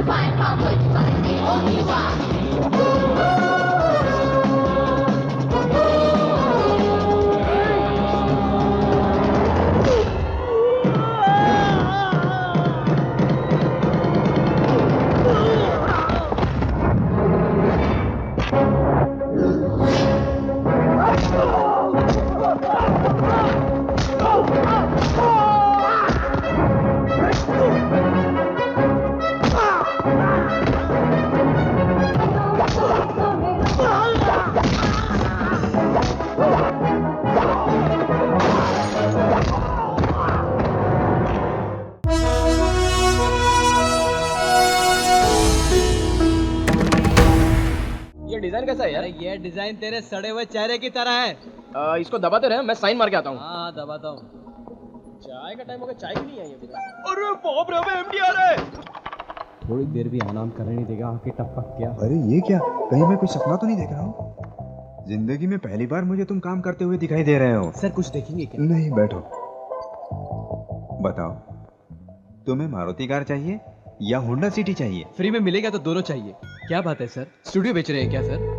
find how good fun is the only one. ये design कैसा है यार? ये डिजाइन तेरे सड़े हुए चेहरे की तरह है। इसको दबाते रहे, मैं साइन मार के आता हूँ। हाँ दबाता हूँ। चाय का टाइम हो गया, चाय भी नहीं आई अभी तक। अरे बाप रे, अबे एमडी आ रहा है। थोड़ी देर भी आराम करने नहीं देगा, आके टपक क्या। अरे ये क्या, कहीं मैं कोई सपना तो नहीं देख रहा हूँ? जिंदगी में पहली बार मुझे तुम काम करते हुए दिखाई दे रहे हो। सर कुछ देखेंगे क्या? नहीं, बैठो। बताओ, तुम्हें मारुति कार चाहिए या होंडा सिटी चाहिए? फ्री में मिलेगा तो दोनों चाहिए। क्या बात है सर, स्टूडियो बेच रहे हैं क्या सर?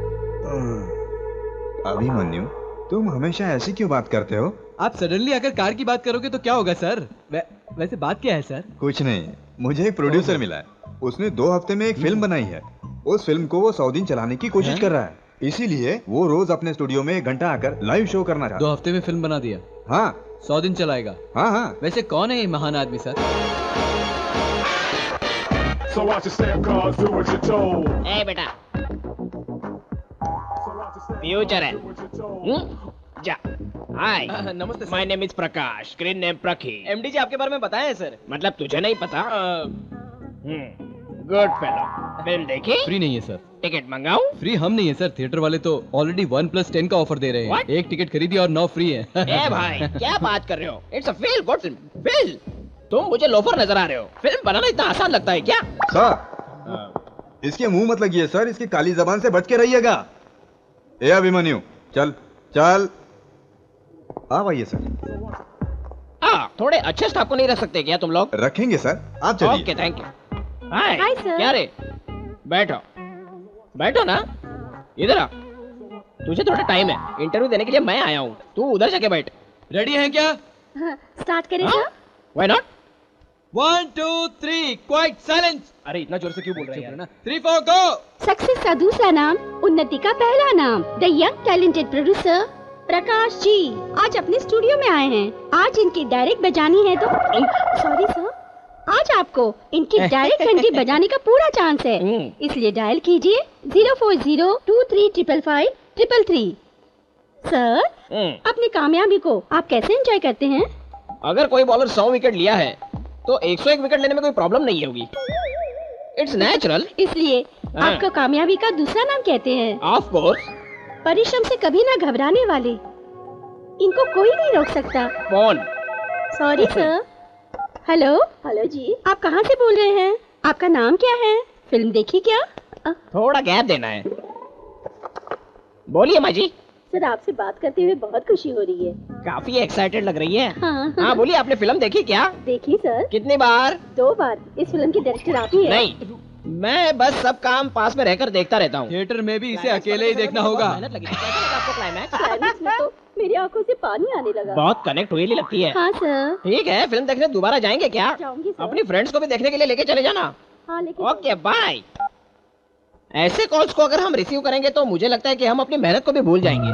अभिमन्यु, तुम हमेशा ऐसी क्यों बात करते हो? आप सडनली अगर कार की बात करोगे तो क्या होगा सर? वैसे बात क्या है सर? कुछ नहीं, मुझे एक प्रोड्यूसर मिला है। उसने 2 हफ्ते में एक फिल्म बनाई है। उस फिल्म को वो 100 दिन चलाने की कोशिश कर रहा है। इसीलिए वो रोज अपने स्टूडियो में 1 घंटा आकर लाइव शो करना चाहता है। 2 हफ्ते में फिल्म बना दिया? हाँ। 100 दिन चलाएगा? हाँ हाँ। वैसे कौन है ये महान आदमी sir? So watch your step, cause do what you're told. ए बेटा, फ्यूचर है। जा। हाय, नमस्ते sir. My name is Prakash, screen name Prakhi. MD ji आपके बारे में बताया है सर। मतलब तुझे नहीं पता? Good fellow. फिल्म देखी? फ्री नहीं है सर। टिकट मंगाऊं? फ्री हम नहीं है सर, थिएटर वाले तो ऑलरेडी 1+10 का ऑफर दे रहे हैं। What? 1 टिकट खरीदी और 9 फ्री है। ए भाई, क्या बात कर रहे हो? It's a feel good film. Feel, तुम मुझे लोफर नजर आ रहे हो। फिल्म बनाना इतना आसान लगता है क्या? सर, इसके मुंह मत लगिए सर, इसकी काली जबान से बच के रहिएगा। ए अभिमन्यु, चल चल। आप आइए सर। थोड़े अच्छे स्टाफ को नहीं रख सकते क्या तुम लोग? रखेंगे सर, आप चलिए। Okay, thank you. Hi sir. क्या रे? बैठो बैठो ना, इधर आ। तुझे थोड़ा टाइम है, इंटरव्यू देने के लिए मैं आया हूँ। तू उधर जाके बैठ। रेडी हैं क्या? स्टार्ट करें sir? Why not? 1 2 3 quite silence. अरे इतना जोर से क्यों बोल रहे हैं यार? 3 4 गो। सक्सेस का दूसरा नाम, उन्नति का पहला नाम। The young talented producer Prakash ji आज अपने स्टूडियो में आए हैं। आज इनकी डायरेक्ट बजानी है तो सॉरी सर, आज आपको इनकी डायरेक्ट घंटी बजाने का पूरा चांस है। इसलिए डायल कीजिए 04023555333। सर, अपनी कामयाबी को आप कैसे एंजॉय करते हैं? अगर कोई बॉलर 100 विकेट लिया है तो 101 विकेट लेने में कोई प्रॉब्लम नहीं होगी। It's natural. इसलिए आपको कामयाबी का दूसरा नाम कहते हैं। Of course. परिश्रम से कभी ना घबराने वाले, इनको कोई नहीं रोक सकता। Phone. Sorry sir. Hello. Hello जी, आप कहाँ से बोल रहे हैं? आपका नाम क्या है? फिल्म देखी क्या? थोड़ा गैप देना है। बोलिए माँ जी। सर, आपसे बात करते हुए बहुत खुशी हो रही है। काफी एक्साइटेड लग रही है। हाँ बोलिए, आपने फिल्म देखी क्या? देखी सर। कितनी बार? 2 बार। इस फिल्म के डायरेक्टर आप ही हैं। नहीं, मैं बस सब काम पास में रहकर देखता रहता हूँ। थिएटर में भी इसे अकेले ही देखना होगा। मेहनत लगी। कैसा लगा आपको क्लाइमैक्स? क्लाइमैक्स में तो मेरी आंखों से पानी आने लगा। बहुत कनेक्ट हुई लगती है। हाँ सर। ठीक है, फिल्म देखने दोबारा जाएंगे क्या? जाऊंगी सर। अपनी फ्रेंड्स को भी देखने के लिए लेके चले जाना। हाँ लेकिन ओके बाय। ऐसे कॉल्स को अगर हम रिसीव करेंगे तो मुझे लगता है कि हम अपनी मेहनत को भी भूल जाएंगे।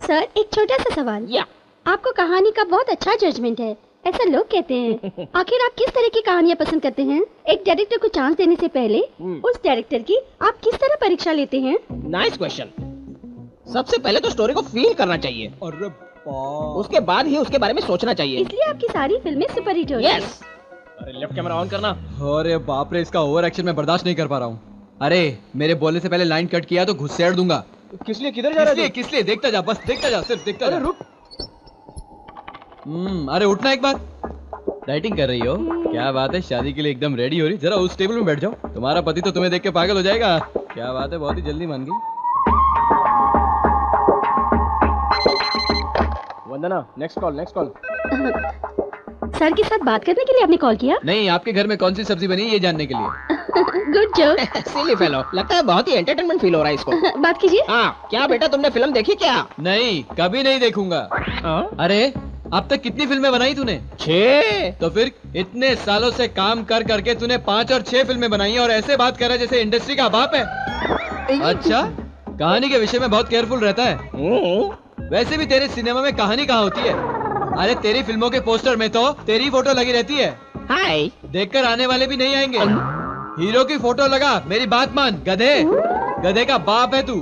सर, एक छोटा सा सवाल। या आपको कहानी का बहुत अच्छा जजमेंट है, ऐसा लोग कहते हैं। आखिर आप किस तरह की कहानियाँ पसंद करते हैं? एक डायरेक्टर को चांस देने से पहले उस डायरेक्टर की आप किस तरह परीक्षा लेते हैं? Nice question. सबसे पहले तो स्टोरी को फील करना चाहिए अरे उसके बाद ही उसके बारे में सोचना चाहिए। इसलिए आपकी सारी फिल्में सुपरहिट हो रही हैं। यस। अरे लेफ्ट कैमरा ऑन करना। अरे बाप रे, इसका ओवर एक्शन मैं बर्दाश्त नहीं कर पा रहा हूँ। अरे मेरे बोलने से पहले लाइन कट किया तो घुसेड़ दूंगा। किस लिए, किधर जा रहा है? किस लिए? देखता जा, बस देखता जा, सिर्फ देखता जा। रुक। अरे उठना एक बार। राइटिंग कर रही हो? क्या बात है, शादी के लिए एकदम रेडी हो रही। जरा उस टेबल में बैठ जाओ, तुम्हारा पति तो तुम्हें देख के पागल हो जाएगा। क्या बात है, बहुत ही जल्दी मान गई। वंदना, नेक्स्ट कॉल। सर के साथ बात करने के लिए आपने कॉल किया? नहीं, आपके घर में कौन सी सब्जी बनी है ये जानने के लिए। Good joke. सिली फेलो, लगता है बहुत ही एंटरटेनमेंट फील हो रहा है इसको। बात कीजिए। हाँ, क्या बेटा तुमने फिल्म देखी क्या? नहीं, कभी नहीं देखूंगा। अरे अब तक कितनी फिल्में बनाई तूने? 6। तो फिर इतने सालों से काम कर करके तूने 5 और 6 फिल्में बनाई हैं और ऐसे बात कर रहा है जैसे इंडस्ट्री का बाप है। अच्छा, कहानी के विषय में बहुत केयरफुल रहता है। वैसे भी तेरे सिनेमा में कहानी कहाँ होती है? अरे तेरी फिल्मों के पोस्टर में तो तेरी फोटो लगी रहती है। हाय। देखकर आने वाले भी नहीं आएंगे। हीरो की फोटो लगा, मेरी बात मान गधे। गधे का बाप है तू।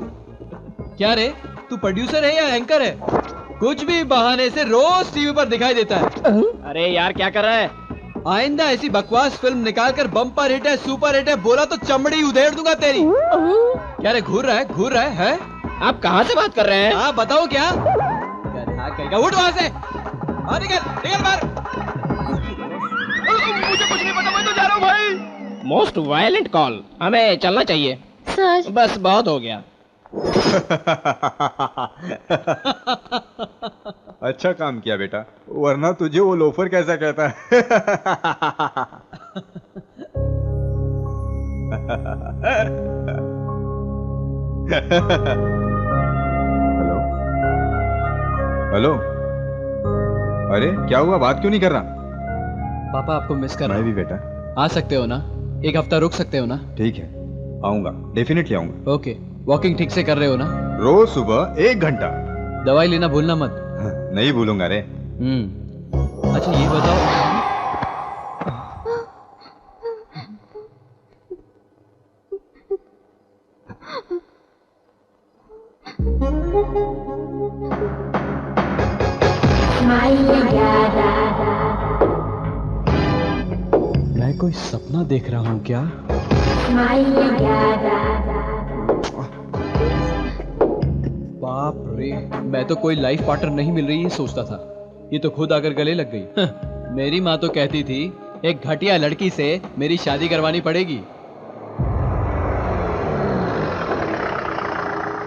क्या रे, तू प्रोड्यूसर है या एंकर है? कुछ भी बहाने से रोज टीवी पर दिखाई देता है। अरे यार क्या कर रहा है? आइंदा ऐसी बकवास फिल्म निकाल कर बम्पर हिट है, सुपर हिट है बोला तो चमड़ी उधेड़ दूंगा तेरी। क्या रे, घूर रहा है? आप कहाँ से बात कर रहे हैं? हाँ बताओ क्या? उठ वहाँ से, निकल बाहर। मुझे कुछ नहीं पता, मैं तो जा रहा हूँ भाई। मोस्ट वायलेंट कॉल, हमें चलना चाहिए। सर बस बहुत हो गया। अच्छा काम किया बेटा, वरना तुझे वो लोफर कैसा कहता है। हेलो हेलो, अरे क्या हुआ, बात क्यों नहीं कर रहा? पापा आपको मिस कर रहा मैं हूँ। भी बेटा। आ सकते हो ना? एक हफ्ता रुक सकते हो ना? ठीक है, आऊंगा, डेफिनेटली आऊंगा। ओके, वॉकिंग ठीक से कर रहे हो ना? रोज सुबह 1 घंटा। दवाई लेना भूलना मत। नहीं भूलूंगा रे। अच्छा ये बताओ, मैं कोई सपना देख रहा हूँ क्या? बाप रे, मैं तो कोई लाइफ पार्टनर नहीं मिल रही है सोचता था, ये तो खुद आकर गले लग गई। मेरी माँ तो कहती थी एक घटिया लड़की से मेरी शादी करवानी पड़ेगी।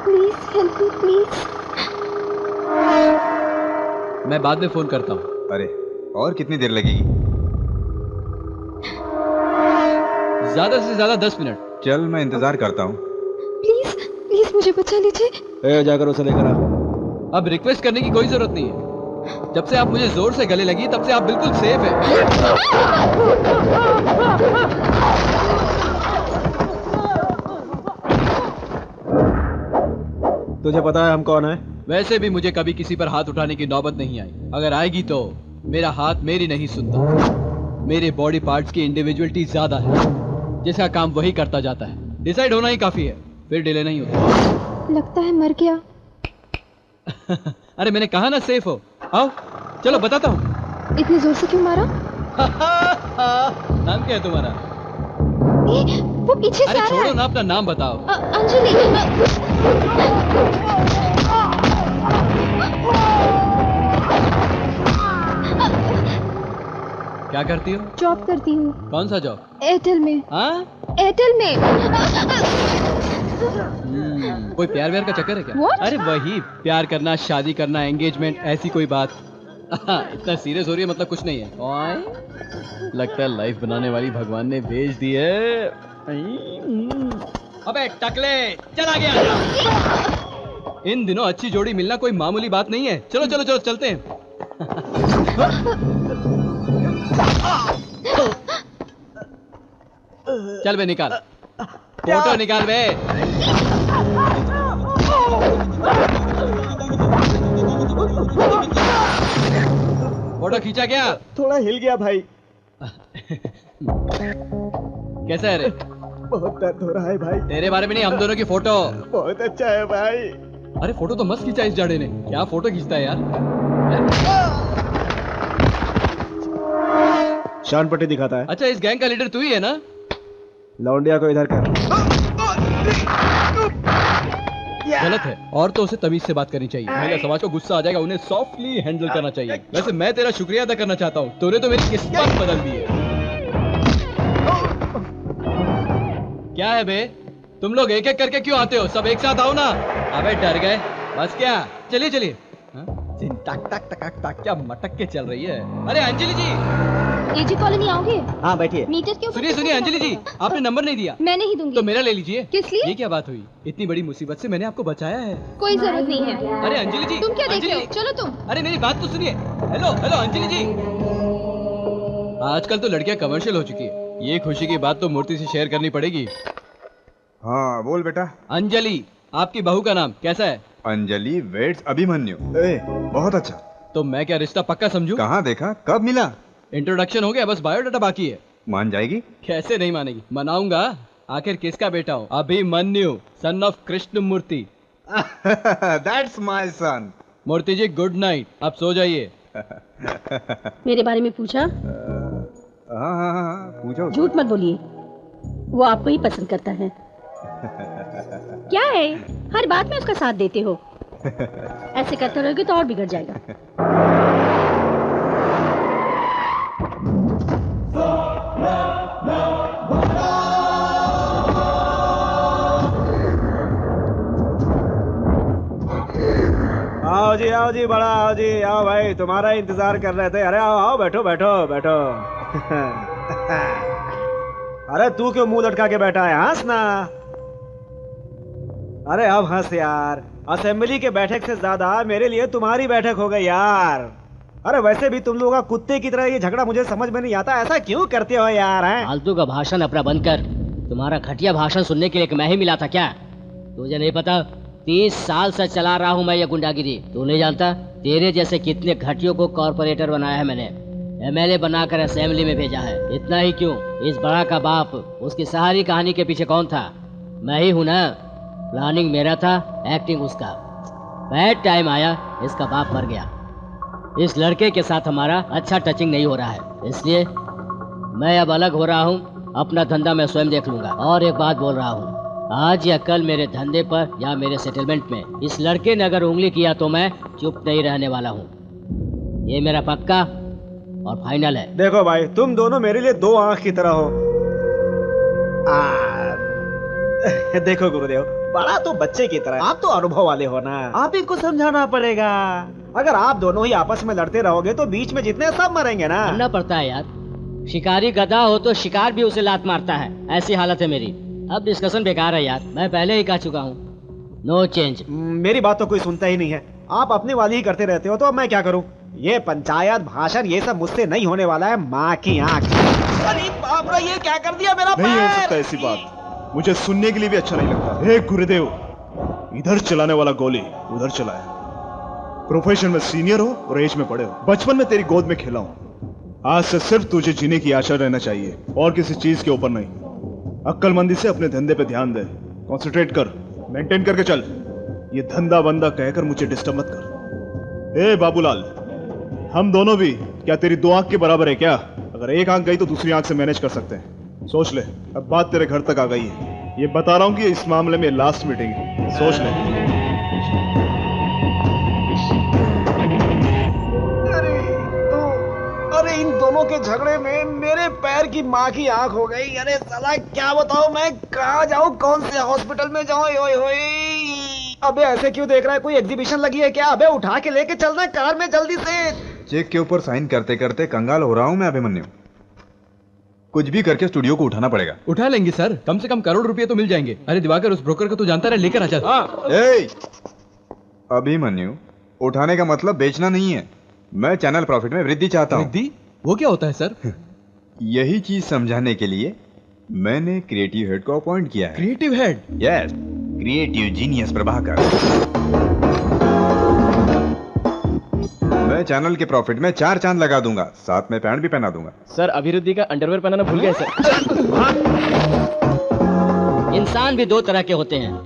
Please help me please. मैं बाद में फोन करता हूँ। अरे और कितनी देर लगेगी? ज्यादा से ज्यादा 10 मिनट। चल मैं इंतजार करता हूँ। प्लीज प्लीज मुझे बचा लीजिए। जाकर उसे लेकर आ। अब रिक्वेस्ट करने की कोई जरूरत नहीं है। जब से आप मुझे जोर से गले लगी तब से आप बिल्कुल सेफ है। तुझे पता है हम कौन है? वैसे भी मुझे कभी किसी पर हाथ उठाने की नौबत नहीं आई। अगर आएगी तो मेरा हाथ मेरी नहीं सुनता। मेरे बॉडी पार्ट्स की इंडिविजुअलिटी ज्यादा है, जिसका काम वही करता जाता है। डिसाइड होना ही काफी है, फिर डिले नहीं होता। लगता है मर गया। अरे मैंने कहा ना सेफ हो। आओ चलो बताता हूँ। इतनी जोर से क्यों मारा? नाम क्या है तुम्हारा? वो पीछे से अरे आ रहा छोड़ो है। ना, अपना नाम बताओ। अंजलि। क्या करती हो? जॉब करती हूँ। कौन सा जॉब? एयरटेल में। हाँ? एयरटेल में। कोई प्यार व्यार का चक्कर है क्या? What? अरे वही प्यार करना, शादी करना, एंगेजमेंट, ऐसी कोई बात। इतना सीरियस हो रही है मतलब कुछ नहीं है। ओए, लगता है लाइफ बनाने वाली भगवान ने भेज दी है। अबे टकले, चला गया। इन दिनों अच्छी जोड़ी मिलना कोई मामूली बात नहीं है। चलो चलो चलो चलते हैं। चल बे निकाल, फोटो निकाल बे। फोटो खींचा क्या? थोड़ा हिल गया भाई। कैसा है रे? बहुत दर्द हो रहा है भाई। तेरे बारे में नहीं, हम दोनों की फोटो। बहुत अच्छा है भाई। अरे फोटो तो मस्त खींचा इस जाड़े ने। क्या फोटो खींचता है यार। शान पट्टी दिखाता है। अच्छा इस गैंग का लीडर तू ही है ना? लौंडिया को इधर कर। गलत है, और तो उसे तमीज से बात करनी चाहिए। महिला समाज को गुस्सा आ जाएगा, उन्हें सॉफ्टली हैंडल करना चाहिए। वैसे मैं तेरा शुक्रिया अदा करना चाहता हूँ, तूने तो मेरी किस्मत बदल दी है। क्या है बे, तुम लोग एक एक करके क्यों आते हो? सब एक साथ आओ ना। अबे डर गए? बस क्या, चलिए चलिए। टक टक टक टक क्या मटक के चल रही है। अरे अंजलि जी, एजी कॉलोनी आओगे? हाँ बैठिए। मीटर के ऊपर सुनिए सुनिए अंजलि जी, आपने नंबर नहीं दिया। मैं नहीं दूंगी। तो मेरा ले लीजिए। किस लिए? ये क्या बात हुई? इतनी बड़ी मुसीबत से मैंने आपको बचाया है। कोई जरूरत नहीं है। अरे अंजलि जी, तुम क्या देख रहे हो? अंजलि, चलो तुम। अरे मेरी बात तो सुनिए। हेलो हेलो अंजलि जी। आजकल तो लड़कियां कमर्शियल हो चुकी है। ये खुशी की बात तो मूर्ति से शेयर करनी पड़ेगी। हाँ बोल बेटा। अंजलि, आपकी बहू का नाम कैसा है? अंजलि वेट्स अभिमन्यु। बहुत अच्छा। तो मैं क्या रिश्ता पक्का समझूं? कहाँ देखा, कब मिला? इंट्रोडक्शन हो गया, बस बायोडाटा बाकी है। मान जाएगी? कैसे नहीं मानेगी, मनाऊंगा। आखिर किसका बेटा हूँ? Abhimanyu, son of Krishna Murthy. That's my son. Murthy ji good night, अब सो जाइए। मेरे बारे में पूछा? हाँ पूछो। झूठ मत बोलिए, वो आपको ही पसंद करता है। क्या है, हर बात में उसका साथ देते हो। ऐसे करते रहोगे तो और बिगड़ जाएगा। आओ जी बड़ा, आओ जी, आओ भाई, तुम्हारा इंतजार कर रहे थे। अरे आओ आओ, बैठो बैठो बैठो। अरे तू क्यों मुंह लटका के बैठा है? हंस ना। अरे अब हंस यार। असेंबली के बैठक से ज्यादा मेरे लिए तुम्हारी बैठक हो गई यार। अरे वैसे भी तुम लोगों का कुत्ते की तरह ये झगड़ा मुझे समझ में नहीं आता, ऐसा क्यों करते हो यार? हैं? फालतू का भाषण अपना बंद कर। तुम्हारा घटिया भाषण सुनने के लिए मैं ही मिला था क्या? तुझे नहीं पता 30 साल से चला रहा हूँ मैं ये गुंडागिरी। तू नहीं जानता तेरे जैसे कितने घटियों को कॉर्पोरेटर बनाया है मैंने, MLA बनाकर असेंबली में भेजा है। इतना ही क्यों, इस बड़ा का बाप, उसकी सारी कहानी के पीछे कौन था? मैं ही हूँ ना। प्लानिंग मेरा था, एक्टिंग उसका। बैड टाइम आया, इसका बाप मर गया। इस लड़के के साथ हमारा अच्छा टचिंग नहीं हो रहा है, इसलिए मैं अब अलग हो रहा हूँ। अपना धंधा मैं स्वयं देख लूंगा। और एक बात बोल रहा हूँ, आज या कल मेरे धंधे पर या मेरे सेटलमेंट में इस लड़के ने अगर उंगली किया तो मैं चुप नहीं रहने वाला हूँ। ये मेरा पक्का और फाइनल है। देखो भाई, तुम दोनों मेरे लिए दो आंख की तरह हो। देखो गुरुदेव, बड़ा तो बच्चे की तरह, आप तो अनुभव वाले हो ना, आप ही को समझाना पड़ेगा। अगर आप दोनों ही आपस में लड़ते रहोगे तो बीच में जितने सब मरेंगे ना। करना पड़ता है यार। शिकारी गधा हो तो शिकार भी उसे लात मारता है, ऐसी हालत है मेरी। अब डिस्कशन बेकार है यार, मैं पहले ही कह चुका हूँ, नो चेंज। मेरी बात तो कोई सुनता ही नहीं है, आप अपने वाली ही करते रहते हो, तो अब मैं क्या करूँ? ये पंचायत भाषण ये सब मुझसे नहीं होने वाला है, माँ की आंख। अरे बाप रे, ये क्या कर दिया मेरा पैर? नहीं हो सकता ऐसी बात, मुझे सुनने के लिए भी अच्छा नहीं लगता। हे गुरुदेव, इधर चलाने वाला गोली उधर चलाया। प्रोफेशन में सीनियर हो और एज में बड़े हो, बचपन में तेरी गोद में खेला हूं। आज से सिर्फ तुझे जीने की आशा रहना चाहिए और किसी चीज के ऊपर नहीं। अक्लमंदी से अपने धंधे पे ध्यान दे, कंसंट्रेट कर, मेंटेन करके चल। ये धंधा बंदा कहकर मुझे डिस्टर्ब मत कर। ए बाबूलाल, हम दोनों भी क्या तेरी दो आंख के बराबर है क्या? अगर एक आंख गई तो दूसरी आंख से मैनेज कर सकते हैं। सोच ले, अब बात तेरे घर तक आ गई है। ये बता रहा हूं कि इस मामले में लास्ट मीटिंग है, सोच ले। अरे इन दोनों के झगड़े में मेरे पैर की माँ की आंख हो गई। अरे साला क्या बताऊं, मैं कहाँ जाऊं, कौन से हॉस्पिटल में जाऊं? ओए होए, अबे ऐसे क्यों देख रहा है? कोई एग्जीबिशन लगी है क्या? अबे उठा के लेके चलना कार में जल्दी से। चेक के ऊपर साइन करते करते कंगाल हो रहा हूं मैं अभिमन्यु। कुछ भी करके स्टूडियो को उठाना पड़ेगा। उठा लेंगे सर, कम से कम करोड़ रुपए तो मिल जाएंगे। अरे दिवाकर, उस ब्रोकर को तो जानता रहे, लेकर आ जा। अभिमन्यु, उठाने का मतलब बेचना नहीं है। मैं चैनल प्रॉफिट में वृद्धि चाहता हूँ। वृद्धि? वो क्या होता है सर? यही चीज समझाने के लिए मैंने क्रिएटिव हेड को अपॉइंट किया है। Creative head? Yes, creative genius Prabhakar. मैं चैनल के प्रॉफिट में 4 चांद लगा दूंगा, साथ में पैंट भी पहना दूंगा। सर, अभिवृद्धि का अंडरवेयर पहनाना भूल गए सर। इंसान भी दो तरह के होते हैं,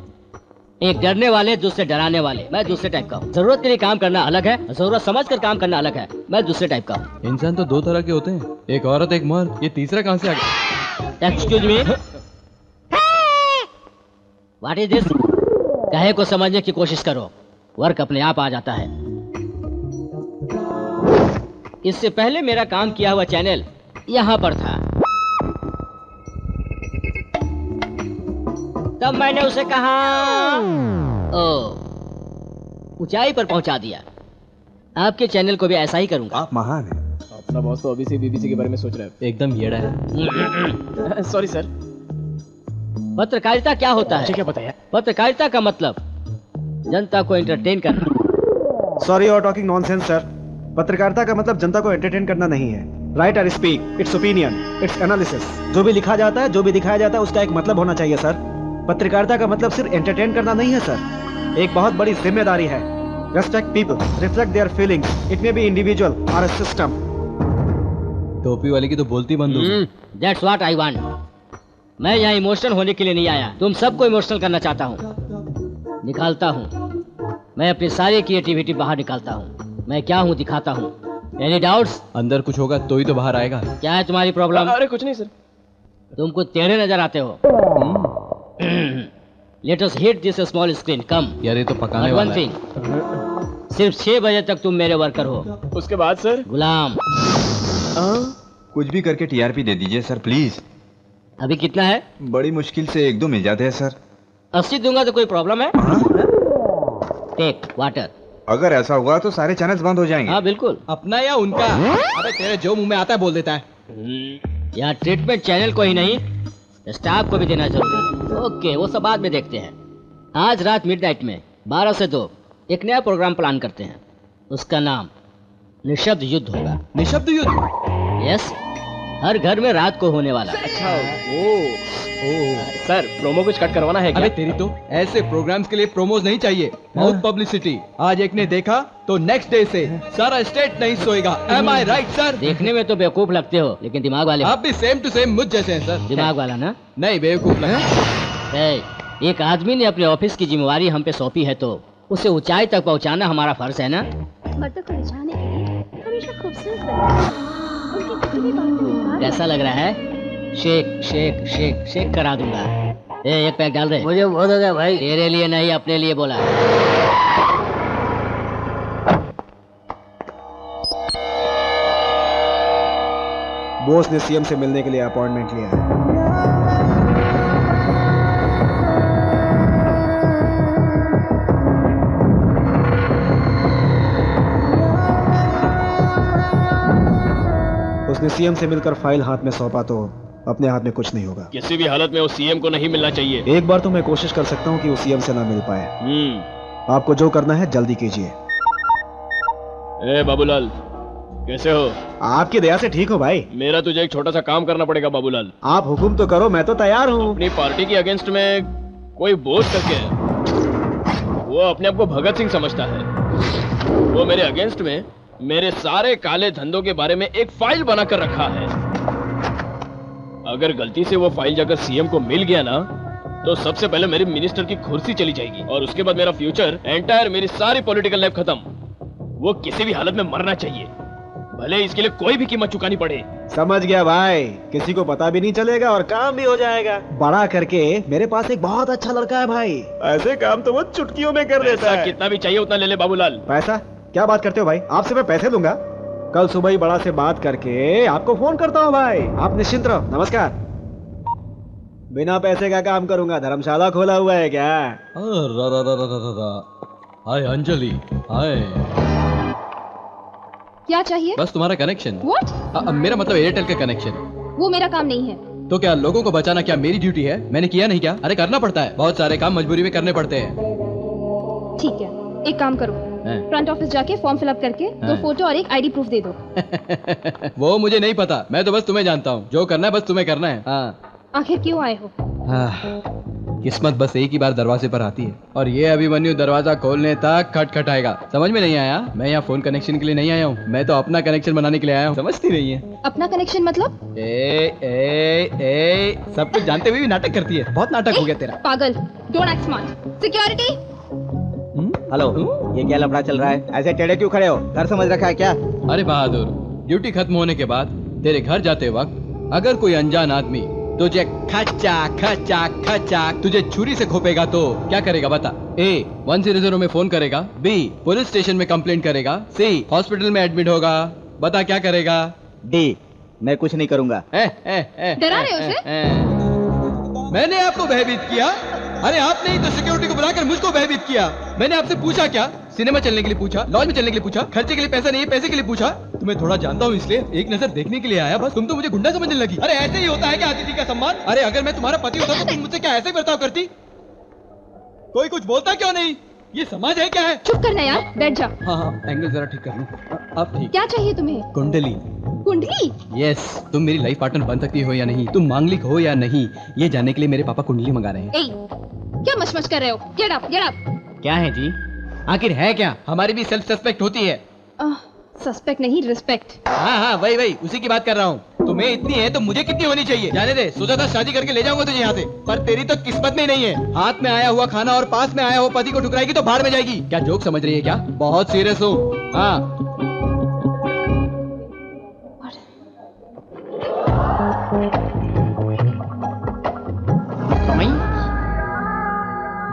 एक डरने वाले, दूसरे डराने वाले। मैं दूसरे टाइप का हूँ। जरूरत के लिए काम करना अलग है, जरूरत समझ कर काम करना अलग है। मैं दूसरे टाइप का हूँ। इंसान तो 2 तरह के होते हैं, एक औरत एक मर्द। ये तीसरा कहाँ से आ गया? Excuse me, what is this? कहे को समझने की कोशिश करो, वर्क अपने आप आ जाता है। इससे पहले मेरा काम किया हुआ चैनल यहाँ पर था, तब मैंने उसे कहा ऊंचाई पर पहुंचा दिया। आपके चैनल को भी ऐसा ही करूंगा। आप महान हैं। अपना बॉस तो अभी से बीबीसी के बारे में सोच रहा है। एकदम येड़ा है। Sorry sir. पत्रकारिता क्या होता मुझे है? क्या पता है? पत्रकारिता का मतलब जनता को एंटरटेन करना। Sorry you are talking nonsense sir. पत्रकारिता का मतलब जनता को एंटरटेन करना नहीं है। राइट और speak, it's opinion, it's analysis. जो भी लिखा जाता है, जो भी दिखाया जाता है, उसका एक मतलब होना चाहिए सर। पत्रकारिता का मतलब सिर्फ एंटरटेन करना नहीं है सर, एक बहुत बड़ी जिम्मेदारी है। Respect people, reflect their feelings, it may be individual और अ सिस्टम। टोपी वाले की तो बोलती बंद हो गई। That's what I want. मैं यहाँ इमोशनल होने के लिए नहीं आया, तुम सबको इमोशनल करना चाहता हूँ। निकालता हूँ, मैं अपनी सारी क्रिएटिविटी बाहर निकालता हूँ। मैं क्या हूँ दिखाता हूँ। Any doubts? अंदर कुछ होगा तो ही तो बाहर आएगा। क्या है तुम्हारी प्रॉब्लम? अरे कुछ नहीं सर। तुमको टेढ़े नजर आते हो। Let us hit this small screen. Come. यार ये तो पकाने वन वाला है। थिंग, सिर्फ 6 बजे तक तुम मेरे वर्कर हो। उसके बाद सर? गुलाम। कुछ भी करके टीआरपी दे दीजिए सर प्लीज। अभी कितना है? बड़ी मुश्किल से 1-2 मिल जाते हैं सर। 80 दूंगा तो कोई प्रॉब्लम है? हाँ? Take water. अगर ऐसा हुआ तो सारे चैनल्स बंद हो जाएंगे। हाँ बिल्कुल। अपना या उनका? अबे तेरे जो मुंह में आता है बोल देता है। यहाँ ट्रीटमेंट चैनल को ही नहीं, स्टाफ को भी देना जरूरी है। ओके, वो सब बाद में देखते हैं। आज रात मिडनाइट में 12 से 2 एक नया प्रोग्राम प्लान करते हैं। उसका नाम निशब्द युद्ध होगा। निशब्द युद्ध? यस, हर घर में रात को होने वाला। अच्छा सर, प्रोमो कुछ कट करवाना है क्या? अबे तेरी तो ऐसे प्रोग्राम्स के लिए प्रोमोज नहीं चाहिए, बहुत पब्लिसिटी। आज एक ने देखा तो नेक्स्ट डे से सारा स्टेट नहीं सोएगा। एम आई राइट सर? देखने में तो बेवकूफ लगते हो, लेकिन दिमाग वाले हो। आप भी सेम टू सेम मुझ जैसे हैं सर। दिमाग वाला ना? नहीं बेवकूफ लगे। एक आदमी ने अपने ऑफिस की जिम्मेवारी हम पे सौंपी है तो उसे ऊंचाई तक पहुंचाना हमारा फर्ज है ना? मर्दों को रिझाने के लिए हमेशा खूबसूरत बनना चाहिए। उनकी किसी भी बात में इनकार कैसा लग रहा है? शेक शेक शेक शेक करा दूंगा। एक पैक डाल दे। मुझे बहुत हो गया भाई। तेरे लिए नहीं, अपने लिए बोला। बॉस ने सीएम से मिलने के लिए अपॉइंटमेंट लिया है। उसने सीएम से मिलकर फाइल हाथ में सौंपा तो अपने हाथ में कुछ नहीं होगा। किसी भी हालत में उस सीएम को नहीं मिलना चाहिए। एक बार तो मैं कोशिश कर सकता हूँ कि वो सीएम से ना मिल पाए। आपको जो करना है जल्दी कीजिए। ए बाबूलाल, कैसे हो? आपकी दया से ठीक हो भाई। मेरा तुझे एक छोटा सा काम करना पड़ेगा बाबूलाल। आप हुक्म तो करो, मैं तो तैयार हूँ। अपनी पार्टी के अगेंस्ट में कोई बोझ करके वो अपने आप को भगत सिंह समझता है। वो मेरे अगेंस्ट में मेरे सारे काले धंधों के बारे में एक फाइल बनाकर रखा है। अगर गलती से वो फाइल जाकर सीएम को मिल गया ना, तो सबसे पहले मेरी मिनिस्टर की कुर्सी चली जाएगी और उसके बाद मेरा फ्यूचर एंटायर, मेरी सारी पॉलिटिकल लाइफ खत्म। वो किसी भी हालत में मरना चाहिए, भले इसके लिए कोई भी कीमत चुकानी पड़े। समझ गया भाई, किसी को पता भी नहीं चलेगा और काम भी हो जाएगा। बड़ा करके मेरे पास एक बहुत अच्छा लड़का है भाई, ऐसे काम तो वो चुटकियों में कर देता है। कितना भी चाहिए उतना ले ले बाबूलाल। पैसा? क्या बात करते हो भाई, आपसे मैं पैसे दूंगा। कल सुबह ही बड़ा से बात करके आपको फोन करता हूँ भाई। आप निश्चिंत रहो। नमस्कार। बिना पैसे का काम करूंगा। धर्मशाला खोला हुआ है क्या? हाय अंजलि। हाय। क्या चाहिए? बस तुम्हारा कनेक्शन। What? मेरा मतलब एयरटेल का कनेक्शन। वो मेरा काम नहीं है। तो क्या लोगों को बचाना क्या मेरी ड्यूटी है? मैंने किया नहीं क्या? अरे करना पड़ता है, बहुत सारे काम मजबूरी में करने पड़ते हैं। ठीक है, एक काम करो, फ्रंट ऑफिस जाके फॉर्म फिलअप करके 2 फोटो और एक आईडी प्रूफ दे दो। वो मुझे नहीं पता, मैं तो बस तुम्हें जानता हूँ। जो करना है बस तुम्हें करना है। आखिर क्यों आए हो? किस्मत बस एक ही बार दरवाजे पर आती है और ये अभिमन्यु दरवाजा खोलने तक खटखटाएगा। समझ में नहीं आया? मैं यहाँ फोन कनेक्शन के लिए नहीं आया हूँ, मैं तो अपना कनेक्शन बनाने के लिए आया हूँ। समझती नहीं है? अपना कनेक्शन मतलब? सब कुछ जानते हुए भी नाटक करती है। बहुत नाटक हो गया तेरा। पागल, don't act smart. Security. Hello, ये क्या लफड़ा चल रहा है? ऐसे टेढ़े क्यों खड़े हो? घर समझ रखा है क्या? अरे बहादुर, ड्यूटी खत्म होने के बाद तेरे घर जाते वक्त अगर कोई अनजान आदमी तुझे खचा खचा खचा तुझे छुरी से खोपेगा तो क्या करेगा बता? A 100 में फोन करेगा, B पुलिस स्टेशन में कंप्लेंट करेगा, C हॉस्पिटल में एडमिट होगा। बता क्या करेगा? D, मैं कुछ नहीं करूंगा। डरा रहे हो उसे? मैंने आपको भयभीत किया? अरे आपने ही तो सिक्योरिटी को बुलाकर मुझको भयभीत किया। मैंने आपसे पूछा क्या? सिनेमा चलने के लिए पूछा, लॉज में चलने के लिए पूछा, खर्चे के लिए पैसा नहीं है, पैसे के लिए पूछा। तुम्हें थोड़ा जानता हूँ इसलिए एक नजर देखने के लिए आया बस। तुम तो मुझे गुंडा समझने लगी। अरे ऐसे ही होता है क्या अतिथि का सम्मान? अरे अगर मैं तुम्हारा पति होता तो तुम मुझसे क्या ऐसे बर्ताव करती? कोई कुछ बोलता क्यों नहीं? ये समाज है क्या है? चुप करना यार, बैठ जा। हाँ, एंगल जरा ठीक कर लूं। अब ठीक। क्या चाहिए तुम्हें? कुंडली। कुंडली? यस, तुम मेरी लाइफ पार्टनर बन सकती हो या नहीं, तुम मांगलिक हो या नहीं, ये जानने के लिए मेरे पापा कुंडली मंगा रहे हैं। क्या मशमश कर रहे हो? Get up, get up. क्या है जी? आखिर है क्या? हमारी भी सेल्फ सस्पेक्ट होती है। सस्पेक्ट नहीं, रिस्पेक्ट। हाँ, वही उसी की बात कर रहा हूँ। तुम्हें इतनी है तो मुझे कितनी होनी चाहिए? जाने दे, सोचा था शादी करके ले जाऊंगा तुझे यहाँ से, पर तेरी तो किस्मत में ही नहीं है। हाथ में आया हुआ खाना और पास में आया हुआ पति को ठुकराएगी तो भाड़ में जाएगी। क्या जोक समझ रही है क्या? बहुत सीरियस हूँ। हाँ,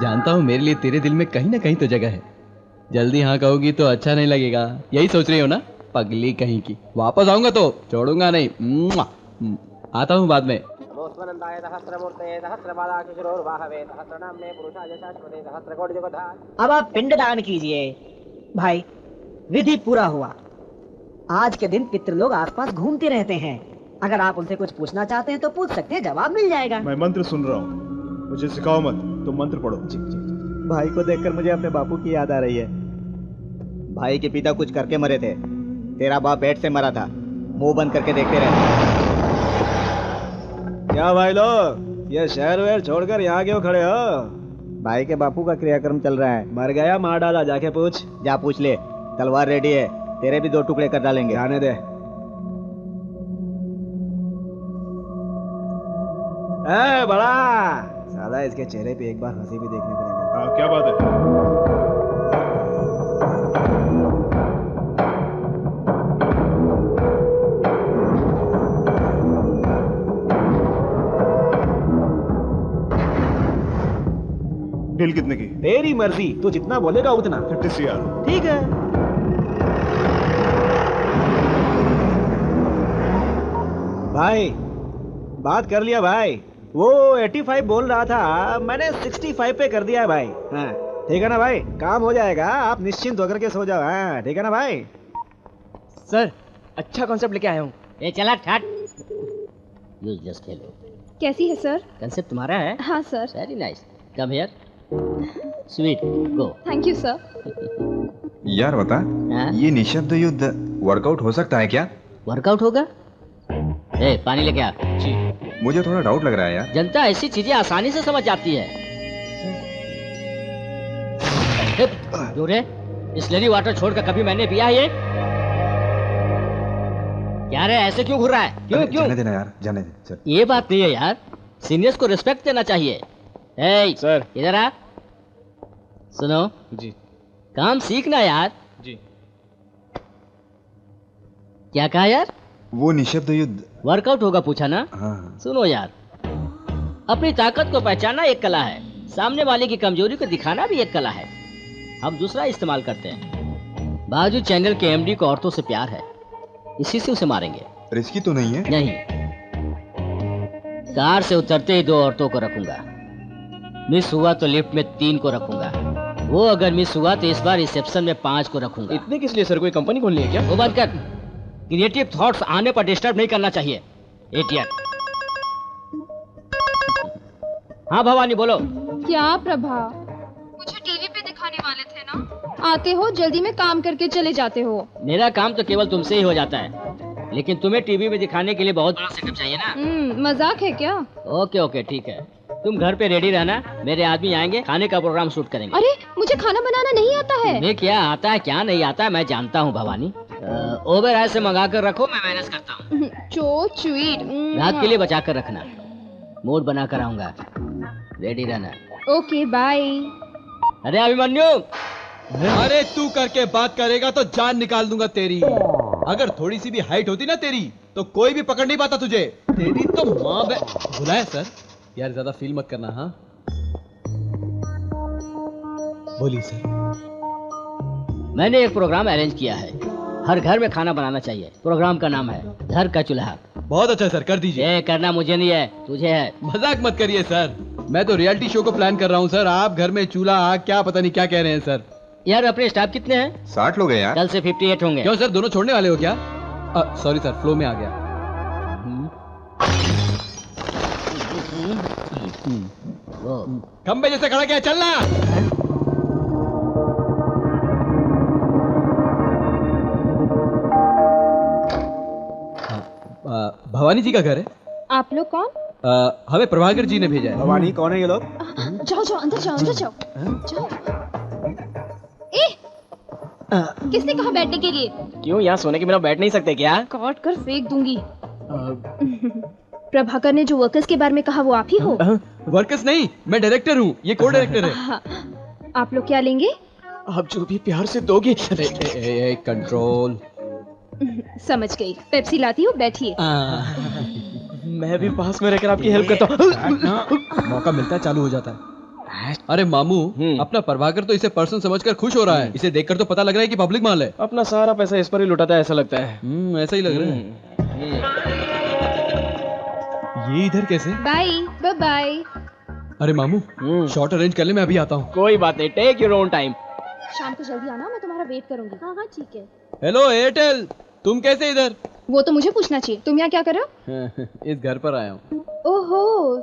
जानता हूँ मेरे लिए तेरे दिल में कहीं ना कहीं तो जगह है। जल्दी हाँ कहोगी तो अच्छा नहीं लगेगा, यही सोच रही हो ना? पगली कहीं की। वापस आऊंगा तो छोड़ूंगा नहीं। आता हूँ बाद में। अब आप पिंडदान कीजिए भाई, विधि पूरा हुआ। आज के दिन पितृलोग आसपास घूमते रहते हैं, अगर आप उनसे कुछ पूछना चाहते हैं तो पूछ सकते हैं, जवाब मिल जाएगा। मैं मंत्र सुन रहा हूँ, मुझे सिखाओ मत, तुम मंत्र पढ़ो। भाई को देखकर मुझे अपने बापू की याद आ रही है। भाई के पिता कुछ करके मरे थे, तेरा बाप पेट से मरा था। मुंह बंद करके देखते रहे। क्या भाई लोग, ये शहर वेर छोड़कर यहाँ क्यों खड़े हो? भाई के बापू का क्रियाक्रम चल रहा है। मर गया, मार डाला, जाके पूछ। जा पूछ ले, तलवार रेडी है, तेरे भी 2 टुकड़े कर डालेंगे। जाने दे। बड़ा साला, इसके चेहरे पे एक बार हंसी भी देखने को नहीं मिलती। हाँ, क्या बात है? डील कितने की? तेरी मर्जी, तू जितना बोलेगा उतना। 50 CR। ठीक है। भाई बात कर लिया भाई, वो 85 बोल रहा था, मैंने 65 पे कर दिया है भाई। हाँ ठीक है ना भाई, काम हो जाएगा, आप निश्चिंत होकर के सो जाओ। हाँ ठीक है ना भाई? सर अच्छा कॉन्सेप्ट लेके आया हूँ। ए चला ठाट, जस्ट खेलो। कैसी है सर? कंसेप्ट तुम्हारा है? हाँ sir. Very nice, come here, sweet, go. Thank you sir. यार बता, ये निशब्द युद्ध वर्कआउट हो सकता है क्या? वर्कआउट होगा? ए पानी लेके आ। जी। मुझे थोड़ा डाउट लग रहा है यार। जनता ऐसी चीजें आसानी से समझ जाती है। जोरे, बिस्लरी वाटर छोड़कर कभी मैंने पिया है ये? क्या रे, ऐसे क्यों घूर रहा है? क्यों? जाने देना यार, जाने दे। चल। ये बात नहीं है यार, सीनियर्स को रिस्पेक्ट देना चाहिए। ए सर, इधर आ। सुनो जी। काम सीखना यार। जी। क्या कहा यार? वो निशब्द युद्ध वर्कआउट होगा पूछा ना? हाँ। सुनो यार, अपनी ताकत को पहचानना एक कला है, सामने वाले की कमजोरी को दिखाना भी एक कला है। हम दूसरा इस्तेमाल करते हैं। बाजू चैनल के एमडी को औरतों से प्यार है, इसी से उसे मारेंगे। रिस्की तो नहीं है? नहीं। कार से उतरते ही 2 औरतों को रखूंगा, मिस हुआ तो लिफ्ट में 3 को रखूंगा, वो अगर मिस हुआ तो इस बार रिसेप्शन में 5 को रखूंगा। इतने किस लिए सर, कोई कंपनी खोलनी है क्या? वो बंद कर, क्रिएटिव थॉट्स आने पर डिस्टर्ब नहीं करना चाहिए, इडियट। हाँ भवानी बोलो। क्या प्रभा, मुझे टीवी पे दिखाने वाले थे ना, आते हो जल्दी में काम करके चले जाते हो। मेरा काम तो केवल तुमसे ही हो जाता है, लेकिन तुम्हें टीवी में दिखाने के लिए बहुत बड़ा सेटअप चाहिए ना। मजाक है क्या? ओके ओके ठीक है, तुम घर पे रेडी रहना, मेरे आदमी आएंगे, खाने का प्रोग्राम शूट करेंगे। अरे मुझे खाना बनाना नहीं आता है। तुम्हें क्या आता है क्या नहीं आता है मैं जानता हूँ भवानी। ओवर आय से मंगा कर रखो, मैं मैनेज करता हूँ। चो स्वीट। रात के लिए बचा कर रखना, मूड बना कर आऊंगा, रेडी रहना। Okay bye. अरे अभिमन्यु, अरे तू करके बात करेगा तो जान निकाल दूंगा तेरी। अगर थोड़ी सी भी हाइट होती ना तेरी तो कोई भी पकड़ नहीं पाता तुझे। तेरी तो माँ बुलाया सर। यार ज्यादा फील मत करना। हाँ बोलिए सर। मैंने एक प्रोग्राम अरेंज किया है, हर घर में खाना बनाना चाहिए। प्रोग्राम का नाम है घर का चूल्हा। बहुत अच्छा सर, कर दीजिए। ये करना मुझे नहीं है, तुझे है। मजाक मत करिए सर, मैं तो रियलिटी शो को प्लान कर रहा हूँ सर। आप घर में चूल्हा आग क्या पता नहीं क्या कह रहे हैं सर। यार अपने स्टाफ कितने हैं? 60 लोग हैं यार। कल से 58 होंगे। क्यों सर, दोनों छोड़ने वाले हो क्या? सॉरी सर, फ्लो में आ गया। खंबे जैसे खड़ा क्या, चलना। भवानी जी का घर है। आप लोग कौन? हमें प्रभाकर जी ने भेजा है। भवानी कौन है ये लोग? जाओ जाओ अंदर जाओ, अंदर जाओ जाओ। ए, किसने कहा बैठने के लिए? क्यों, यहाँ सोने के बिना बैठ नहीं सकते क्या? काट कर फेंक दूंगी। प्रभाकर ने जो वर्कर्स के बारे में कहा वो आप ही हो? वर्कर्स नहीं, मैं डायरेक्टर हूँ, ये को डायरेक्टर है। हाँ, आप लोग क्या लेंगे? आप जो भी प्यार से दोगे। कंट्रोल। समझ गई, पेप्सी लाती हूँ, बैठिए। मैं भी पास में रहकर आपकी हेल्प करता हूँ। मौका मिलता है चालू हो जाता है। अरे मामू, अपना प्रभाकर तो इसे पर्सन समझकर खुश हो रहा है। इसे देखकर तो पता लग रहा है कि पब्लिक माल है। अपना सारा पैसा इस पर ही लुटाता है, ऐसा लगता है। ऐसा ही लग रहा है। ये इधर कैसे? Bye bye bye. अरे मामू, शॉट अरेंज कर ले, मैं अभी आता हूँ। कोई बात नहीं, टेक योर ओन टाइम। शाम को जल्दी आना, मैं तुम्हारा वेट करूंगी। हाँ हाँ ठीक है। हेलो एयरटेल, तुम कैसे इधर? वो तो मुझे पूछना चाहिए, तुम यहाँ क्या कर रहे हो? इस घर पर आया हूँ। ओहो,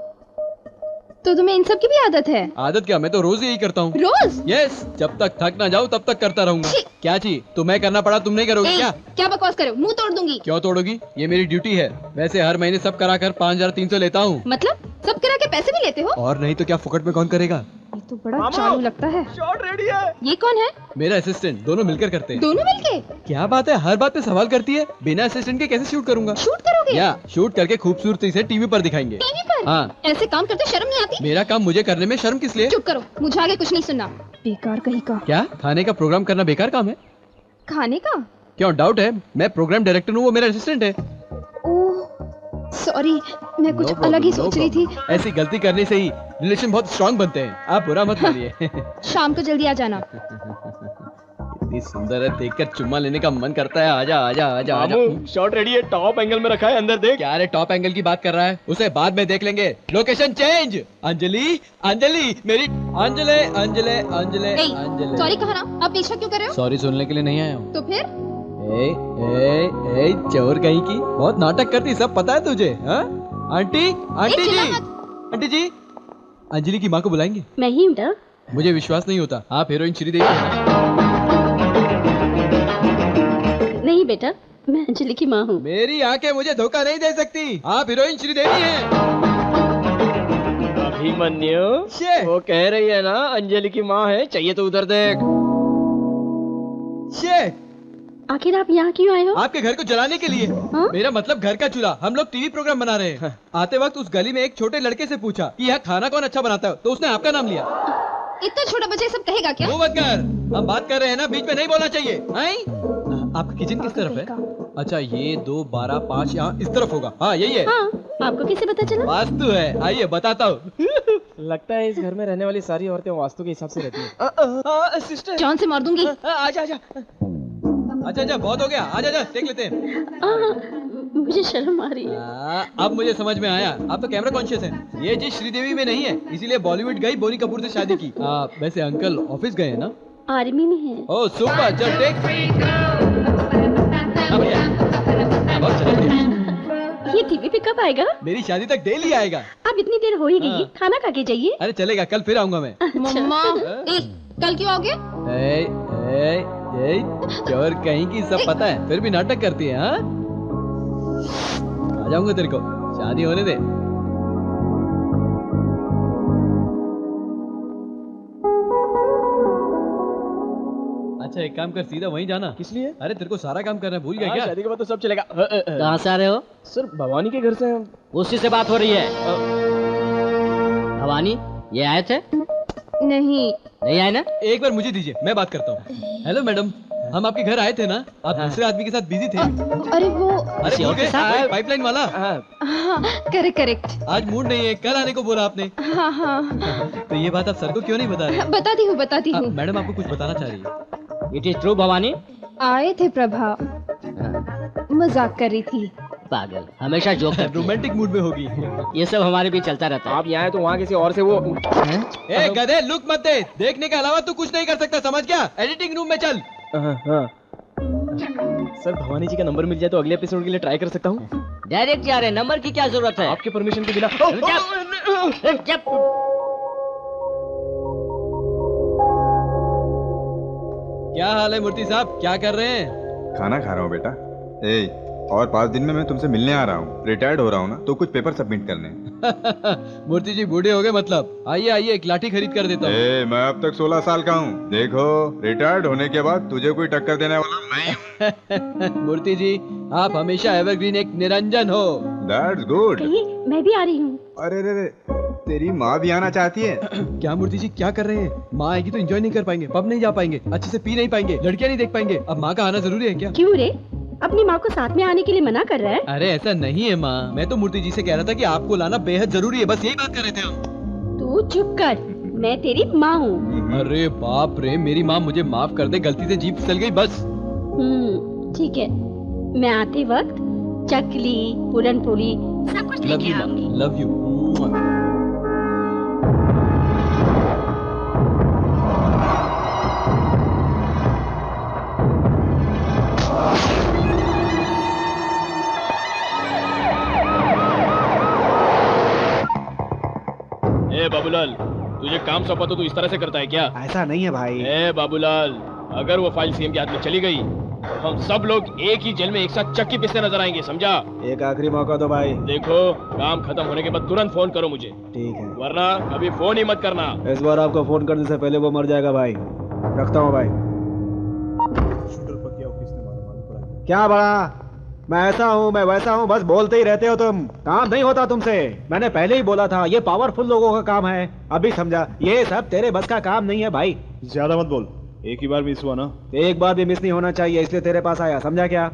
तो तुम्हें इन सब की भी आदत है? आदत क्या, मैं तो रोज यही करता हूँ। रोज? यस, जब तक थक ना जाऊँ तब तक करता रहूंगा। क्या चीज, तुम्हें करना पड़ा तुम नहीं करोगी क्या? क्या बकवास करो, मुंह तोड़ दूंगी। क्यों तोड़ोगी, ये मेरी ड्यूटी है। वैसे हर महीने सब कराकर 5300 लेता हूँ। मतलब सब करा के पैसे भी लेते हो? और नहीं तो क्या, फुकट में कौन करेगा? ये तो बड़ा चालू लगता है। शॉट रेडी है। ये कौन है? मेरा असिस्टेंट, दोनों मिलकर करते हैं। दोनों मिलके? क्या बात है, हर बात पे सवाल करती है। बिना असिस्टेंट के कैसे शूट करूंगा? शूट करोगे? या शूट करके खूबसूरती से टीवी पर दिखाएंगे। टीवी पर? हाँ। ऐसे काम करते शर्म नहीं आती? मेरा काम मुझे करने में शर्म किस लिए? चुप करो, मुझे आगे कुछ नहीं सुनना। बेकार कहीं का। क्या खाने का प्रोग्राम करना बेकार काम है? खाने का? क्यों डाउट है? मैं प्रोग्राम डायरेक्टर हूँ, वो मेरा असिस्टेंट है। सॉरी, मैं कुछ अलग ही सोच रही थी। ऐसी गलती करने से ही रिलेशन बहुत स्ट्रांग बनते हैं, आप बुरा मत मानिए। शाम को जल्दी आ जाना। इतनी सुंदर है, देखकर चुम्मा लेने का मन करता है। आजा आजा आजा आजा। शॉट रेडी है, टॉप एंगल में रखा है, अंदर देख। क्या रे, टॉप एंगल की बात कर रहा है? उसे बाद में देख लेंगे। Location change. अंजलि, अंजलि मेरी अंजलि, अंजलि, अंजलि, अंजलि। सॉरी कहा ना, आप पीछा क्यों कर रहे हो? सॉरी सुनने के लिए नहीं आया हूँ। तो फिर? ए, चोर कहीं की, बहुत नाटक करती, सब पता है तुझे? हाँ? आंटी, आंटी जी, आंटी जी, अंजलि की माँ को बुलाएंगे? मैं ही हूँ। मुझे विश्वास नहीं होता, आप हीरोइन श्रीदेवी हैं। नहीं बेटा, मैं अंजलि की माँ हूँ। मेरी आंखें मुझे धोखा नहीं दे सकती, आप हीरोइन श्रीदेवी हैं। अभिमन्यु, वो कह रही है ना अंजलि की माँ है, चाहिए तो उधर देख। आखिर आप यहाँ क्यों आए हो? आपके घर को जलाने के लिए। हाँ? मेरा मतलब घर का चूल्हा। हम लोग टीवी प्रोग्राम बना रहे हैं। आते वक्त उस गली में एक छोटे लड़के से पूछा कि यहाँ खाना कौन अच्छा बनाता है, तो उसने आपका नाम लिया। इतना छोटा बच्चा सब कहेगा क्या? वो मत कर, हम बात कर रहे हैं ना, बीच में नहीं बोलना चाहिए। आपका किचन किस तरफ है? अच्छा, ये 2, 12, 5 यहाँ इस तरफ होगा। हाँ यही है। हाँ, आपको कैसे पता चला? वास्तु है, आइए बताता हूँ। लगता है इस घर में रहने वाली सारी औरतें वास्तु के हिसाब से रहती हैं। सिस्टर, जान से मार दूंगी। आजा आजा। अच्छा, बहुत हो गया, आजा आजा, देख लेते हैं। मुझे शर्म आ रही है। अब मुझे समझ में आया, आप तो कैमरा कॉन्शियस हैं। ये चीज श्रीदेवी में नहीं है, इसीलिए बॉलीवुड गई, बोनी कपूर से शादी की। वैसे अंकल ऑफिस गए हैं ना? आर्मी में है। ओह सुपर, चल टेक। बहुत चला। ये टीवी पे कब आएगा? मेरी शादी तक डेली आएगा। अब इतनी देर हो ही गई, खाना खा के जाइए। अरे चलेगा, कल फिर आऊंगा मैं। मम्मा, कल क्यों आओगे? चोर कहीं की, सब पता है, फिर भी नाटक करती है। हाँ, आ जाऊंगा, तेरे को शादी होने दे। अच्छा एक काम कर, सीधा वहीं जाना। किस लिए? अरे तेरे को सारा काम करना भूल गया क्या? शादी के बाद तो सब चलेगा। कहाँ से आ रहे हो? सर भवानी के घर से। उसी से बात हो रही है। भवानी, ये आए थे? नहीं आए ना? एक बार मुझे दीजिए, मैं बात करता हूँ। हेलो मैडम, हम आपके घर आए थे ना, आप दूसरे आदमी के साथ बिजी थे। अरे वो, अरे भूल गए, पाइपलाइन वाला। हाँ, करेक्ट। आज मूड नहीं है, कल आने को बोला आपने। हाँ। तो ये बात आप सर को क्यों नहीं बता रहे? बताती हूँ। मैडम आपको कुछ बताना चाह रही है। It is true Bhavani. आए थे प्रभा, मजाक कर रही थी। पागल हमेशा जोक करती है। रोमांटिक मूड में होगी। ये सब हमारे बीच चलता रहता है। आप यहाँ तो वहाँ किसी और से वो ए गधे, लुक मत दे। देखने के अलावा तू कुछ नहीं कर सकता, समझ गया? एडिटिंग रूम में चल। हाँ। सर भवानी जी का नंबर मिल जाए तो अगले एपिसोड के लिए ट्राई कर सकता हूँ। डायरेक्ट जा रहे हैं, नंबर की क्या जरूरत है? आपके परमिशन के बिना। क्या हाल है मूर्ति साहब, क्या कर रहे हैं? खाना खा रहा हूँ बेटा। और 5 दिन में मैं तुमसे मिलने आ रहा हूँ। रिटायर्ड हो रहा हूँ ना, तो कुछ पेपर सबमिट करने हैं। मूर्ति जी बूढ़े हो गए मतलब? आइए आइए, एक लाठी खरीद कर देता हूँ। मैं अब तक 16 साल का हूँ। देखो, रिटायर्ड होने के बाद तुझे कोई टक्कर देने वाला नहीं हूँ। मूर्ति जी, आप हमेशा एवरग्रीन एक निरंजन हो। That's good। मैं भी आ रही हूँ। अरे रे, तेरी माँ भी आना चाहती है। क्या मूर्ति जी क्या कर रहे हैं? माँ आएगी तो एंजॉय नहीं कर पाएंगे, पब नहीं जा पाएंगे, अच्छे से पी नहीं पाएंगे, लड़कियां नहीं देख पाएंगे। अब माँ का आना जरूरी है क्या? क्यों रे? अपनी माँ को साथ में आने के लिए मना कर रहा है? अरे ऐसा नहीं है माँ, मैं तो मूर्ति जी से कह रहा था कि आपको लाना बेहद जरूरी है, बस यही बात कर रहे थे हम। तू चुप कर, मैं तेरी माँ हूँ। अरे बाप रे, मेरी माँ मुझे माफ कर दे, गलती से जीभ फिसल गई बस। ठीक है, मैं आते वक्त चकली, पूरन पूरी सब कुछ लेके आऊंगी। Love you. बाबूलाल, तुझे काम सौंपा तो तू इस तरह से करता है क्या? ऐसा नहीं है भाई। बाबूलाल, अगर वो फाइल सीएम के हाथ में चली गई तो हम सब लोग एक ही जेल में एक साथ चक्की पिसते नजर आएंगे, समझा? एक आखिरी मौका दो भाई। देखो, काम खत्म होने के बाद तुरंत फोन करो मुझे। ठीक है। वरना कभी फोन ही मत करना। इस बार आपको फोन करने से पहले वो मर जाएगा भाई। रखता हूँ भाई। क्या बड़ा, मैं ऐसा हूँ, मैं वैसा हूँ, बस बोलते ही रहते हो तुम। काम नहीं होता तुमसे। मैंने पहले ही बोला था, ये पावरफुल लोगों का काम है। अभी समझा? ये सब तेरे बस का काम नहीं है भाई। ज्यादा मत बोल, एक ही बार मिस हुआ ना। एक बार भी मिस नहीं होना चाहिए, इसलिए तेरे पास आया, समझा क्या?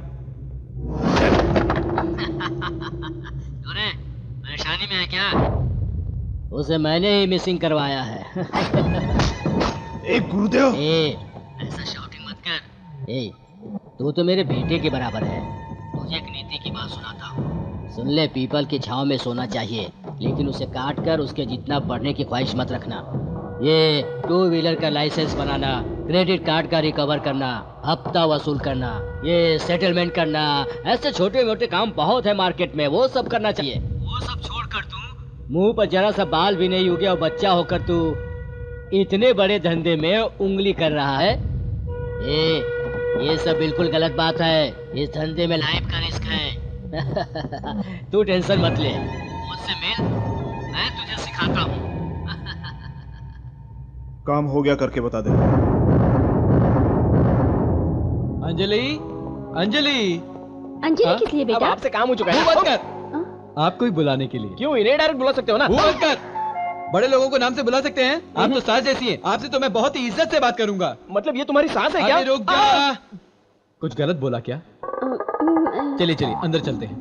परेशानी में है क्या? उसे मैंने ही मिसिंग करवाया है। गुरुदेव, ऐसा शाउटिंग मत कर। तू तो मेरे बेटे के बराबर है। तुझे एक नीति की बात सुनाता हूँ। सुन ले, पीपल की छांव में सोना चाहिए, लेकिन उसे काट कर उसके जितना बढ़ने की ख्वाहिश मत रखना। ये 2 व्हीलर का लाइसेंस बनाना, क्रेडिट कार्ड का रिकवर करना, हफ्ता वसूल करना, ये सेटलमेंट करना, ऐसे छोटे मोटे काम बहुत है मार्केट में, वो सब करना चाहिए। वो सब छोड़कर तू मुंह पर जरा सा बाल भी नहीं उगे और बच्चा होकर तू इतने बड़े धंधे में उंगली कर रहा है। ये सब बिल्कुल गलत बात है। इस धंधे में लाइफ का रिस्क है। तू टेंशन मत ले, मुझसे मिल, मैं तुझे सिखाता हूँ। काम हो गया करके बता दे। अंजलि, अंजलि, अंजलि किस लिए बेटा? आपसे काम हो चुका है। बंद कर। आपको ही बुलाने के लिए। क्यों, इन्हें डायरेक्ट बुला सकते हो ना? बंद कर। बड़े लोगों को नाम से बुला सकते हैं? आप तो सास जैसी हैं। आपसे तो मैं बहुत ही इज्जत से बात करूंगा। मतलब ये तुम्हारी सास है क्या? अरे रुक जा। कुछ गलत बोला क्या? चलिए चलिए अंदर चलते हैं।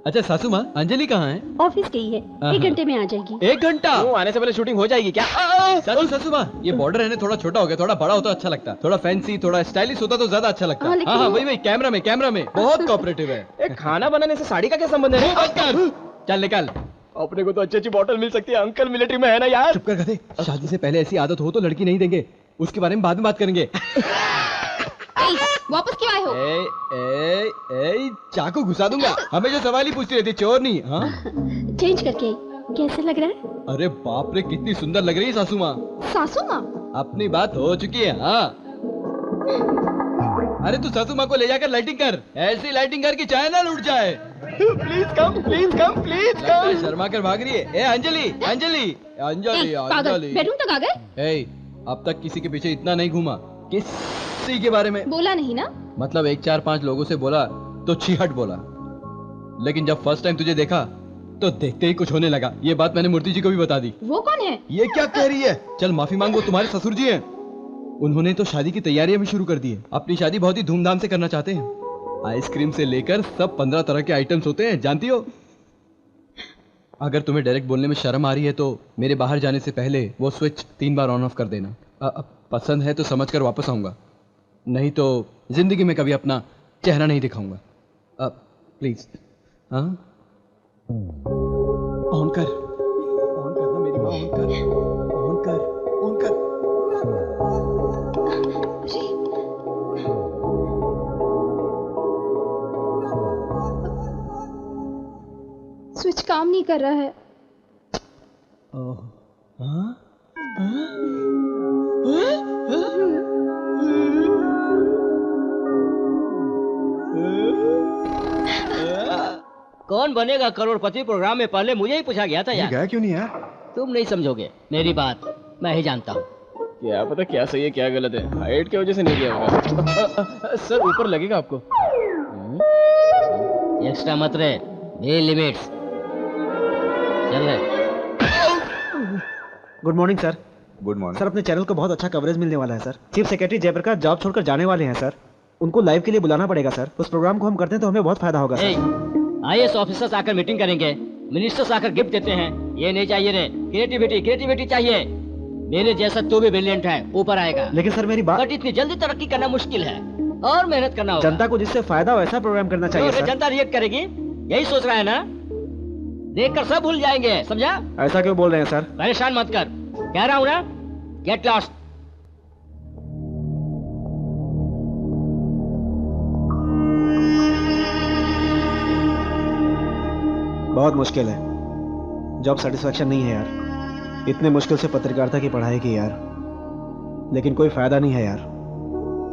अच्छा सासू माँ, अंजलि कहाँ है? ऑफिस गई है, 1 घंटे में आ जाएगी। 1 घंटा? आने से पहले शूटिंग हो जाएगी क्या? सासू माँ, ये बॉर्डर है ना, थोड़ा छोटा हो गया, थोड़ा बड़ा होता अच्छा लगता, थोड़ा फैंसी, थोड़ा स्टाइलिश होता तो ज्यादा अच्छा लगता। हाँ वही कैमरा में बहुत कोऑपरेटिव है। खाना बनाने से साड़ी का क्या संबंध है? चल निकाल। अपने को तो अच्छी बॉटल मिल सकती है। अंकल मिलिट्री में है ना यार। चुप कर गधे। शादी से पहले ऐसी आदत हो तो लड़की नहीं देंगे, उसके बारे में बाद में बात करेंगे। वापस क्यों आए हो? चाकू घुसा दूंगा। हमेशा सवाल ही पूछती रहती, चोर नहीं। हाँ चेंज करके कैसे लग रहा है? अरे बाप रे, कितनी सुंदर लग रही है सासू माँ। सासू माँ? अपनी बात हो चुकी है। हाँ अरे तू सासू माँ को ले जाकर लाइटिंग कर, ऐसी लाइटिंग कर कि चाहे ना लूट जाए। Please come, please come, please come. Sharma कर भाग रही है। अंजलि, अंजलि, अंजलि, अंजलि। बेडरूम तक आ गए? अब तक किसी के पीछे इतना नहीं घूमा। किसी के बारे में बोला नहीं ना? मतलब 1-4-5 लोगों से बोला तो छीहट बोला, लेकिन जब फर्स्ट टाइम तुझे देखा तो देखते ही कुछ होने लगा। ये बात मैंने मूर्ति जी को भी बता दी। वो कौन है? ये क्या कह रही है? चल माफी मांग, वो तुम्हारे ससुर जी हैं। उन्होंने तो शादी की तैयारियां भी शुरू कर दी है। अपनी शादी बहुत ही धूमधाम से करना चाहते हैं। आइसक्रीम से लेकर सब 15 तरह के आइटम्स होते हैं, जानती हो। अगर तुम्हें डायरेक्ट बोलने में शर्म आ रही है तो मेरे बाहर जाने से पहले वो स्विच 3 बार ऑन ऑफ कर देना। पसंद है तो समझकर वापस आऊंगा, नहीं तो जिंदगी में कभी अपना चेहरा नहीं दिखाऊंगा। प्लीज। हाँ ऑन कर ना मेरी माँ, ऑन कर। स्विच काम नहीं कर रहा है। कौन बनेगा करोड़पति प्रोग्राम में पहले मुझे ही पूछा गया था यार। गया क्यों नहीं यार? तुम नहीं समझोगे मेरी बात, मैं ही जानता हूँ। क्या पता क्या सही है क्या गलत है, हाइट की वजह से नहीं गया होगा। सर ऊपर लगेगा आपको। एक्स्ट्रा मत रहे, ये लिमिट्स। चल रहे। Good morning sir. Good morning sir, अपने चैनल को बहुत अच्छा कवरेज मिलने वाला है sir. Chief secretary Jayaprakash job छोड़कर जाने वाले हैं सर। उनको लाइव के लिए बुलाना पड़ेगा सर। उस प्रोग्राम को हम करते हैं तो हमें बहुत फायदा होगा सर। IAS ऑफिसर्स आकर मीटिंग करेंगे, मिनिस्टर्स आकर गिफ्ट देते हैं। ये नहीं चाहिए रे, क्रिएटिविटी चाहिए। मेरे जैसा तू भी ब्रिलियंट है, ऊपर आएगा। लेकिन सर मेरी बात, बट इतनी जल्दी तरक्की करना मुश्किल है और मेहनत करना होगा। जनता को जिससे फायदा हो ऐसा प्रोग्राम करना चाहिए सर। जनता रिएक्ट करेगी, यही सोच रहा है ना? देखकर सब भूल जाएंगे, समझा? ऐसा क्यों बोल रहे हैं सर? परेशान मत कर, कह रहा हूँ ना, गेट लॉस्ट। बहुत मुश्किल है, जॉब सेटिस्फैक्शन नहीं है यार। इतने मुश्किल से पत्रकारिता की पढ़ाई की यार, लेकिन कोई फायदा नहीं है यार।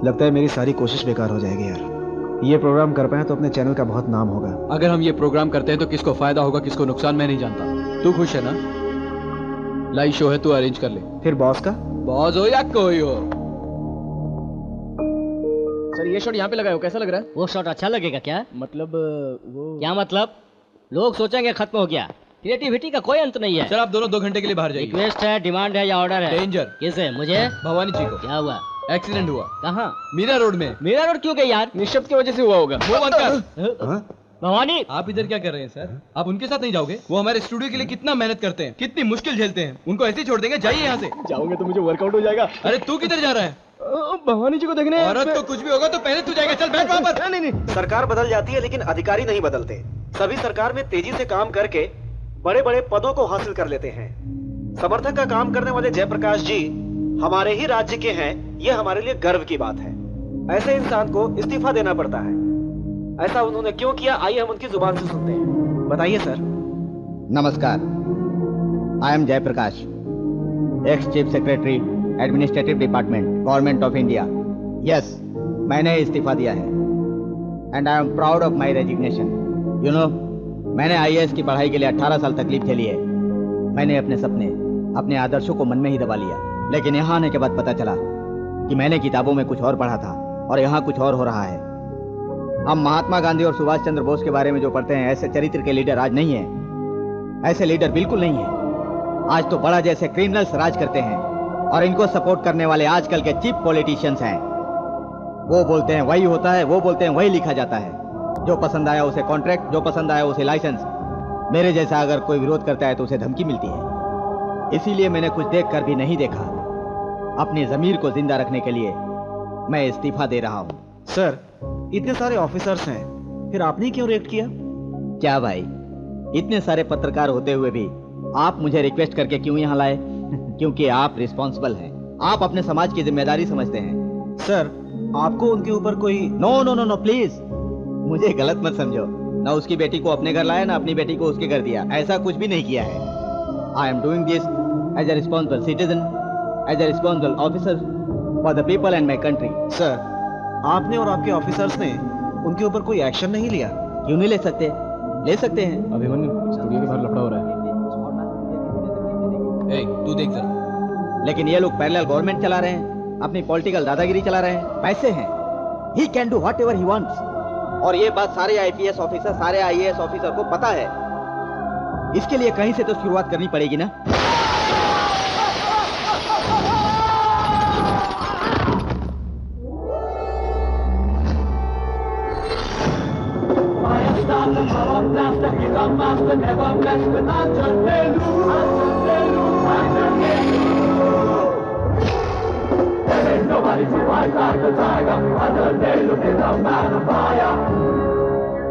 लगता है मेरी सारी कोशिश बेकार हो जाएगी यार। ये प्रोग्राम कर पाए तो अपने चैनल का बहुत नाम होगा। अगर हम ये प्रोग्राम करते हैं तो किसको फायदा होगा किसको नुकसान मैं नहीं जानता। तू खुश है ना? लाइव शो है, तू अरेंज कर ले। फिर बॉस का? बॉस हो या कोई हो। सर ये शॉट यहाँ पे लगाए हो, कैसा लग रहा है? वो शॉट अच्छा लगेगा क्या? मतलब वो क्या मतलब? लोग सोचेंगे खत्म हो गया। क्रिएटिविटी का कोई अंत नहीं है। सर आप दोनों 2 घंटे के लिए बाहर जाइए। रिक्वेस्ट है, डिमांड है या ऑर्डर है? डेंजर। किसे? मुझे? भवानी जी को। क्या हुआ? एक्सीडेंट हुआ। कहाँ? मीरा रोड में। मीरा रोड क्यों गई यार? निशब्द की वजह से हुआ होगा। वो बंद कर। भवानी, आप इधर क्या कर रहे हैं सर? आप उनके साथ नहीं जाओगे? वो हमारे स्टूडियो के लिए कितना मेहनत करते हैं, कितनी मुश्किल झेलते हैं। उनको ऐसे ही छोड़ देंगे? जाइए यहाँ से। जाओगे तो मुझे वर्कआउट हो जाएगा। अरे तू किधर जा रहा है? भवानी जी को देखने। औरत को कुछ भी होगा तो पहले तू जाएगा। चल बैठ वहाँ पर। नहीं। सरकार बदल जाती है लेकिन अधिकारी नहीं बदलते। सभी सरकार में तेजी से काम करके बड़े बड़े पदों को हासिल कर लेते हैं। समर्थक का काम करने वाले जयप्रकाश जी हमारे ही राज्य के हैं, यह हमारे लिए गर्व की बात है। ऐसे इंसान को इस्तीफा देना पड़ता है। ऐसा उन्होंने क्यों किया, आइए हम उनकी जुबान से सुनते हैं। बताइए सर। नमस्कार, I am Jayaprakash, ex chief secretary administrative department government of India. Yes, मैंने इस्तीफा दिया है and I am proud of my resignation. You know, मैंने IAS की पढ़ाई के लिए 18 साल तकलीफ झेली है। मैंने अपने सपने, अपने आदर्शों को मन में ही दबा लिया, लेकिन यहाँ आने के बाद पता चला कि मैंने किताबों में कुछ और पढ़ा था और यहाँ कुछ और हो रहा है। हम महात्मा गांधी और सुभाष चंद्र बोस के बारे में जो पढ़ते हैं, ऐसे चरित्र के लीडर आज नहीं है। ऐसे लीडर बिल्कुल नहीं है। आज तो बड़ा जैसे क्रिमिनल्स राज करते हैं और इनको सपोर्ट करने वाले आजकल के चीप पॉलिटिशियंस हैं। वो बोलते हैं वही होता है, वो बोलते हैं वही लिखा जाता है। जो पसंद आया उसे कॉन्ट्रैक्ट, जो पसंद आया उसे लाइसेंस। मेरे जैसा अगर कोई विरोध करता है तो उसे धमकी मिलती है। इसीलिए मैंने कुछ देख कर भी नहीं देखा। अपनी जमीर को जिंदा रखने के लिए मैं इस्तीफा दे रहा हूँ। सर, इतने सारे ऑफिसर्स हैं, फिर आपने क्यों रिएक्ट किया? क्या भाई, इतने सारे पत्रकार होते हुए भी आप मुझे रिक्वेस्ट करके क्यों यहाँ लाए? क्योंकि आप रिस्पॉन्सिबल हैं, आप अपने समाज की जिम्मेदारी समझते हैं। सर, आपको उनके ऊपर कोई... no no no no please, मुझे गलत मत समझो। ना उसकी बेटी को अपने घर लाया, ना अपनी बेटी को उसके घर दिया। ऐसा कुछ भी नहीं किया है। I am doing this as a responsible citizen, as a responsible officer for the people and my country. Sir, आपने और आपके ऑफिसर्स ने उनके ऊपर कोई एक्शन नहीं लिया? क्यों नहीं ले सकते? ले सकते हैं। अभिमन्यु, स्टूडियो के बाहर लफड़ा हो रहा है। तू देख जरा। लेकिन ये लोग पैरेलल गवर्नमेंट चला रहे हैं, अपनी पॉलिटिकल दादागिरी चला रहे हैं। पैसे हैं, he can do whatever he wants. और ये बात सारे IPS ऑफिसर, सारे IAS ऑफिसर को पता है। इसके लिए कहीं से तो शुरुआत करनी पड़ेगी ना।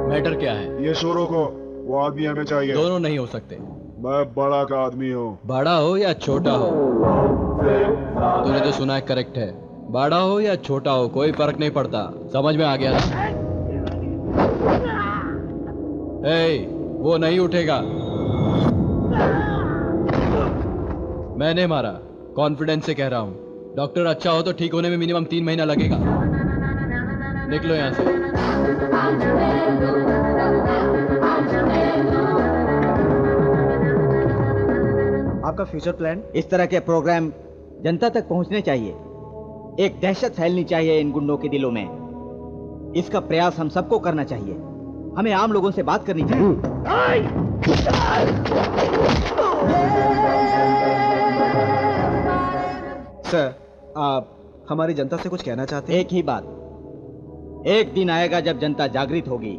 मैटर क्या है? ये शोरों को, वो आदमी हमें चाहिए। दोनों नहीं हो सकते। मैं बड़ा का आदमी हूँ। बड़ा हो या छोटा हो, तूने जो सुना है करेक्ट है। बड़ा हो या छोटा हो कोई फर्क नहीं पड़ता। समझ में आ गया ना? वो नहीं उठेगा। मैंने मारा, कॉन्फिडेंस से कह रहा हूं। डॉक्टर अच्छा हो तो ठीक होने में मिनिमम 3 महीना लगेगा। निकलो यहां से। आपका फ्यूचर प्लान? इस तरह के प्रोग्राम जनता तक पहुंचने चाहिए। एक दहशत फैलनी चाहिए इन गुंडों के दिलों में। इसका प्रयास हम सबको करना चाहिए। हमें आम लोगों से बात करनी चाहिए। सर, आप हमारी जनता से कुछ कहना चाहते हैं? एक ही बात, एक दिन आएगा जब जनता जागृत होगी।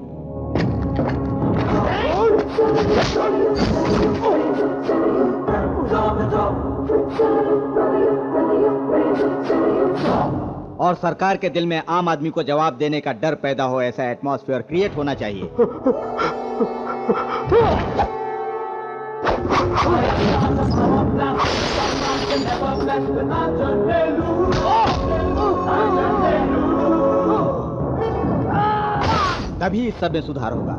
और सरकार के दिल में आम आदमी को जवाब देने का डर पैदा हो, ऐसा एटमॉस्फेयर क्रिएट होना चाहिए। तभी इस सब में सुधार होगा।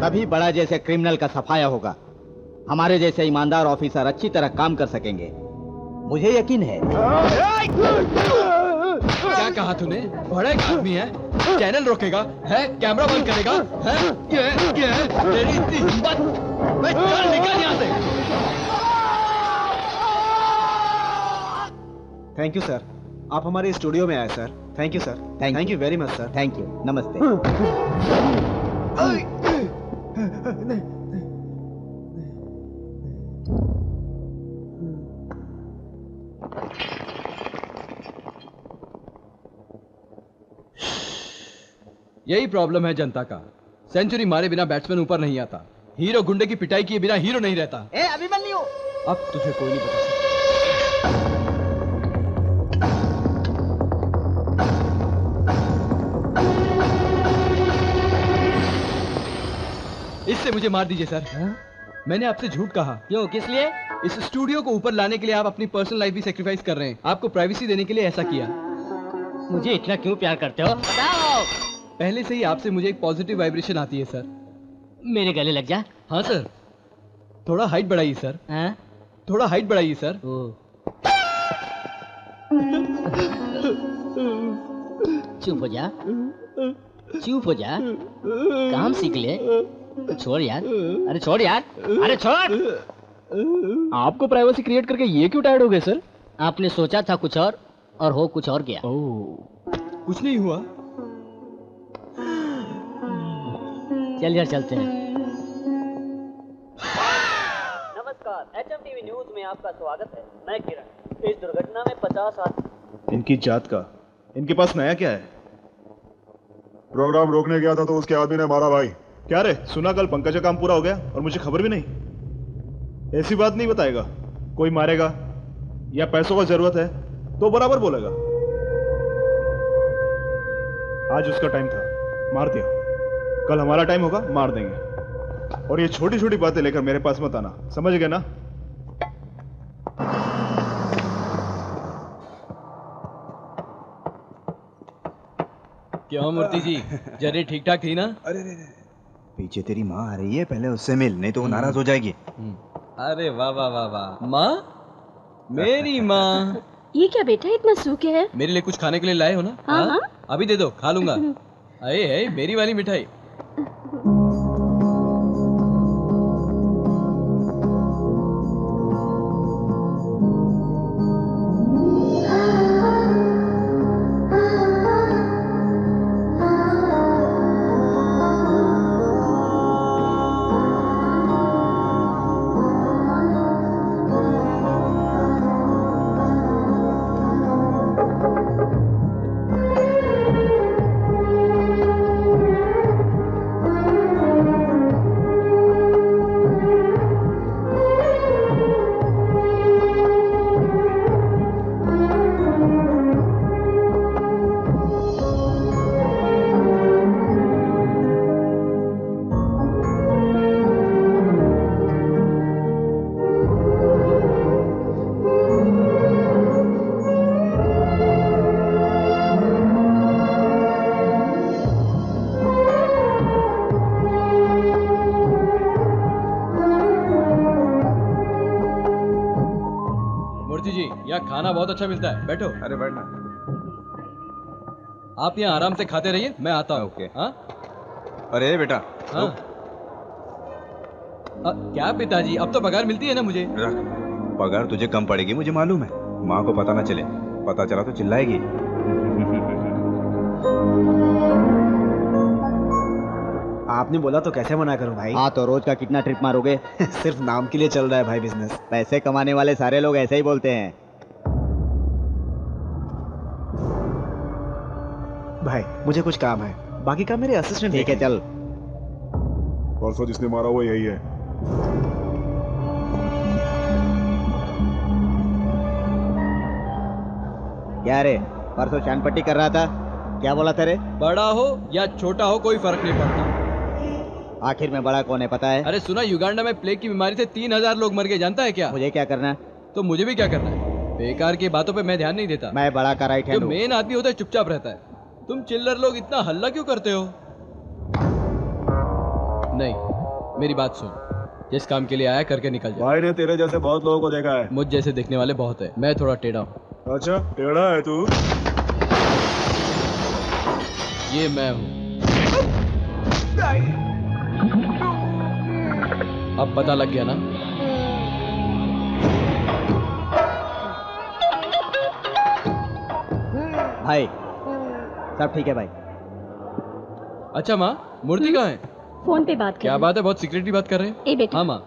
तभी बड़ा जैसे क्रिमिनल का सफाया होगा। हमारे जैसे ईमानदार ऑफिसर अच्छी तरह काम कर सकेंगे, मुझे यकीन है। क्या कहा तूने? बड़ा एक आदमी है, चैनल रोकेगा है, कैमरा बंद करेगा है? ये तेरी इतनी हिम्मत? मैं चल निकल यहाँ से। थैंक यू सर, आप हमारे स्टूडियो में आए sir. Thank you sir. Thank you very much sir. Thank you. नमस्ते। यही प्रॉब्लम है जनता का। सेंचुरी मारे बिना बैट्समैन ऊपर नहीं आता। हीरो गुंडे की पिटाई किए बिना हीरो नहीं रहता। अभिमन्यु, अब तुझे कोई नहीं बता सकता। इससे मुझे मार दीजिए सर। मैंने आपसे झूठ कहा। क्यों? किस लिए? इस स्टूडियो को ऊपर लाने के लिए आप अपनी पर्सनल लाइफ भी सेक्रीफाइस कर रहे हैं। आपको प्राइवेसी देने के लिए ऐसा किया। मुझे इतना क्यों प्यार करते हो? बताओ। पहले से ही आपसे मुझे एक पॉजिटिव वाइब्रेशन आती है सर। मेरे गले लग जा। हाँ सर। थोड़ा हाइट बढ़ाइए सर। हाँ? थोड़ा हाइट बढ़ाइए सर। चुप हो जा, चुप हो जा। काम सीख ले। छोड़ यार, अरे छोड़ यार, अरे छोड़। आपको प्राइवेसी क्रिएट करके ये क्यों टायर्ड हो गए सर? आपने सोचा था कुछ और हो कुछ और गया। कुछ नहीं हुआ। चल यार, चलते हैं। नमस्कार, HMTV न्यूज में आपका स्वागत है। मैं किरण। इस दुर्घटना में 50 आदमी। इनकी जात का, इनके पास नया क्या है? प्रोग्राम रोकने गया था तो उसके आदमी ने मारा भाई। क्या रे, सुना कल पंकज का काम पूरा हो गया और मुझे खबर भी नहीं। ऐसी बात नहीं बताएगा। कोई मारेगा या पैसों का जरूरत है तो बराबर बोलेगा। आज उसका टाइम था, मार दिया। कल हमारा टाइम होगा, मार देंगे। और ये छोटी छोटी बातें लेकर मेरे पास मत आना, समझ गए ना? क्यों मूर्ति जी, जर्नी ठीक ठाक थी ना? अरे पीछे तेरी माँ आ रही है, पहले उससे मिल, नहीं तो वो नाराज हो जाएगी। अरे वाह वाह वाह वाह। माँ, मेरी माँ। ये क्या बेटा, इतना सूखे है? मेरे लिए कुछ खाने के लिए लाए हो ना? हाँ हाँ। अभी दे दो, खा लूंगा। अरे मेरी वाली मिठाई। बहुत अच्छा मिलता है, बैठो। अरे बैठना। आप यहाँ आराम से खाते रहिए, मैं आता हूँ। ओके। हाँ अरे बेटा हाँ। क्या पिताजी, अब तो पगार मिलती है ना मुझे? रख, पगार तुझे कम पड़ेगी मुझे मालूम है। माँ को पता ना चले, पता चला तो चिल्लाएगी। आपने बोला तो कैसे मना करूं भाई? हाँ तो रोज का कितना ट्रिप मारोगे? सिर्फ नाम के लिए चल रहा है भाई बिजनेस। पैसे कमाने वाले सारे लोग ऐसे ही बोलते हैं। भाई मुझे कुछ काम है, बाकी काम मेरे असिस्टेंट। ठीक है चल। परसों जिसने मारा वो यही है। क्या रे, परसों शानपट्टी कर रहा था, क्या बोला तेरे? बड़ा हो या छोटा हो कोई फर्क नहीं पड़ता। आखिर में बड़ा कौन है पता है? अरे सुना, युगांडा में प्लेग की बीमारी से 3000 लोग मर गए, जानता है क्या? मुझे क्या करना है? तो मुझे भी क्या करना है, बेकार की बातों पे मैं ध्यान नहीं देता। मैं बड़ा का राइट हैंड जो हूँ। मेन आदमी होता है चुपचाप रहता है। तुम चिल्लर लोग इतना हल्ला क्यों करते हो? नहीं, मेरी बात सुन, जिस काम के लिए आया करके निकल जा। भाई ने तेरे जैसे बहुत लोगों को देखा है। मुझ जैसे देखने वाले बहुत है, मैं थोड़ा टेढ़ा हूँ। अच्छा टेढ़ा है तू? ये मैं हूँ। अब पता लग गया ना? भाई सब ठीक है भाई। अच्छा माँ, मूर्ति कहाँ है? फोन पे बात कर। क्या बात है, बहुत सीक्रेटली बात कर रहे हैं। ए बेटा। हाँ माँ।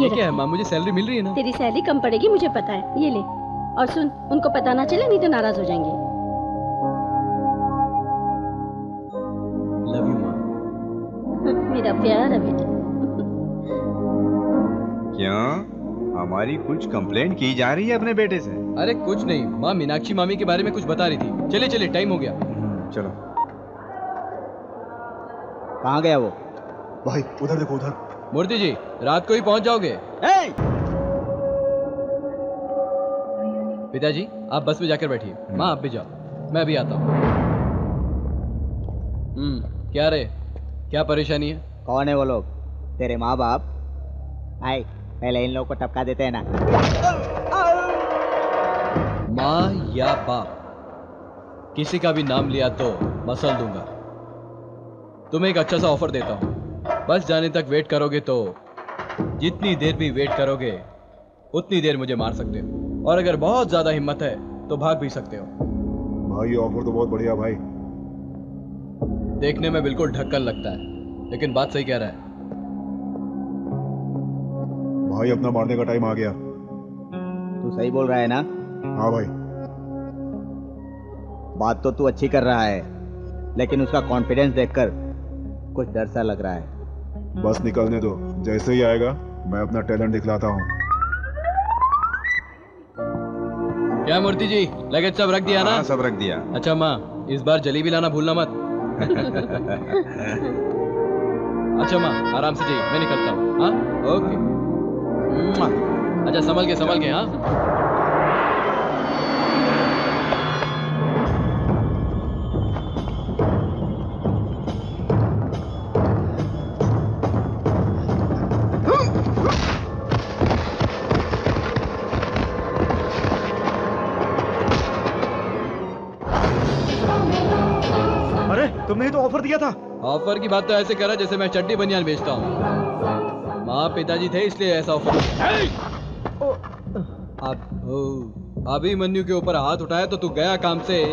ये क्या है माँ, मुझे सैलरी मिल रही है ना? तेरी सैलरी कम पड़ेगी मुझे पता है, ये ले। और सुन, उनको पता ना चले नहीं तो नाराज हो जाएंगे। लव यू माँ। मेरा प्यारा बेटा। क्या हमारी कुछ कंप्लेंट की जा रही है अपने बेटे से? अरे कुछ नहीं, माँ मीनाक्षी मामी के बारे में कुछ बता रही थी। चलिए चलिए, टाइम हो गया। चलो। कहाँ गया वो? भाई उधर देखो, उधर। मूर्ति जी, रात को ही पहुंच जाओगे? पिताजी आप बस में जाकर बैठिए, माँ आप भी जाओ, मैं भी आता हूँ। क्या रे, क्या परेशानी है? कौन है वो लोग? तेरे माँ बाप? भाई पहले इन लोगों को टपका देते हैं ना। माँ या बाप, किसी का भी नाम लिया तो मसल दूंगा। तुम्हें एक अच्छा सा ऑफर देता हूँ, बस जाने तक वेट करोगे तो जितनी देर भी वेट करोगे उतनी देर मुझे मार सकते हो, और अगर बहुत ज्यादा हिम्मत है तो भाग भी सकते हो। भाई ये ऑफर तो बहुत बढ़िया भाई। देखने में बिल्कुल ढक्कन लगता है, लेकिन बात सही कह रहा है। भाई अपना मारने का टाइम आ गया। तू सही बोल रहा है ना? हाँ भाई। बात तो तू अच्छी कर रहा है, लेकिन उसका कॉन्फिडेंस देखकर कुछ डर सा लग रहा है। बस निकलने दो, जैसे ही आएगा मैं अपना टैलेंट दिखलाता हूँ। क्या मूर्ति जी, लगेज सब रख दिया ना? हाँ, सब रख दिया। अच्छा माँ, इस बार जलेबी लाना भूलना मत। अच्छा माँ, आराम से जाइए, मैं निकलता हूँ। हाँ ओके। अच्छा संभल के हाँ। अरे तुमने ही तो ऑफर दिया था। ऑफर की बात तो ऐसे करा जैसे मैं चड्डी बनियान बेचता हूँ। माँ पिताजी थे इसलिए ऐसा ऑफर। अभिमन्यु के ऊपर हाथ उठाया तो तू गया काम से।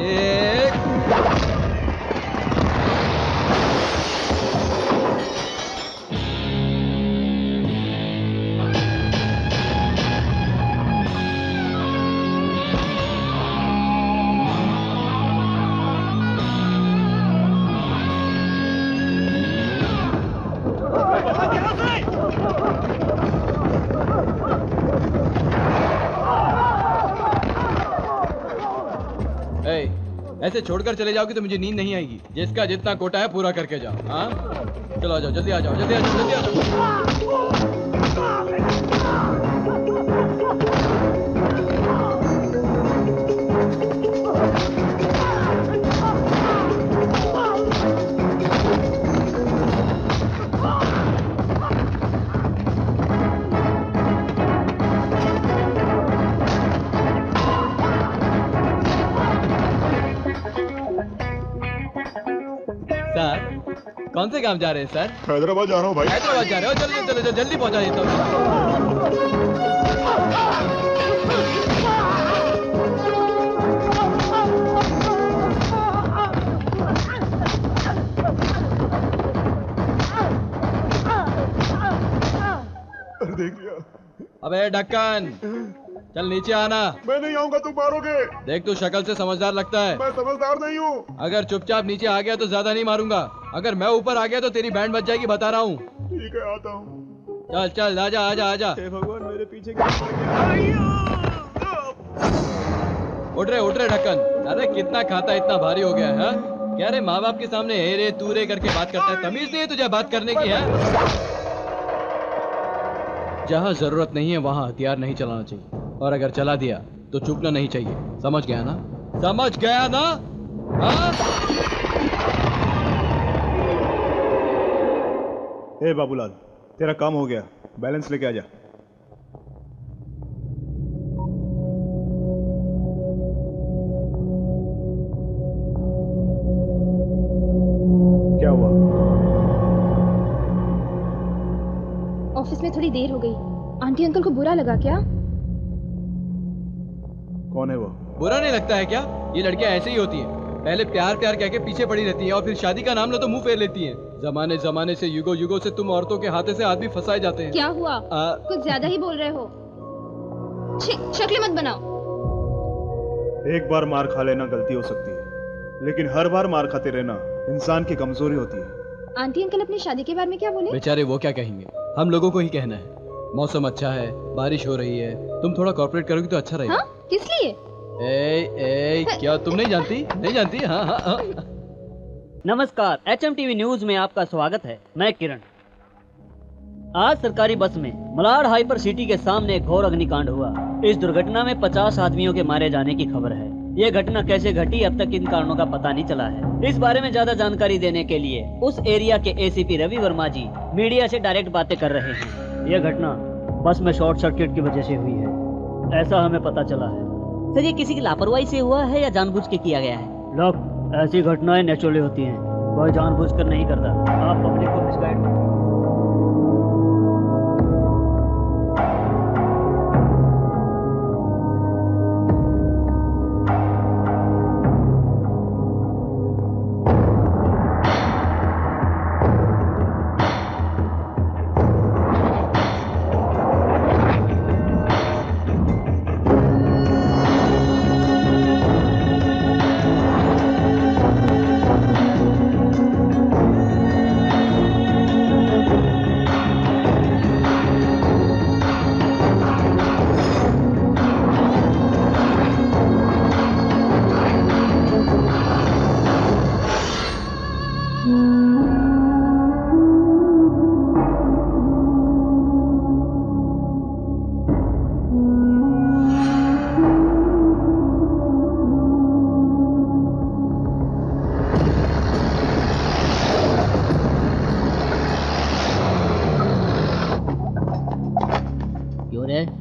ऐसे छोड़कर चले जाओगे तो मुझे नींद नहीं आएगी। जिसका जितना कोटा है पूरा करके जाओ। हाँ चलो आ जाओ, जल्दी आ जाओ, जल्दी आ जाओ, जल्दी आ जाओ। कौन से काम जा रहे हैं सर? हैदराबाद जा रहा हूँ भाई। हैदराबाद जा रहे हो? चलो चलो चलो जल्दी पहुंचा देता हूँ। देख लिया। अबे ढक्कन, चल नीचे आना। मैं नहीं आऊंगा, तुम मारोगे। देख तू शक्ल से समझदार लगता है। मैं समझदार नहीं हूँ। अगर चुपचाप नीचे आ गया तो ज्यादा नहीं मारूंगा। अगर मैं ऊपर आ गया तो तेरी बैंड बज जाएगी, बता रहा हूँ। ठीक है, आता हूँ। चल चल आजा आजा आजा। हे भगवान, मेरे पीछे क्या पड़ गया? उठ रहे ढक्कन। अरे कितना खाता इतना भारी हो गया है? क्या रे माँ बाप के सामने हे रे तू रे करके बात करता है? तमीज नहीं है तुझे बात करने की है? जहाँ जरूरत नहीं है वहाँ हथियार नहीं चलाना चाहिए, और अगर चला दिया तो चूकना नहीं चाहिए। समझ गया ना? समझ गया ना? हाँ? हे बाबूलाल, तेरा काम हो गया, बैलेंस लेके आ जा। क्या हुआ? ऑफिस में थोड़ी देर हो गई। आंटी अंकल को बुरा लगा क्या? कौन है वो? बुरा नहीं लगता है क्या? ये लड़कियां ऐसे ही होती हैं। पहले प्यार प्यार कह के पीछे पड़ी रहती हैं और फिर शादी का नाम लो तो मुंह फेर लेती हैं। जमाने जमाने से युगों युगों से तुम औरतों के हाथे से आदमी फंसाए जाते हैं। क्या हुआ? कुछ ज्यादा ही बोल रहे हो। शक्लें मत बनाओ। एक बार मार खा लेना गलती हो सकती है, लेकिन हर बार मार खाते रहना इंसान की कमजोरी होती है। आंटी अंकल अपनी शादी के बारे में क्या बोले? बेचारे वो क्या कहेंगे, हम लोगों को ही कहना है। मौसम अच्छा है, बारिश हो रही है, तुम थोड़ा कॉर्पोरेट करोगी तो अच्छा रहेगा। हाँ? किस लिए? क्या तुम नहीं जानती? नहीं जानती? हाँ हाँ हाँ। नमस्कार, HMTV न्यूज में आपका स्वागत है। मैं किरण। आज सरकारी बस में मलाड हाइपर सिटी के सामने एक घोर अग्निकांड हुआ। इस दुर्घटना में 50 आदमियों के मारे जाने की खबर है। ये घटना कैसे घटी अब तक इन कारणों का पता नहीं चला है। इस बारे में ज्यादा जानकारी देने के लिए उस एरिया के ACP रवि वर्मा जी मीडिया से डायरेक्ट बातें कर रहे हैं। यह घटना बस में शॉर्ट सर्किट की वजह से हुई है, ऐसा हमें पता चला है। सर, ये किसी की लापरवाही से हुआ है या जानबूझ के किया गया है? लोग, ऐसी घटनाएं नेचुरली होती हैं, कोई जानबूझकर नहीं करता। आप पब्लिक को मिसगाइड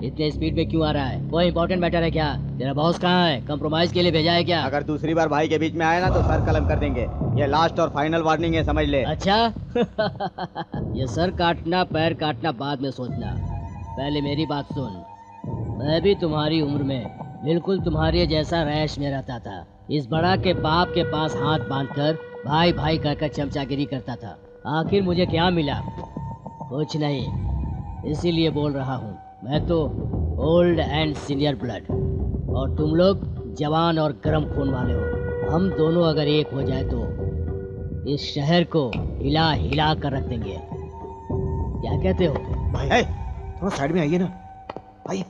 इतने स्पीड पे क्यों आ रहा है? कोई इंपॉर्टेंट मैटर है क्या? तेरा बॉस कहाँ है? कंप्रोमाइज के लिए भेजा है क्या? अगर दूसरी बार भाई के बीच में आया ना तो सर कलम कर देंगे। ये लास्ट और फाइनल वार्निंग है, समझ ले। अच्छा ये सर काटना पैर काटना बाद में सोचना, पहले मेरी बात सुन। मैं भी तुम्हारी उम्र में बिल्कुल तुम्हारे जैसा रैश में रहता था। इस बड़ा के बाप के पास हाथ बांधकर भाई भाई कहकर चमचागिरी करता था। आखिर मुझे क्या मिला? कुछ नहीं, इसीलिए बोल रहा हूँ। मैं तो ओल्ड एंड सीनियर ब्लड और तुम लोग जवान और गर्म खून वाले हो। हम दोनों अगर एक हो जाए तो इस शहर को हिला हिला कर रख देंगे। क्या कहते हो? भाई थोड़ा साइड में आइए ना भाई।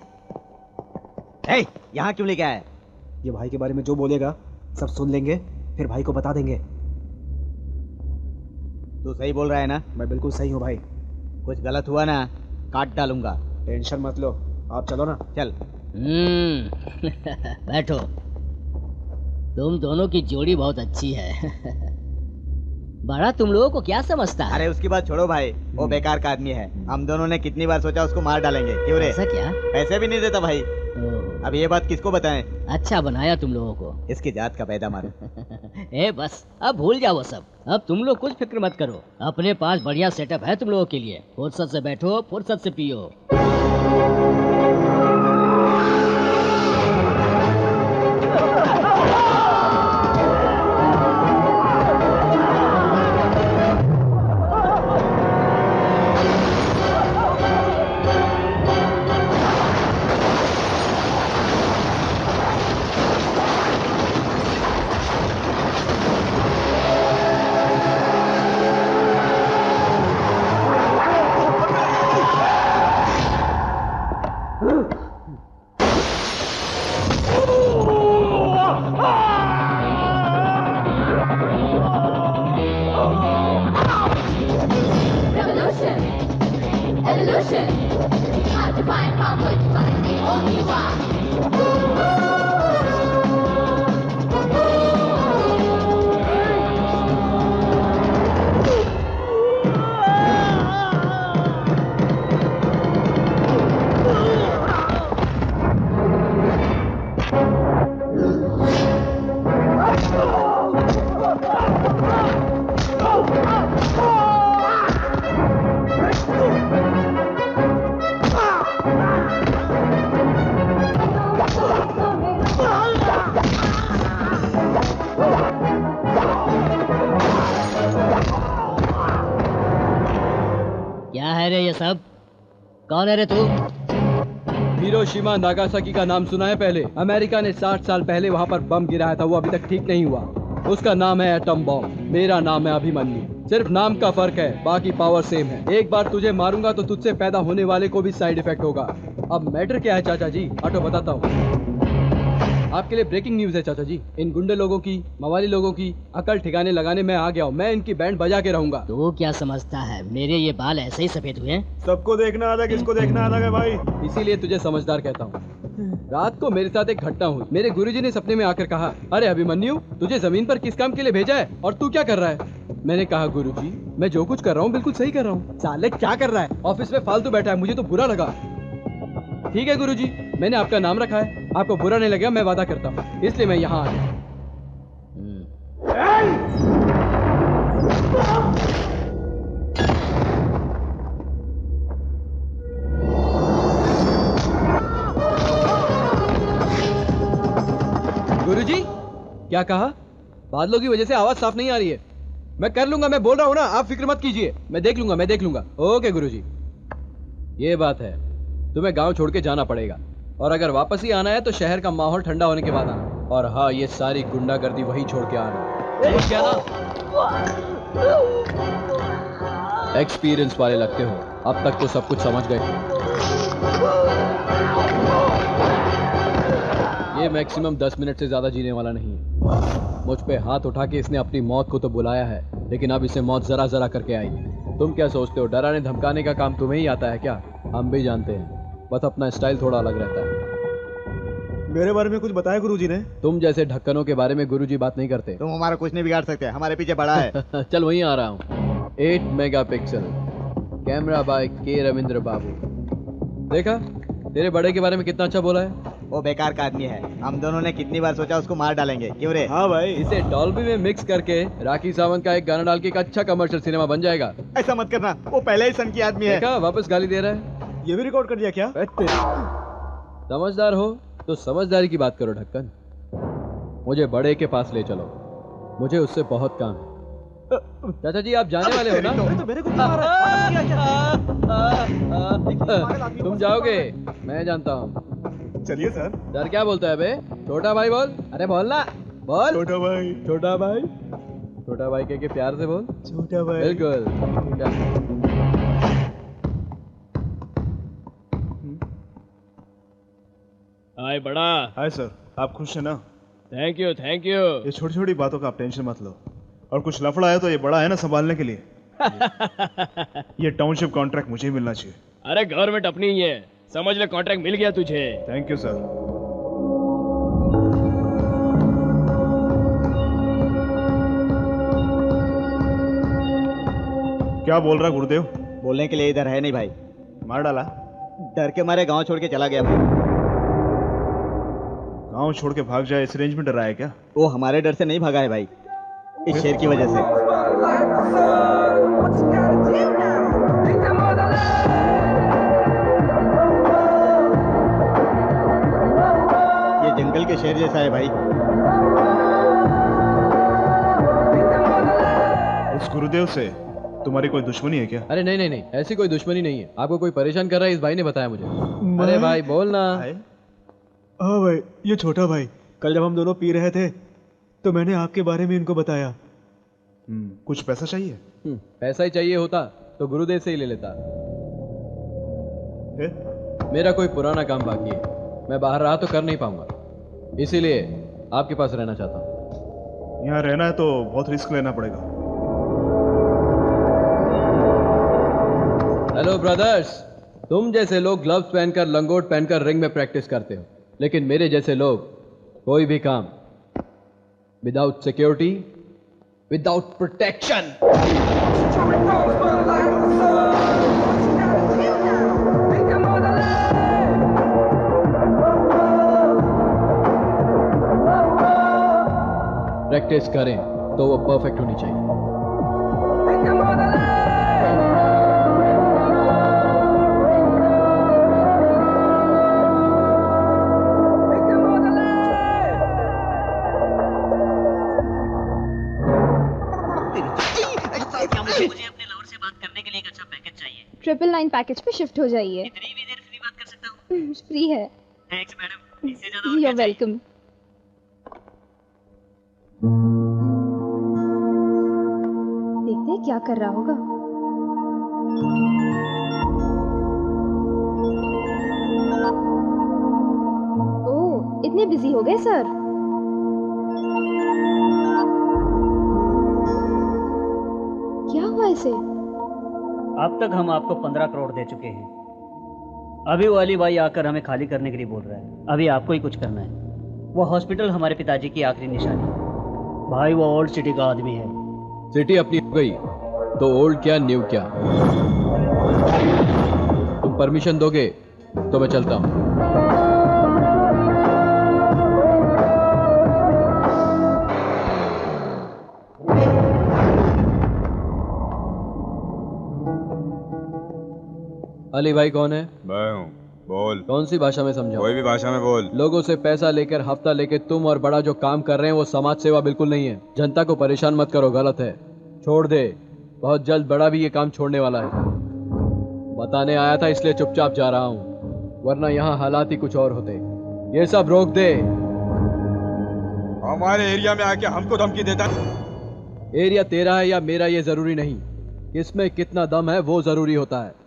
यहाँ क्यों लेके आया? ये भाई के बारे में जो बोलेगा सब सुन लेंगे, फिर भाई को बता देंगे। तू सही बोल रहा है ना? मैं बिल्कुल सही हूँ भाई। कुछ गलत हुआ ना काट डालूंगा। टेंशन मत लो, आप चलो ना। चल। बैठो। तुम दोनों की जोड़ी बहुत अच्छी है। बड़ा तुम लोगों को क्या समझता है? अरे उसकी बात छोड़ो भाई, वो बेकार का आदमी है। हम दोनों ने कितनी बार सोचा उसको मार डालेंगे। क्यों रे? ऐसा क्या? पैसे भी नहीं देता भाई। अब ये बात किसको बताएं? अच्छा बनाया तुम लोगों को। इसकी जात का पैदा मारो। ए बस अब भूल जाओ वो सब। अब तुम लोग कुछ फिक्र मत करो, अपने पास बढ़िया सेटअप है तुम लोगों के लिए। फुर्सत से बैठो, फुर्सत से पियो। क्या है रे ये सब? कौन है रे तू? हिरोशिमा नागासाकी का नाम सुना है पहले? अमेरिका ने 60 साल पहले वहाँ पर बम गिराया था, वो अभी तक ठीक नहीं हुआ। उसका नाम है एटम बॉम्ब। मेरा नाम है अभिमन्यु। सिर्फ नाम का फर्क है, बाकी पावर सेम है। एक बार तुझे मारूंगा तो तुझसे पैदा होने वाले को भी साइड इफेक्ट होगा। अब मैटर क्या है चाचा जी? ऑटो बताता हूँ। आपके लिए ब्रेकिंग न्यूज है चाचा जी। इन गुंडे लोगों की, मवाली लोगों की अकल ठिकाने लगाने में आ गया हूँ। मैं इनकी बैंड बजा के रहूंगा। तू क्या समझता है मेरे ये बाल ऐसे ही सफेद हुए हैं? सबको देखना आता, किसको देखना आता है भाई? इसीलिए तुझे समझदार कहता हूँ। रात को मेरे साथ एक घटना हुई। मेरे गुरुजी ने सपने में आकर कहा, अरे अभिमन्यु, तुझे जमीन पर किस काम के लिए भेजा है और तू क्या कर रहा है? मैंने कहा, गुरुजी मैं जो कुछ कर रहा हूँ बिल्कुल सही कर रहा हूँ। साले क्या कर रहा है? ऑफिस में फालतू बैठा है, मुझे तो बुरा लगा। ठीक है गुरुजी, मैंने आपका नाम रखा है, आपको बुरा नहीं लगेगा, मैं वादा करता हूँ, इसलिए मैं यहाँ आ गया। गुरुजी क्या कहा? बादलों की वजह से आवाज साफ नहीं आ रही है। मैं कर लूंगा, मैं बोल रहा हूँ ना, आप फिक्र मत कीजिए। मैं देख लूंगा। ओके गुरुजी। ये बात है, तुम्हें गांव छोड़ के जाना पड़ेगा और अगर वापस ही आना है तो शहर का माहौल ठंडा होने के बाद आना। और हाँ, ये सारी गुंडागर्दी वही छोड़ के आना। क्या ना एक्सपीरियंस वाले लगते हो, अब तक तो सब कुछ समझ गए। ये मैक्सिमम 10 मिनट से ज्यादा जीने वाला नहीं है। मुझ पे हाथ उठा के इसने अपनी मौत को तो बुलाया है, लेकिन अब इसे मौत जरा जरा करके आई। तुम क्या सोचते हो डराने धमकाने का काम तुम्हें ही आता है क्या? हम भी जानते हैं, बस अपना स्टाइल थोड़ा अलग रहता है। मेरे बारे में कुछ बताया गुरुजी ने? तुम जैसे ढक्कनों के बारे में गुरुजी बात नहीं करते। तुम हमारा कुछ नहीं बिगाड़ सकते, हमारे पीछे बड़ा है। चल वहीं आ रहा हूँ। 8 मेगापिक्सल कैमरा बाय के रविंद्र बाबू। देखा तेरे बड़े के बारे में कितना अच्छा बोला है। वो बेकार का आदमी है, हम दोनों ने कितनी बार सोचा उसको मार डालेंगे। क्यों रे? हाँ भाई, इसे डॉल्बी में मिक्स करके राखी सावंत का एक गाना डाल के एक अच्छा कमर्शियल सिनेमा बन जाएगा। ऐसा मत करना, वो पहले ही सन की आदमी है। देखा वापस गाली दे रहा है। ये भी रिकॉर्ड कर दिया क्या? समझदार हो तो समझदारी की बात करो ढक्कन। मुझे बड़े के पास ले चलो, मुझे उससे बहुत काम है। चाचा जी आप जाने वाले हो ना? तो मेरे को मारा तुम जाओगे, मैं जानता हूँ। चलिए सर। सर क्या बोलता है बे? छोटा भाई बोल। अरे बोल ना, बोल। छोटा भाई, छोटा भाई, छोटा भाई कह के प्यार से बोल। छोटा भाई। बिल्कुल। हाय बड़ा। हाय सर, आप खुश हैं ना? Thank you thank you. ये छोटी छोटी बातों का आप टेंशन मत लो। और कुछ लफड़ा है तो ये बड़ा है ना संभालने के लिए। ये टाउनशिप कॉन्ट्रैक्ट मुझे ही मिलना चाहिए। अरे गवर्नमेंट अपनी ही है, समझ ले कॉन्ट्रैक्ट मिल गया तुझे। Thank you sir. क्या बोल रहा गुरुदेव? बोलने के लिए इधर है नहीं भाई। मार डाला? डर के मारे गांव छोड़ के चला गया भाई। गांव छोड़ के भाग जाए इस रेंज में डरा है क्या? वो हमारे डर से नहीं भागा है भाई, इस शेर की वजह से। ये जंगल के शेर जैसा है भाई। उस गुरुदेव से तुम्हारी कोई दुश्मनी है क्या? अरे नहीं नहीं नहीं, ऐसी कोई दुश्मनी नहीं है। आपको कोई परेशान कर रहा है, इस भाई ने बताया मुझे। अरे भाई बोल ना। हाँ भाई, ये छोटा भाई, कल जब हम दोनों पी रहे थे तो मैंने आपके बारे में इनको बताया। कुछ पैसा चाहिए? पैसा ही चाहिए होता तो गुरुदेव से ही ले लेता। मेरा कोई पुराना काम बाकी है, मैं बाहर रहा तो कर नहीं पाऊंगा, इसीलिए आपके पास रहना चाहता हूँ। यहाँ रहना है तो बहुत रिस्क लेना पड़ेगा। हेलो ब्रदर्स, तुम जैसे लोग ग्लव्स पहनकर लंगोट पहनकर रिंग में प्रैक्टिस करते हो, लेकिन मेरे जैसे लोग कोई भी काम without security, without protection practice करें तो वो परफेक्ट होनी चाहिए। मुझे अपने लवर से बात करने के लिए एक अच्छा पैकेज चाहिए। 999 पैकेज पे शिफ्ट हो जाइए। इतनी भी देर फ्री बात कर सकता हूँ? फ्री है। थैंक्स मैडम, इससे ज्यादा You're welcome. देखते हैं क्या कर रहा होगा। ओह, इतने बिजी हो गए सर। क्या हुआ इसे? अब तक हम आपको 15 करोड़ दे चुके हैं। अभी वो अली भाई आकर हमें खाली करने के लिए बोल रहा है। अभी आपको ही कुछ करना है। वो हॉस्पिटल हमारे पिताजी की आखिरी निशानी है। भाई वो ओल्ड सिटी का आदमी है। सिटी अपनी हो गई तो ओल्ड क्या न्यू क्या। तुम परमिशन दोगे तो मैं चलता हूं। अली भाई कौन है? मैं हूँ। बोल। कौन सी भाषा में समझाऊं? कोई भी भाषा में बोल। लोगों से पैसा लेकर हफ्ता लेकर तुम और बड़ा जो काम कर रहे हैं वो समाज सेवा बिल्कुल नहीं है। जनता को परेशान मत करो, गलत है, छोड़ दे। बहुत जल्द बड़ा भी ये काम छोड़ने वाला है। बताने आया था इसलिए चुपचाप जा रहा हूँ, वरना यहाँ हालात ही कुछ और होते। ये सब रोक दे। हमारे एरिया में आके हमको धमकी देता है। एरिया तेरा है या मेरा ये जरूरी नहीं, इसमें कितना दम है वो जरूरी होता है।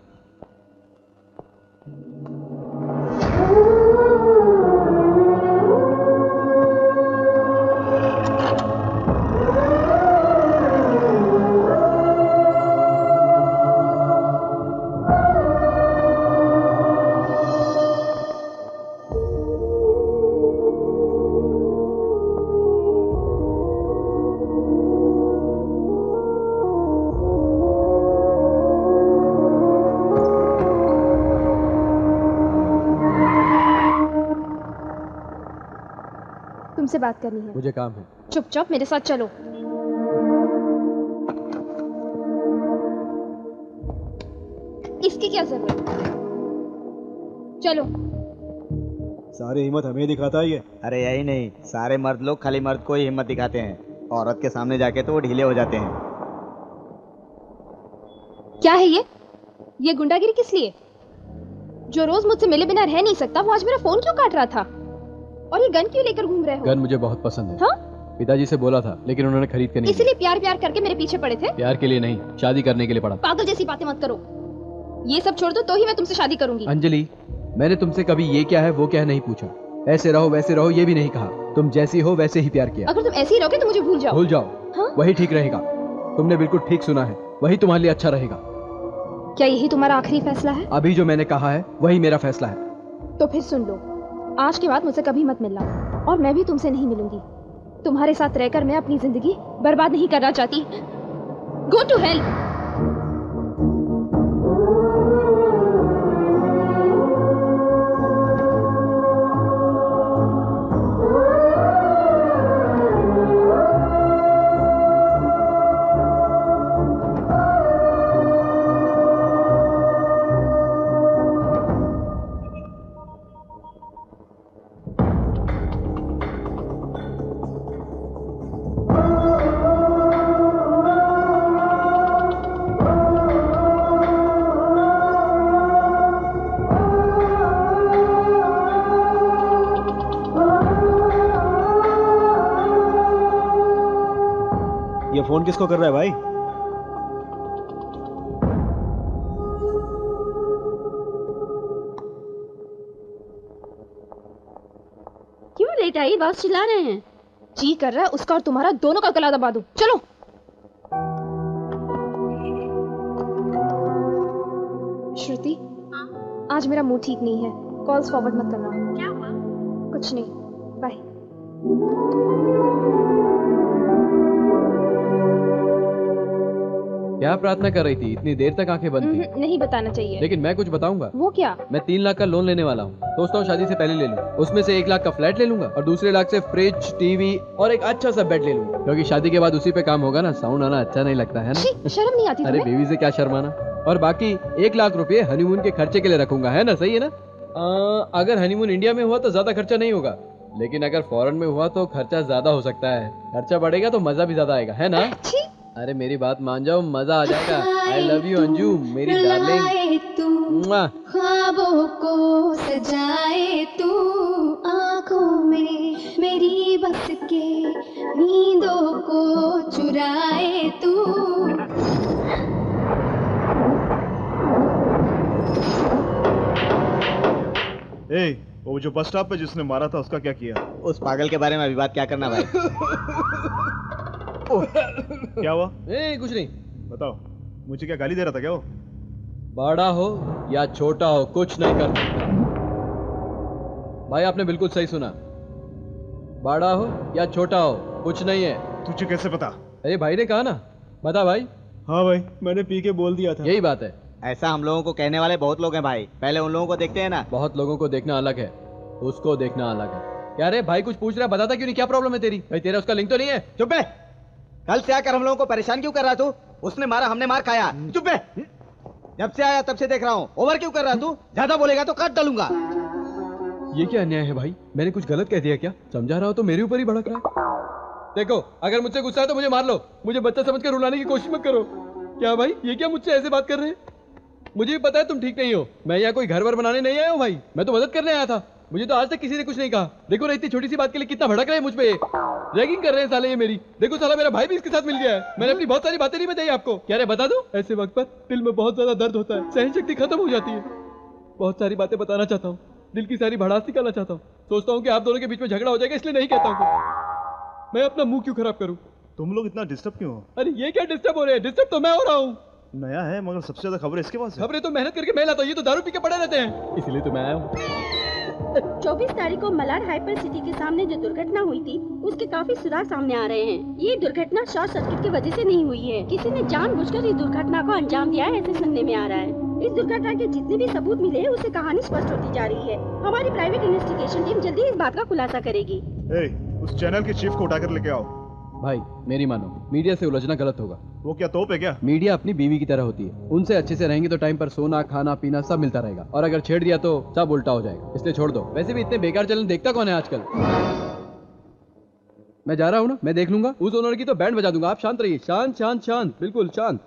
तुमसे बात करनी है। मुझे काम है। चुपचाप मेरे साथ चलो। इसकी क्या जरूरत है? चलो। सारी हिम्मत हमें दिखाता है ये। अरे यही नहीं, सारे मर्द लोग खाली मर्द को ही हिम्मत दिखाते हैं, औरत के सामने जाके तो वो ढीले हो जाते हैं। क्या है ये गुंडागिरी किस लिए? जो रोज मुझसे मिले बिना रह नहीं सकता वो आज मेरा फोन क्यों काट रहा था? और ये गन क्यों लेकर घूम रहे हो? गन मुझे बहुत पसंद है। हाँ? पिताजी से बोला था लेकिन उन्होंने खरीद के नहीं दिया। इसीलिए प्यार प्यार करके मेरे पीछे पड़े थे? प्यार के लिए नहीं, शादी करने के लिए पड़ा। पागल जैसी बातें मत करो। ये सब छोड़ दो तो ही मैं तुमसे शादी करूंगी। अंजलि, मैंने तुमसे कभी ये क्या है वो क्या है नहीं पूछा। ऐसे रहो वैसे रहो ये भी नहीं कहा। तुम जैसी हो वैसे ही प्यार किया। अगर तुम ऐसे ही रहोगे तो मुझे भूल जाओ। भूल जाओ। हाँ? वही ठीक रहेगा। तुमने बिल्कुल ठीक सुना है, वही तुम्हारे लिए अच्छा रहेगा। क्या यही तुम्हारा आखिरी फैसला है? अभी जो मैंने कहा है वही मेरा फैसला है। तो फिर सुन लो, आज के बाद मुझसे कभी मत मिलना और मैं भी तुमसे नहीं मिलूंगी। तुम्हारे साथ रहकर मैं अपनी जिंदगी बर्बाद नहीं करना चाहती। Go to hell. ये फोन किसको कर रहा है भाई? क्यों लेट आई? बॉस चिल्ला रहे हैं। जी कर रहा है उसका और तुम्हारा दोनों का गला दबा दूं। चलो। श्रुति, आज मेरा मूड ठीक नहीं है। कॉल्स फॉरवर्ड मत करना। क्या हुआ? कुछ नहीं, बाय। क्या प्रार्थना कर रही थी? इतनी देर तक आंखें बंद थी। नहीं बताना चाहिए। लेकिन मैं कुछ बताऊंगा। वो क्या? मैं 3 लाख का लोन लेने वाला हूँ। सोचता हूँ शादी से पहले ले लूँ। उसमें से 1 लाख का फ्लैट ले लूंगा और दूसरे लाख से फ्रिज, टीवी और एक अच्छा सा बेड ले लूंगा, क्योंकि शादी के बाद उसी पे काम होगा ना। साउंड आना अच्छा नहीं लगता है ना। शर्म नहीं आती अरे तुम्हें? बीवी से क्या शर्माना। और बाकी 1 लाख रुपए हनीमून के खर्चे के लिए रखूंगा, है ना? सही है ना? अगर हनीमून इंडिया में हुआ तो ज्यादा खर्चा नहीं होगा, लेकिन अगर फॉरेन में हुआ तो खर्चा ज्यादा हो सकता है। खर्चा बढ़ेगा तो मजा भी ज्यादा आएगा, है ना? अरे मेरी बात मान जाओ, मजा आ जाएगा। आई लव यू अंजू, मेरी डार्लिंग। ख्वाबों को सजाए तू, आंखों में मेरी बस के नींदों को चुराए तू। वो जो बस स्टॉप पे जिसने मारा था उसका क्या किया? उस पागल के बारे में अभी बात क्या करना भाई? क्या हुआ? कुछ नहीं। बताओ, मुझे क्या गाली दे रहा था क्या वो? बड़ा हो या छोटा हो कुछ नहीं कर सकता। भाई आपने बिल्कुल सही सुना। बड़ा हो या छोटा हो कुछ नहीं है। तुझे कैसे पता? अरे भाई ने कहा ना। बता भाई। हाँ भाई, मैंने पी के बोल दिया था। यही बात है। ऐसा हम लोगों को कहने वाले बहुत लोग हैं भाई। पहले उन लोगों को देखते हैं ना। बहुत लोगों को देखना अलग है, उसको देखना अलग है। क्या रे भाई कुछ पूछ रहा, बताता क्यों नहीं? क्या प्रॉब्लम है तेरी? भाई तेरा उसका लिंक तो नहीं है? चुप है। कल से आकर हम लोगों को परेशान क्यों कर रहा तू? उसने मारा, हमने मार खाया। चुप है। जब से आया तब से देख रहा हूँ। ओवर क्यों कर रहा तू? ज्यादा बोलेगा तो काट डालूंगा। ये क्या अन्याय है भाई? मैंने कुछ गलत कह दिया क्या? समझा रहा हो तो मेरे ऊपर ही भड़क रहा है। देखो अगर मुझसे गुस्सा है तो मुझे मार लो, मुझे बच्चा समझकर रुलाने की कोशिश मत करो। क्या भाई ये क्या मुझसे ऐसे बात कर रहे हैं? मुझे भी पता है तुम ठीक नहीं हो। मैं यहाँ कोई घर वर बनाने नहीं आया हूँ भाई, मैं तो मदद करने आया था। मुझे तो आज तक किसी ने कुछ नहीं कहा। देखो ना इतनी छोटी सी बात के लिए कितना भड़क रहे हैं मुझ पे। रैगिंग कर रहे हैं साले ये मेरी। देखो साला मेरा भाई भी इसके साथ मिल गया है। मैंने अपनी बहुत सारी बातें नहीं बताई आपको। क्या रे बता दूं? ऐसे वक्त पर दिल में बहुत ज्यादा दर्द होता है, सहन शक्ति खत्म हो जाती है। बहुत सारी बातें बताना चाहता हूँ, दिल की सारी भड़ास निकालना चाहता हूँ। सोचता हूँ कि आप दोनों के बीच में झगड़ा हो जाएगा, इसलिए नहीं कहता हूँ। मैं अपना मुंह क्यों खराब करूँ? तुम लोग इतना डिस्टर्ब क्यों हो? अरे ये क्या डिस्टर्ब हो रहे हैं? डिस्टर्ब तो मैं हो रहा हूँ। नया है मगर सबसे ज्यादा खबरें इसके पास है। खबरें तो मेहनत करके मैं लाता हूँ, ये तो दारू पी के पड़े रहते हैं, इसलिए तो मैं आया हूँ। 24 तारीख को मलाड हाइपर सिटी के सामने जो दुर्घटना हुई थी उसके काफी सुराग सामने आ रहे हैं। ये दुर्घटना शॉर्ट सर्किट की वजह से नहीं हुई है, किसी ने जानबूझकर इस दुर्घटना को अंजाम दिया है, ऐसे सुनने में आ रहा है। इस दुर्घटना के जितने भी सबूत मिले हैं उससे कहानी स्पष्ट होती जा रही है। हमारी प्राइवेट इन्वेस्टिगेशन टीम जल्दी इस बात का खुलासा करेगी। उस चैनल के चीफ को उठाकर लेके आओ। भाई मेरी मानो, मीडिया से उलझना गलत होगा। वो क्या तोप है क्या? मीडिया अपनी बीवी की तरह होती है, उनसे अच्छे से रहेंगे तो टाइम पर सोना खाना पीना सब मिलता रहेगा, और अगर छेड़ दिया तो सब उल्टा हो जाएगा, इसलिए छोड़ दो। वैसे भी इतने बेकार चैनल देखता कौन है आजकल। मैं जा रहा हूँ ना, मैं देख लूंगा। उस ओनर की तो बैंड बजा दूंगा। आप शांत रहिए, शांत शांत शांत, बिल्कुल शांत।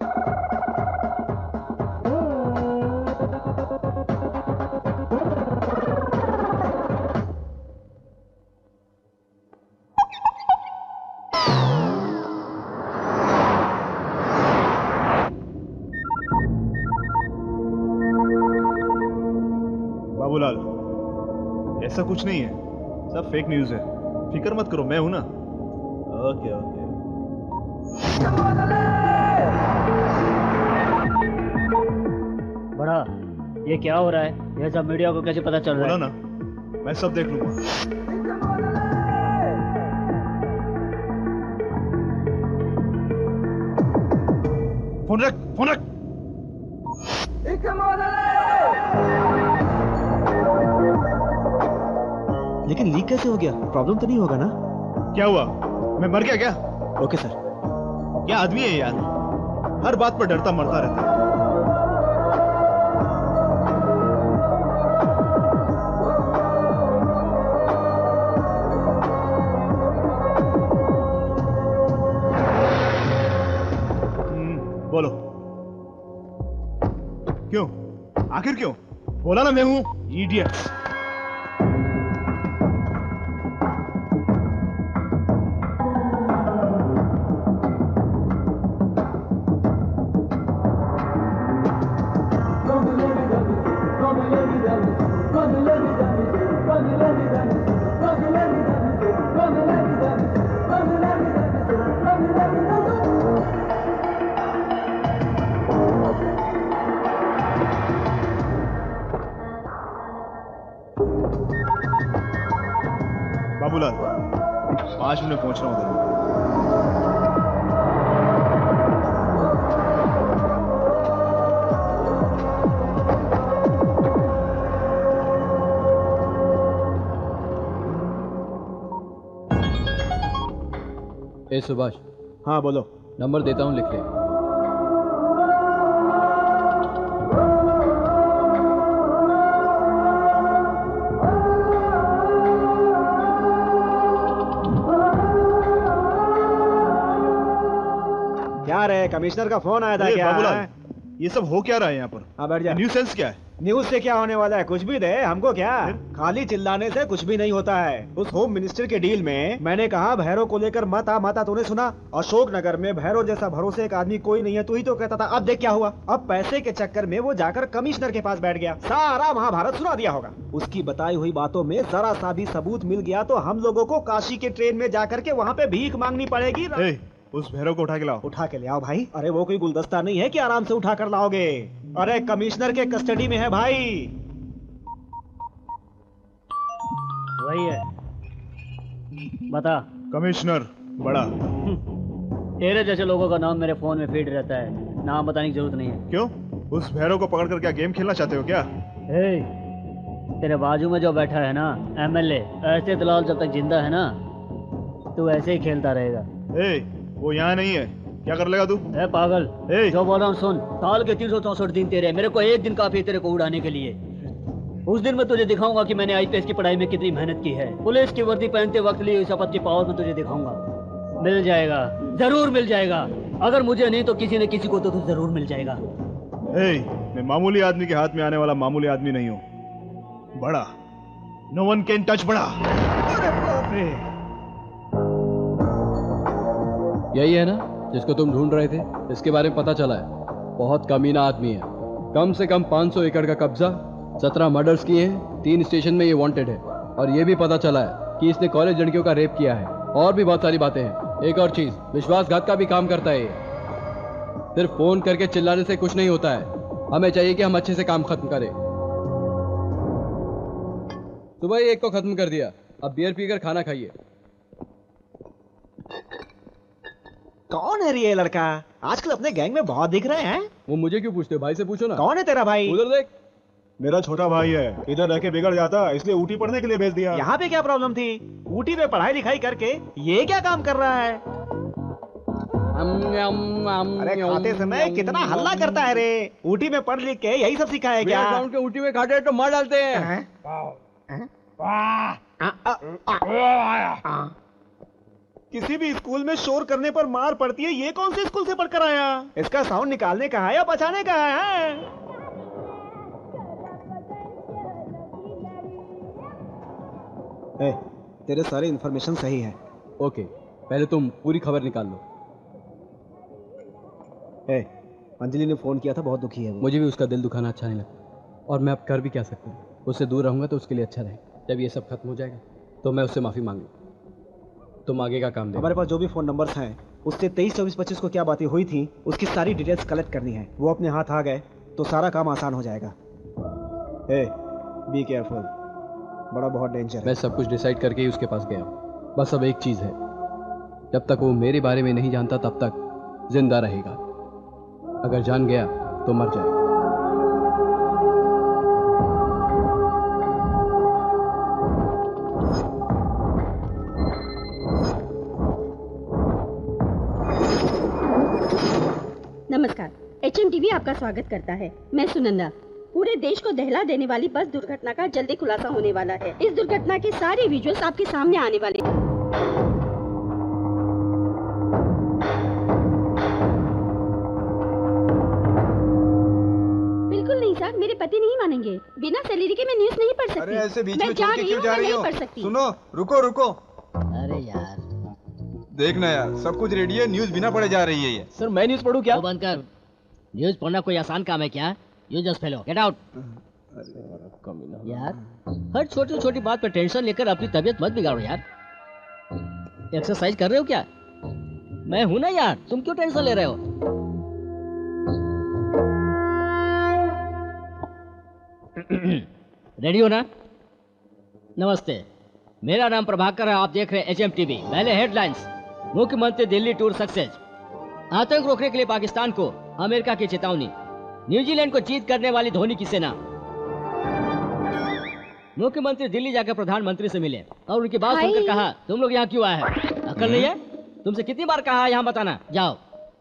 बाबूलाल, ऐसा कुछ नहीं है, सब फेक न्यूज है। फिक्र मत करो, मैं हूं ना। Okay okay. बड़ा, ये क्या हो रहा है? ये सब मीडिया को कैसे पता चल रहा है? बोला ना, मैं सब देख लूंगा। फोन रख, फोन रख। लेकिन लीक कैसे हो गया? प्रॉब्लम तो नहीं होगा ना? क्या हुआ? मैं मर गया क्या? Okay sir. क्या आदमी है यार, हर बात पर डरता मरता रहता है। बोलो क्यों? आखिर क्यों? बोला ना मैं हूं। इडियट। 5 मिनट में पहुंच रहा हूँ उधर। ए सुभाष। हाँ बोलो। नंबर देता हूँ, लिख ले। क्या रे, कमिश्नर का फोन आया था क्या? बाबूलाल, ये सब हो क्या रहा है यहाँ पर? हाँ बैठ जा। न्यूसेंस क्या है? न्यूज से क्या होने वाला है? कुछ भी दे हमको, क्या खाली चिल्लाने से कुछ भी नहीं होता है। उस होम मिनिस्टर के डील में मैंने कहा भैरव को लेकर मत आ, तूने सुना? अशोक नगर में भैरव जैसा भरोसे एक आदमी कोई नहीं है, तू ही तो कहता था। अब देख क्या हुआ। अब पैसे के चक्कर में वो जाकर कमिश्नर के पास बैठ गया, सारा महाभारत सुना दिया होगा। उसकी बताई हुई बातों में जरा सा भी सबूत मिल गया तो हम लोगों को काशी के ट्रेन में जाकर के वहाँ पे भीख मांगनी पड़ेगी। उस भैरव को उठा के लाओ। उठा के ले आओ भाई। अरे वो कोई गुलदस्ता नहीं है कि आराम से उठा कर लाओगे। अरे कमिश्नर के कस्टडी में है भाई। वही है, बता। कमिश्नर बड़ा। तेरे जैसे लोगों का नाम मेरे फोन में फीड रहता है, नाम बताने की जरूरत नहीं है। क्यों? उस भैरव को पकड़ कर क्या गेम खेलना चाहते हो क्या? तेरे बाजू में जो बैठा है ना एमएलए, ऐसे दलाल जब तक जिंदा है ना तू ऐसे ही खेलता रहेगा। वो यहाँ नहीं है, क्या कर लेगा तू? पागल, जो बोल रहा हूँ सुन। साल के 364 दिन तेरे, मेरे को एक दिन काफी है तेरे को उड़ाने के लिए। उस दिन मैं तुझे दिखाऊंगा कि मैंने आईपीएस की पढ़ाई में कितनी मेहनत की है। पुलिस की वर्दी पहनते वक्त ली शपथ की पावर में तुझे दिखाऊंगा। मिल जाएगा, जरूर मिल जाएगा। अगर मुझे नहीं तो किसी न किसी को तो जरूर मिल जाएगा। मैं मामूली आदमी के हाथ में आने वाला मामूली आदमी नहीं हूँ, बड़ा। नो वन कैन टच बड़ा। अरे बाप रे। यही है ना जिसको तुम ढूंढ रहे थे? इसके बारे में पता चला है, बहुत कमीना आदमी है। कम से कम 500 एकड़ का कब्जा, 17 मर्डर्स किए हैं, 3 स्टेशन में ये वांटेड है। और ये भी पता चला है कि इसने कॉलेज लड़कियों का रेप किया है। और भी बहुत सारी बातें हैं। एक और चीज, विश्वासघात का भी काम करता है ये। सिर्फ फोन करके चिल्लाने से कुछ नहीं होता है। हमें चाहिए कि हम अच्छे से काम खत्म करें। सुबह ही एक को खत्म कर दिया, अब बियर पीकर खाना खाइए। कौन है ये लड़का? आजकल अपने गैंग में बहुत दिख रहे हैं। वो मुझे क्यों पूछते हो? भाई से पूछो ना। कौन है तेरा भाई? उधर देख। मेरा छोटा भाई है, इधर रह के बिगड़ जाता, इसलिए ऊटी पढ़ने के लिए भेज दिया। यहाँ पे क्या प्रॉब्लम थी? ऊटी में पढ़ाई लिखाई करके ये क्या काम कर रहा है? अरे खाते समय कितना हल्ला करता है रे। ऊटी में पढ़ लिख के यही सब सीखा है क्या? ग्राउंड के ऊटी में खाते तो मार डालते हैं। किसी भी स्कूल में शोर करने पर मार पड़ती है, ये कौन से स्कूल से पढ़कर आया? इसका साउंड निकालने का है या बचाने का है? तेरे सारे इन्फॉर्मेशन सही है। ओके, पहले तुम पूरी खबर निकाल लो। अंजलि ने फोन किया था, बहुत दुखी है वो। मुझे भी उसका दिल दुखाना अच्छा नहीं लगता, और मैं अब कर भी क्या सकता हूँ। उससे दूर रहूंगा तो उसके लिए अच्छा रहे। जब ये सब खत्म हो जाएगा तो मैं उससे माफी मांग लूँ। तुम आगे का काम दे। हमारे पास जो भी फोन नंबर्स हैं उससे 23, 24, 25 को क्या बातें हुई थी उसकी सारी डिटेल्स कलेक्ट करनी है। वो अपने हाथ आ गए तो सारा काम आसान हो जाएगा। बी केयरफुल, बड़ा बहुत डेंजर है। मैं सब कुछ डिसाइड करके ही उसके पास गया हूँ। बस अब एक चीज है, जब तक वो मेरे बारे में नहीं जानता तब तक जिंदा रहेगा। अगर जान गया तो मर जाएगा। नमस्कार, HMTV आपका स्वागत करता है। मैं सुनंदा। पूरे देश को दहला देने वाली बस दुर्घटना का जल्दी खुलासा होने वाला है। इस दुर्घटना के सारे विजुअल्स आपके सामने आने वाले हैं। बिल्कुल नहीं सर, मेरे पति नहीं मानेंगे। बिना सैलरी के मैं न्यूज नहीं पढ़ सकती। अरे ऐसे बीच मैं में जा छोड़ के रही क्यों हूँ, जा मैं रही नहीं हो? पढ़ सकती। सुनो, रुको रुको। अरे यार देखना यार, सब कुछ रेडी है, न्यूज बिना पढ़े जा रही है ये। सर मैं न्यूज पढ़ूं क्या? वो बंद कर। न्यूज पढ़ना कोई आसान काम है क्या? You just fellow, get out. यार हर छोटी छोटी बात पर टेंशन लेकर अपनी तबीयत मत बिगाड़ो यार। एक्सरसाइज कर रहे हो क्या? मैं हूं ना यार, तुम क्यों टेंशन ले रहे हो? रेडी हो ना? नमस्ते, मेरा नाम प्रभाकर है, आप देख रहे हैं HMTV। पहले हेडलाइंस। मुख्यमंत्री दिल्ली टूर सक्सेस। आतंक रोकने के लिए पाकिस्तान को अमेरिका की चेतावनी। न्यूजीलैंड को जीत करने वाली धोनी की सेना। मुख्यमंत्री दिल्ली जाकर प्रधानमंत्री से मिले और उनकी बात सुनकर कहा, तुम लोग यहाँ क्यों आए हैं? अकल नहीं है? तुमसे कितनी बार कहा है यहाँ बताना? जाओ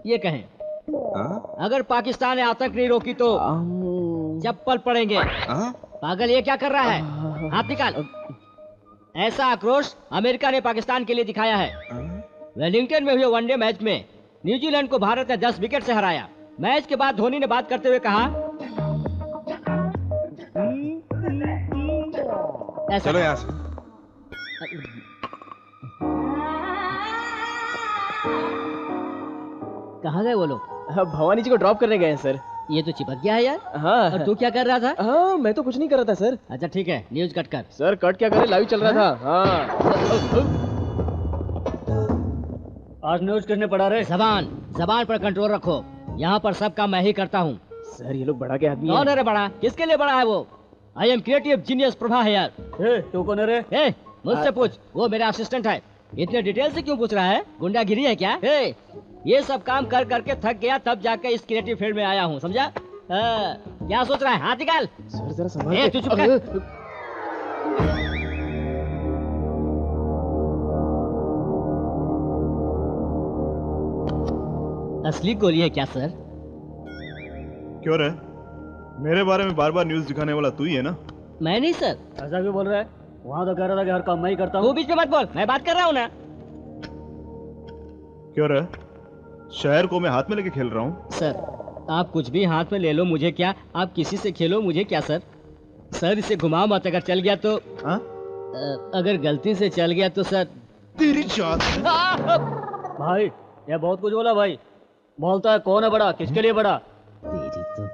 ये कहें। अगर पाकिस्तान ने आतंक नहीं रोकी तो चप्पल पड़ेंगे। पागल ये क्या कर रहा है? हाथ निकाल। ऐसा आक्रोश अमेरिका ने पाकिस्तान के लिए दिखाया है। वेलिंगटन में हुए वनडे मैच में न्यूजीलैंड को भारत ने 10 विकेट से हराया। मैच के बाद धोनी ने बात करते हुए कहा, चलो यहाँ से। कहाँ गए वो लोग? भवानी जी को ड्रॉप करने गए हैं सर। ये तो चिपक गया है यार। हाँ। और तू क्या कर रहा था? हाँ, मैं तो कुछ नहीं कर रहा था सर। अच्छा ठीक है, न्यूज कट कर। सर कट क्या करे, लाइव चल रहा था। हाँ। आज न्यूज करने पड़ा रहे। जबान पर कंट्रोल रखो। यहाँ पर सब काम मैं ही करता हूँ। सर ये लोग बड़ा के आदमी कौन है रे बड़ा? किसके लिए बड़ा है वो? I am creative genius Prabha है यार। तू कौन है रे? मुझसे पूछ, वो मेरा असिस्टेंट है। इतने डिटेल से क्यों पूछ रहा है? गुंडागिरी है क्या? ये सब काम कर करके थक गया, तब जाकर इस क्रिएटिव फील्ड में आया हूँ, समझा? क्या सोच रहा है? हाथ निकाल। सर जरा संभाल। तू चुप कर। असली गोली है क्या सर? क्यों रे? मेरे बारे में बार बार न्यूज दिखाने वाला तू ही है ना? मैं नहीं सर। ऐसा क्यों बोल रहा है? वहाँ तो कह रहा था कि हर काम मैं ही करता हूँ। तू बीच में मत बोल, मैं बात कर रहा हूँ ना। क्यों रे? शहर को मैं हाथ में लेके खेल रहा हूँ। सर आप कुछ भी हाथ में ले लो, मुझे क्या? आप किसी से खेलो, मुझे क्या सर? सर इसे घुमाओ मत, अगर चल गया तो। अगर गलती से चल गया तो सर तेरी जात। भाई ये बहुत कुछ बोला भाई। बोलता है कौन है बड़ा, किसके लिए बड़ा? तेरी तो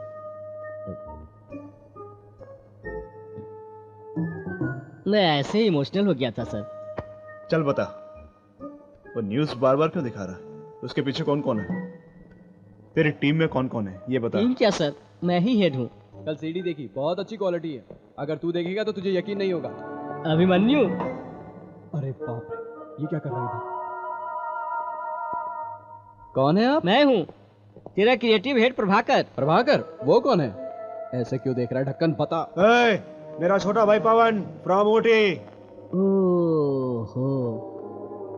मैं ऐसे ही इमोशनल हो गया था सर। चल बता, वो न्यूज बार बार क्यों दिखा रहा है? उसके पीछे कौन कौन है? तेरी टीम में कौन कौन है ये बता। टीम क्या सर, मैं ही हेड हूँ। कल सीडी देखी, बहुत अच्छी क्वालिटी है। अगर तू देखेगा तो तुझे यकीन नहीं होगा। अभिमन्यु। अरे बाप रे, ये क्या कर रही थी? कौन है आप? मैं हूँ तेरा क्रिएटिव हेड प्रभाकर। प्रभाकर? वो कौन है? ऐसे क्यों देख रहा है? ढक्कन पता। मेरा छोटा भाई पवन फ्रॉम ऊटी। ओहो,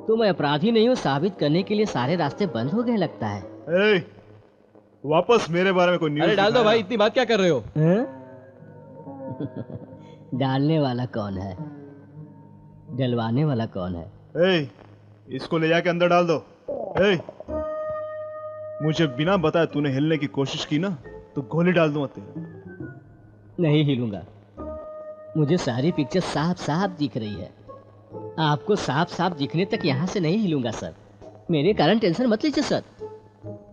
तो मैं अपराधी नहीं हूँ साबित करने के लिए सारे रास्ते बंद हो गए लगता है। वापस मेरे बारे में कोई न्यूज़? अरे डाल दो भाई, इतनी बात क्या कर रहे हो? डालने वाला कौन है? डलवाने वाला कौन है? इसको ले जाके अंदर डाल दो। मुझे बिना बताए तूने हिलने की कोशिश की ना तो गोली डाल दूंगा तेरे। नहीं हिलूंगा, मुझे सारी पिक्चर साफ साफ दिख रही है। आपको साफ साफ दिखने तक यहाँ से नहीं हिलूंगा सर। मेरे कारण टेंशन मत लीजिए सर,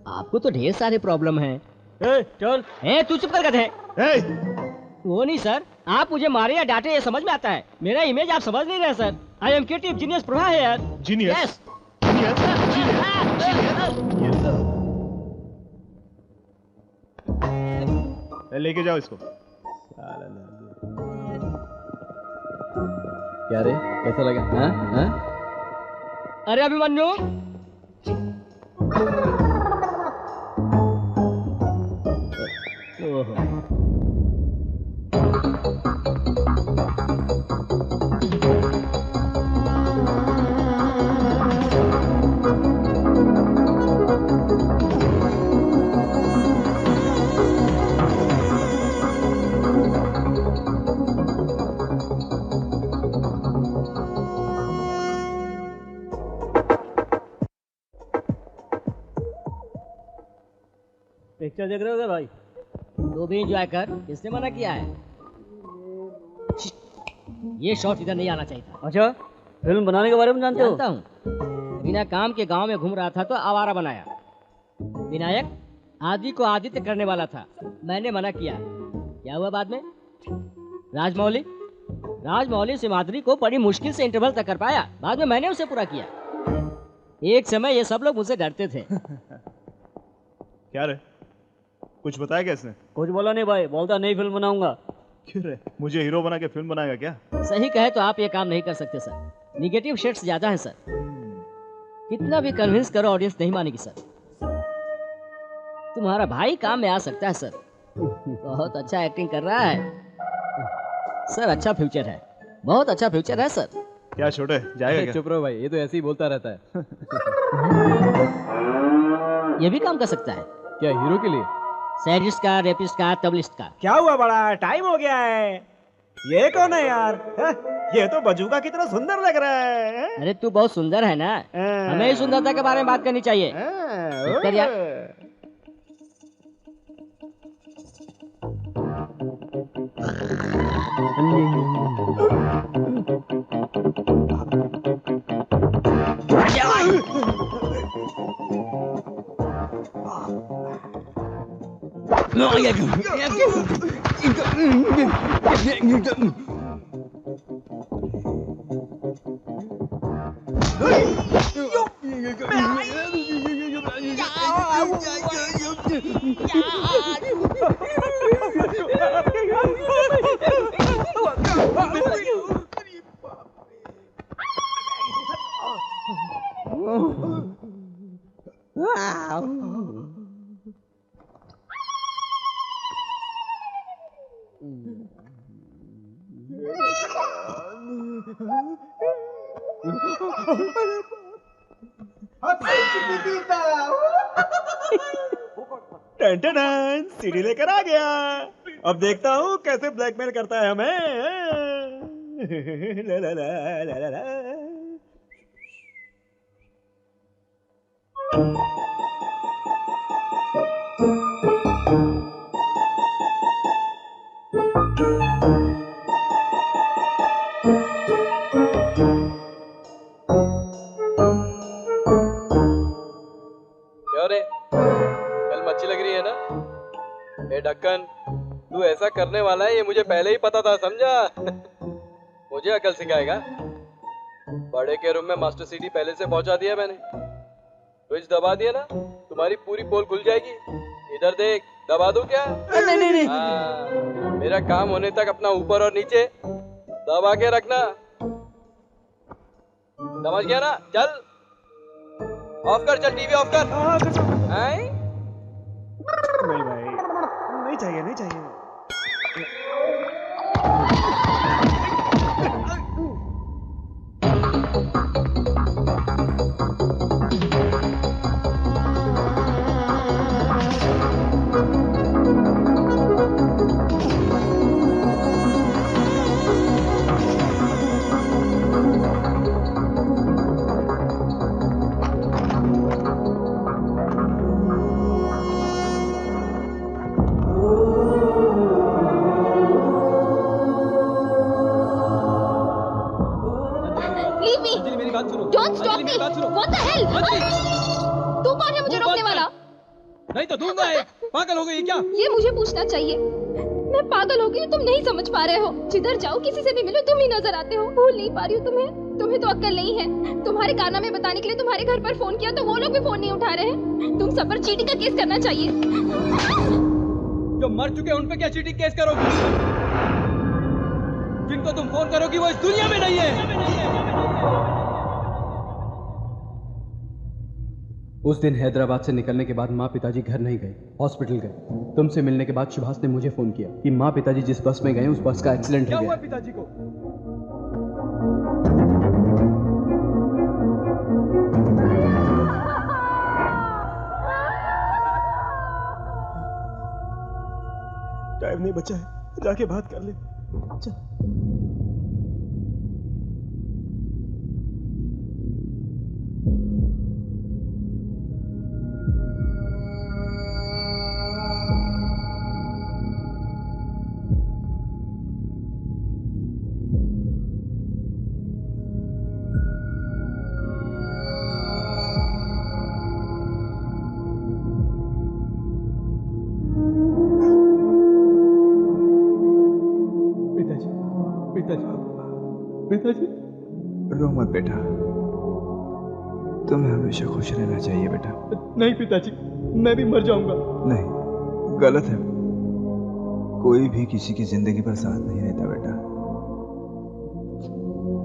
आपको तो ढेर सारे प्रॉब्लम हैं। चल तू चुप कर गधे। वो नहीं सर, आप मुझे मारे या डांटे ये समझ में आता है, मेरा इमेज आप समझ नहीं रहे sir. I am creative genius Prabha है यार। जीनियस? लेके जाओ इसको। क्या रे, कैसा लगा? हाँ? अरे अभिमन्यु, ओहो, पिक्चर देख रहे हो भाई? तू भी एंजॉय कर, किसने मना किया है? ये शॉट इधर नहीं आना चाहिए था। अच्छा, फिल्म बनाने के बारे में जानते हो? जानता हूँ, बिना काम के गांव में घूम रहा था तो आवारा बनाया। विनायक आदि को आदित्य करने वाला था, मैंने मना किया। क्या हुआ बाद में? राजमौली सिमाद्री को बड़ी मुश्किल से इंटरवल तक कर पाया, बाद में मैंने उसे पूरा किया। एक समय ये सब लोग मुझसे डरते थे। क्या रे, कुछ बताया क्या इसने? कुछ बोला नहीं भाई, बोलता नई फिल्म बनाऊंगा। क्यों रे, मुझे हीरो बना के फिल्म बनाएगा क्या? सही कहे तो आप ये काम नहीं कर सकते सर। निगेटिव शेड्स ज्यादा है सर। कितना भी कन्विंस करो ऑडियंस नहीं मानेगी सर। तुम्हारा भाई काम में आ सकता है सर। बहुत अच्छा एक्टिंग कर रहा है सर। अच्छा फ्यूचर है, बहुत अच्छा फ्यूचर है सर। क्या छोटे जाएगा क्या? चुप रहो भाई, ये तो ऐसे ही बोलता रहता है। ये भी काम कर सकता है क्या हीरो के लिए? सैडिस्ट का, रेपिस्ट का, तबलिस्ट का। क्या हुआ बड़ा, टाइम हो गया है। ये कौन है यार? ये तो बजूका कितना सुंदर लग रहा है। अरे तू बहुत सुंदर है ना, हमें ही सुंदरता के बारे में बात करनी चाहिए। कर यार। सीढ़ी लेकर आ गया। अब देखता हूँ कैसे ब्लैकमेल करता है हमें। ला ला ला ला ला ला। क्या रे, फिल्म अच्छी लग रही है ना? ए ढक्कन, तू ऐसा करने वाला है ये मुझे पहले ही पता था, समझा? मुझे अकल सिखाएगा? बड़े के रूम में मास्टर सीडी पहले से पहुंचा दिया मैंने। स्विच दबा दिया ना, तुम्हारी पूरी पोल खुल जाएगी। इधर देख, दबा दूं क्या? नहीं। मेरा काम होने तक अपना ऊपर और नीचे दबा के रखना, समझ गया ना? चल ऑफ कर, चल टीवी ऑफ कर। नहीं भाई, नहीं चाहिए, नहीं चाहिए। Don't stop me! What the hell? तू कौन है मुझे रोकने वाला? नहीं तो दूंगा। पागल हो गई क्या? ये मुझे पूछना चाहिए। मैं पागल हो गई, तुम नहीं समझ पा रहे हो। जिधर जाओ किसी से भी मिलो तुम ही नजर आते हो। भूल नहीं पा रही हूँ तुम्हें। तुम्हें तो अक्ल नहीं है। तुम्हारे कारनामे बताने के लिए तुम्हारे घर पर फोन किया तो वो लोग भी फोन नहीं उठा रहे हैं। तुम सब पर चीटिंग का केस करना चाहिए। जो मर चुके उन पे क्या चीटिंग केस करोगी? जिनको तुम फोन करोगी वो इस दुनिया में नहीं है। उस दिन हैदराबाद से निकलने के बाद माँ पिताजी घर नहीं गए, हॉस्पिटल गए। तुमसे मिलने के बाद सुभाष ने मुझे फोन किया कि माँ पिताजी जिस बस में गए उस बस का एक्सीडेंट हो गया। क्या हुआ पिताजी को? टाइम नहीं बचा है, जाके बात कर ले। चल। पिताजी रो मत बेटा, तुम्हें हमेशा खुश रहना चाहिए बेटा। नहीं पिताजी, मैं भी मर जाऊंगा। नहीं, गलत है। कोई भी किसी की जिंदगी पर साथ नहीं रहता बेटा।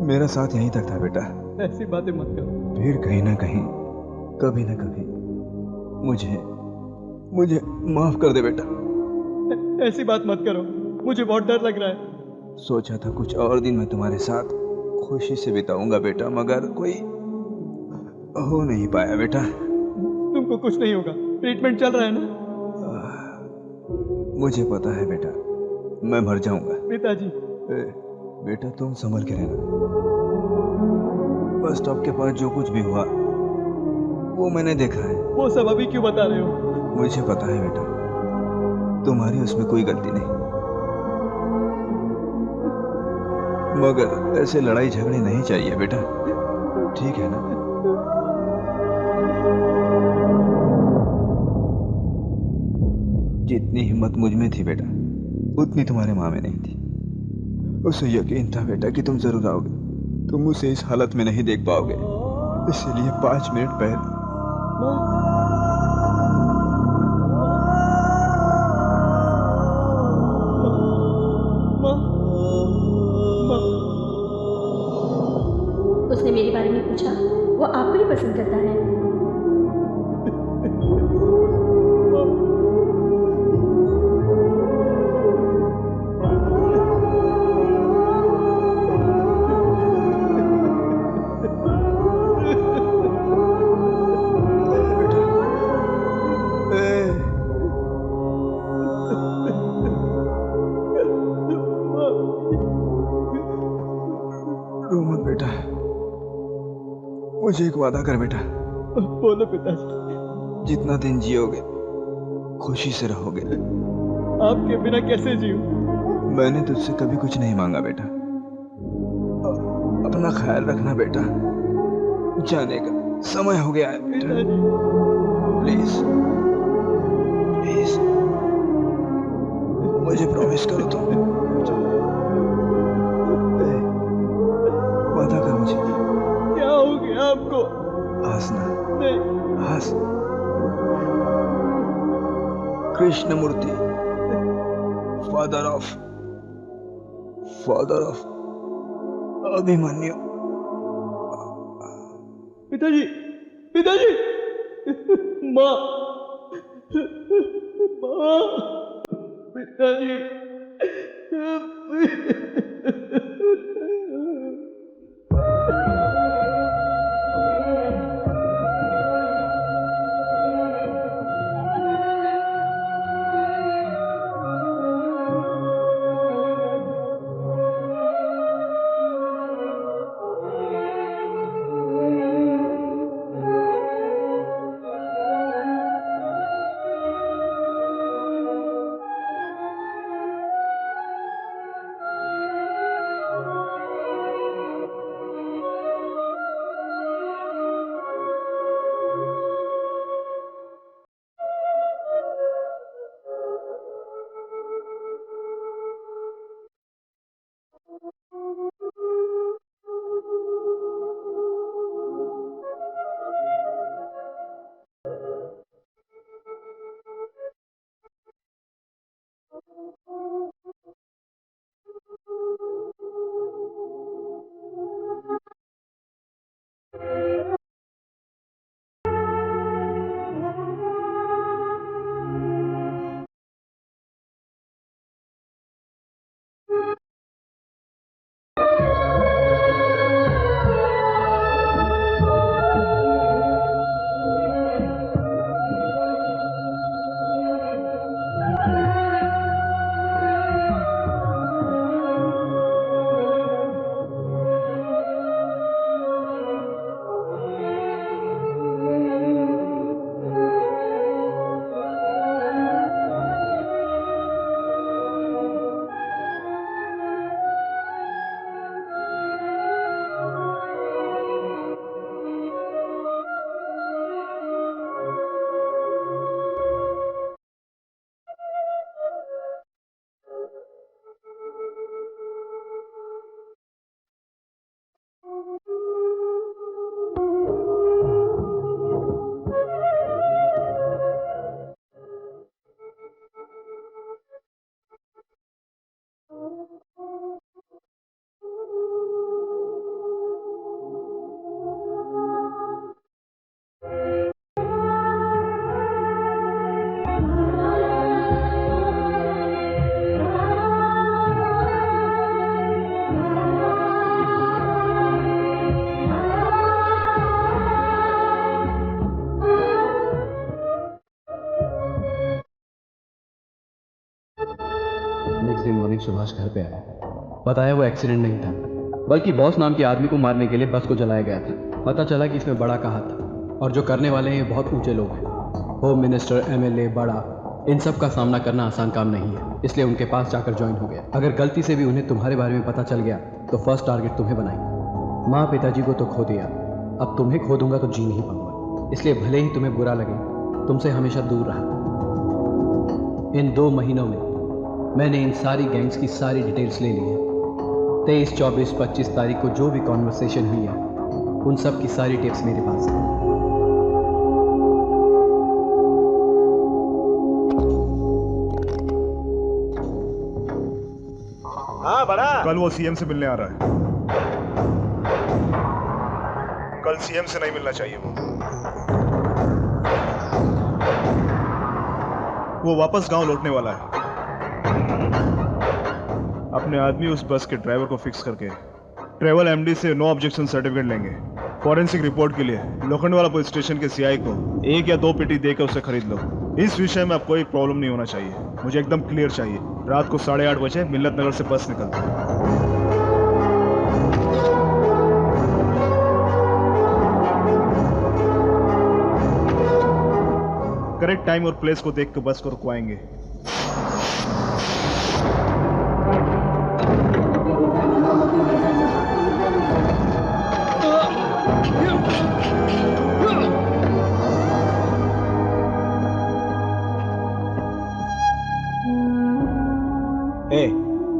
मेरा साथ यहीं तक था बेटा। ऐसी बातें मत करो। फिर कहीं ना कहीं, कभी ना कभी मुझे माफ कर दे बेटा। ऐसी बात मत करो, मुझे बहुत डर लग रहा है। सोचा था कुछ और दिन मैं तुम्हारे साथ खुशी से बिताऊंगा बेटा, मगर कोई हो नहीं पाया बेटा। तुमको कुछ नहीं होगा, ट्रीटमेंट चल रहा है ना? मुझे पता है बेटा, मैं मर जाऊंगा। पिताजी। बेटा तुम संभल के रहना। बस स्टॉप के पास जो कुछ भी हुआ वो मैंने देखा है। वो सब अभी क्यों बता रहे हो? मुझे पता है बेटा, तुम्हारी उसमें कोई गलती नहीं, मगर ऐसे लड़ाई झगड़े नहीं चाहिए बेटा, ठीक है ना? जितनी हिम्मत मुझ में थी बेटा, उतनी तुम्हारे माँ में नहीं थी। उसे यकीन था बेटा कि तुम जरूर आओगे, तुम उसे इस हालत में नहीं देख पाओगे, इसलिए 5 मिनट पहले उसने मेरे बारे में पूछा, वो आपको ही पसंद करता है। रो मत बेटा, मुझे एक वादा कर बेटा। बोलो पिताजी। जितना दिन जियोगे खुशी से रहोगे। आपके बिना कैसे जीऊं? मैंने तुझसे कभी कुछ नहीं मांगा बेटा। अपना ख्याल रखना बेटा, जाने का समय हो गया है बेटा। प्लीज प्लीज मुझे प्रॉमिस करो तुम। वादा कर मुझे। क्या हो गया आपको? हंसना नहीं। हंस। Krishnamurthy, father of Abhimanyu. पिताजी, पिताजी, माँ, माँ, पिताजी। सुभाष घर पे आया। बताया वो एक्सीडेंट नहीं था, बल्कि बॉस नाम के आदमी को मारने के लिए बस को जलाया गया था। पता चला कि इसमें बड़ा का हाथ था, और जो करने वाले हैं ये बहुत ऊंचे लोग हैं। होम मिनिस्टर, एमएलए, बड़ा, इन सब का सामना करना आसान काम नहीं है, इसलिए उनके पास जाकर ज्वाइन हो गया। अगर गलती से भी उन्हें तुम्हारे बारे में पता चल गया तो फर्स्ट टारगेट तुम्हें बनाएंगे। माँ पिताजी को तो खो दिया, अब तुम्हें खो दूंगा तो जी नहीं पाऊंगा, इसलिए भले ही तुम्हें बुरा लगे, तुमसे हमेशा दूर रहा। इन 2 महीनों में मैंने इन सारी गैंग्स की सारी डिटेल्स ले ली है। 23, 24, 25 तारीख को जो भी कॉन्वर्सेशन हुई है उन सब की सारी टिप्स मेरे पास है। हाँ बड़ा, कल वो सीएम से मिलने आ रहा है। कल सीएम से नहीं मिलना चाहिए। वो वापस गांव लौटने वाला है। अपने आदमी उस बस के ड्राइवर को फिक्स करके ट्रेवल एमडी से नो ऑब्जेक्शन सर्टिफिकेट लेंगे। फॉरेंसिक रिपोर्ट के लिए लोखंडवाला पुलिस स्टेशन के सीआई को 1 या 2 पेटी देकर उसे खरीद लो। इस विषय में अब कोई प्रॉब्लम नहीं होना चाहिए, मुझे एकदम क्लियर चाहिए। रात को 8:30 बजे मिल्लत नगर से बस निकलती है। करेक्ट टाइम और प्लेस को देख कर बस को रुकवाएंगे।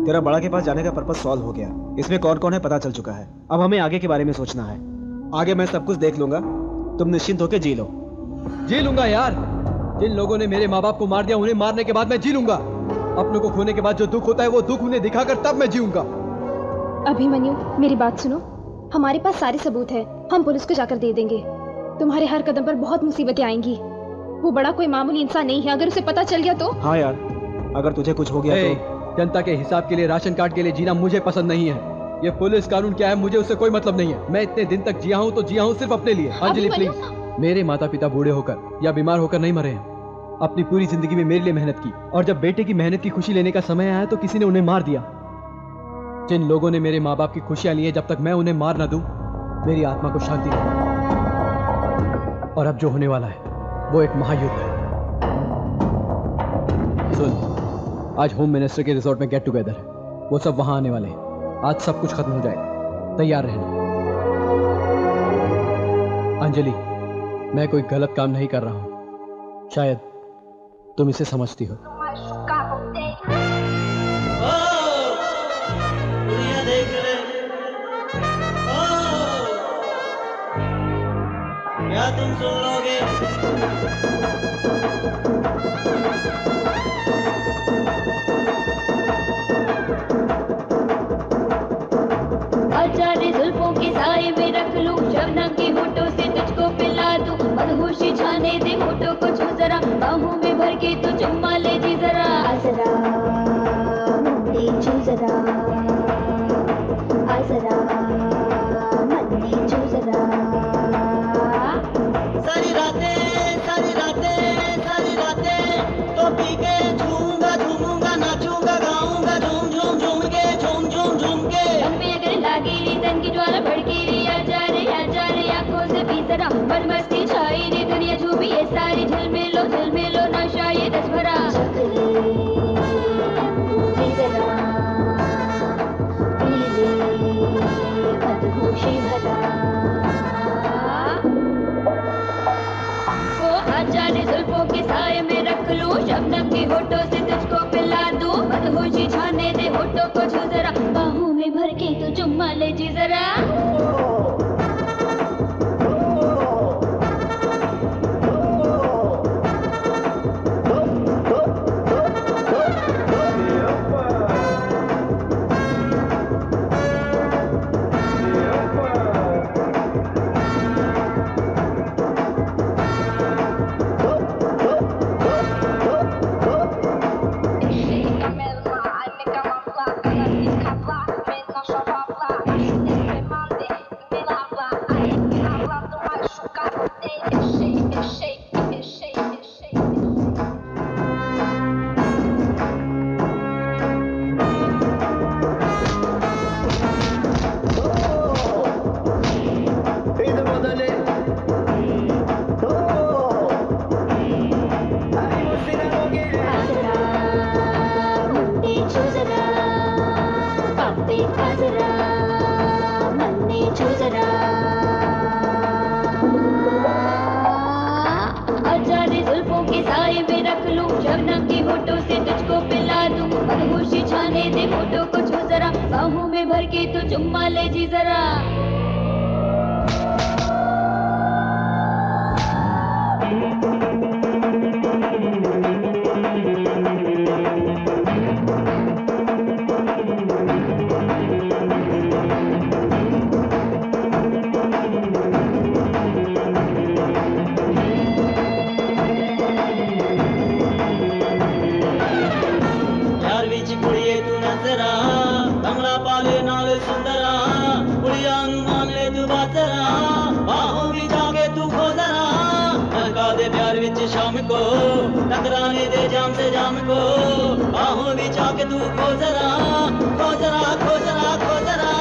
तेरा बड़ा के पास जाने का पर्पस सॉल्व हो गया। इसमें कौन कौन है पता चल चुका है। अब हमें आगे के बारे में सोचना है। आगे मैं सब कुछ देख लूंगा, तुम निश्चिंत होकर जी लो। जी लूंगा यार, जिन लोगों ने मेरे माँ बाप को मार दिया उन्हें मारने के बाद मैं जी लूंगा। अपनों को खोने के बाद जो दुख होता है वो दुख उन्हें दिखाकर तब मैं जीऊंगा। अभिमन्यु, मेरी बात सुनो, हमारे पास सारे सबूत है, हम पुलिस को जाकर दे देंगे। तुम्हारे हर कदम पर बहुत मुसीबतें आएंगी। वो बड़ा कोई मामूली इंसान नहीं है, अगर उसे पता चल गया तो। हाँ यार, अगर तुझे कुछ हो गया तो। जनता के हिसाब के लिए, राशन कार्ड के लिए जीना मुझे पसंद नहीं है। ये पुलिस कानून क्या है मुझे उससे कोई मतलब नहीं है। मैं इतने दिन तक जिया हूँ तो जिया हूँ सिर्फ अपने लिए। अंजलि प्लीज, मेरे माता पिता बूढ़े होकर या बीमार होकर नहीं मरे हैं। अपनी पूरी जिंदगी में मेरे लिए मेहनत की, और जब बेटे की मेहनत की खुशी लेने का समय आया तो किसी ने उन्हें मार दिया। जिन लोगों ने मेरे माँ बाप की खुशियां ली हैं, जब तक मैं उन्हें मार ना दूं मेरी आत्मा को शांति नहीं। और अब जो होने वाला है वो एक महायुद्ध है। सुन, आज होम मिनिस्टर के रिजॉर्ट में गेट टुगेदर है, वो सब वहां आने वाले हैं। आज सब कुछ खत्म हो जाएगा, तैयार रहना। अंजलि, मैं कोई गलत काम नहीं कर रहा हूं, शायद तुम इसे समझती हो। क्या तुम सुन लोगे? आचार्य जुल्फों के साए में रख लूं, शबनम की होठों से तुझको पिला दूं, मदहोशी छाने दे होठों को छू जरा, बाहों में भर के तू चुम्मा ले जी जरा, जरा मंदी छू जरा, जरा मंदी छू जरा। सारी रातें तो पी के झूमूंगा झूमूंगा, नाचूंगा गाऊंगा, झूम झूम झूम के, झूम झूम झूम के। मन में अगर लागी री तन की ज्वाला भड़की री, आजा रे आंखों से पी जरा, मन मस्ती छाई रे दुनिया झूमी ये सारी, झिलमिलो नशा ये रस भरा। पी जरा, पी ले मदहोशी भरा। वो आचार्य जुल्फों के साए में रख लूं, शबनम की होठों से तुझको पिला दूं, मदहोशी छाने दे होठों को छू जरा, बाहों में भर के तू चुम्मा ले जी जरा। छाने दे होठों को छू जरा बाहों में भर के तू चुम्मा ले जी जरा प्यार विच कुड़िए तू नजरा कमला पाले नाल सुंदरा कुड़िया नू मान ले तू बातरा बाहों में जाके तू खो जरा लगा दे प्यार विच शाम को टकराने दे जाम से जाम को बाहों में जाके तू खो जरा खो जरा खो जरा खो जरा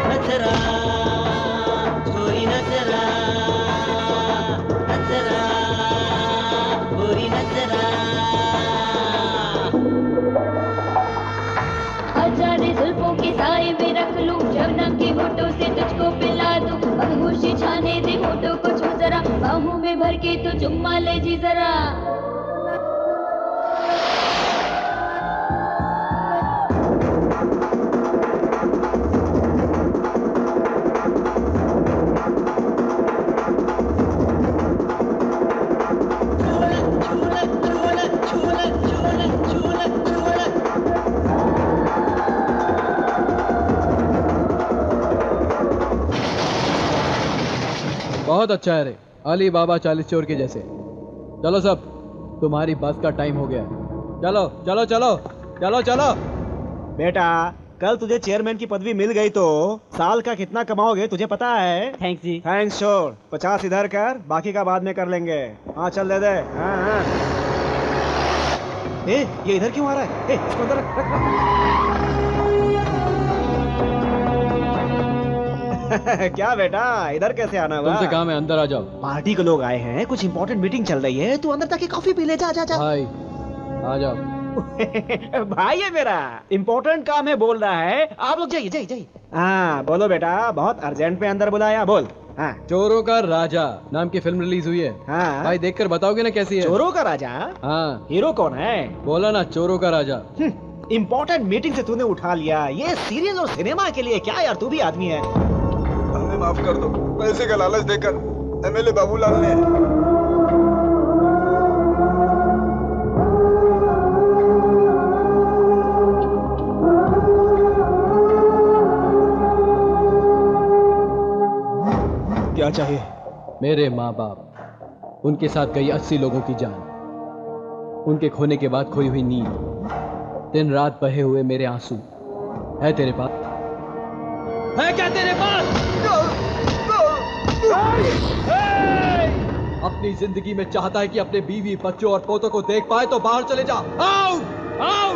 नजरा छोरी नजरा नजरा छोरी नजरा आजा रे जुल्फों के साए में रख लूं शबनम के होठों से तुझको पिला दूं मदहोशी छाने दे होठों को छू जरा बाहों में भर के तू चुम्मा ले जी जरा बहुत अच्छा है रे, अली बाबा 40 चोर के जैसे। चलो सब, तुम्हारी बस का टाइम हो गया है। चलो चलो चलो चलो चलो। बेटा कल तुझे चेयरमैन की पदवी मिल गई तो साल का कितना कमाओगे तुझे पता है? थैंक्स जी। थैंक्स छोड़, 50 इधर कर, बाकी का बाद में कर लेंगे। हाँ चल दे दे। हाँ हाँ। ये इधर क्यों आ रहा है? इसको अंदर रख, क्या बेटा इधर कैसे आना हुआ? तुमसे काम है, अंदर आ जाओ। पार्टी के लोग आए हैं, कुछ इंपॉर्टेंट मीटिंग चल रही है, तू अंदर जाके कॉफी पी ले। जा जा जा। भाई आ जाओ। भाई है मेरा, इंपॉर्टेंट काम है बोल रहा है। आप लोग जाइए जाइए जाइए। हाँ बोलो बेटा, बहुत अर्जेंट में अंदर बुलाया, बोल। हाँ। चोरों का राजा नाम की फिल्म रिलीज हुई है। हाँ। भाई देखकर बताओगे ना कैसी है? चोरों का राजा? हाँ। हीरो कौन है? बोला ना, चोरों का राजा। इंपॉर्टेंट मीटिंग से तूने उठा लिया, ये सीरियल और सिनेमा के लिए क्या यार, तू भी आदमी है। हमें माफ कर दो, पैसे का लालच देकर एमएलए बाबूलाल ने। क्या चाहिए? मेरे माँ बाप, उनके साथ गई 80 लोगों की जान, उनके खोने के बाद खोई हुई नींद, दिन रात बहे हुए मेरे आंसू, है तेरे पास? है क्या तेरे पास? अपनी जिंदगी में चाहता है कि अपने बीवी बच्चों और पोतों को देख पाए तो बाहर चले जा। आओ आओ।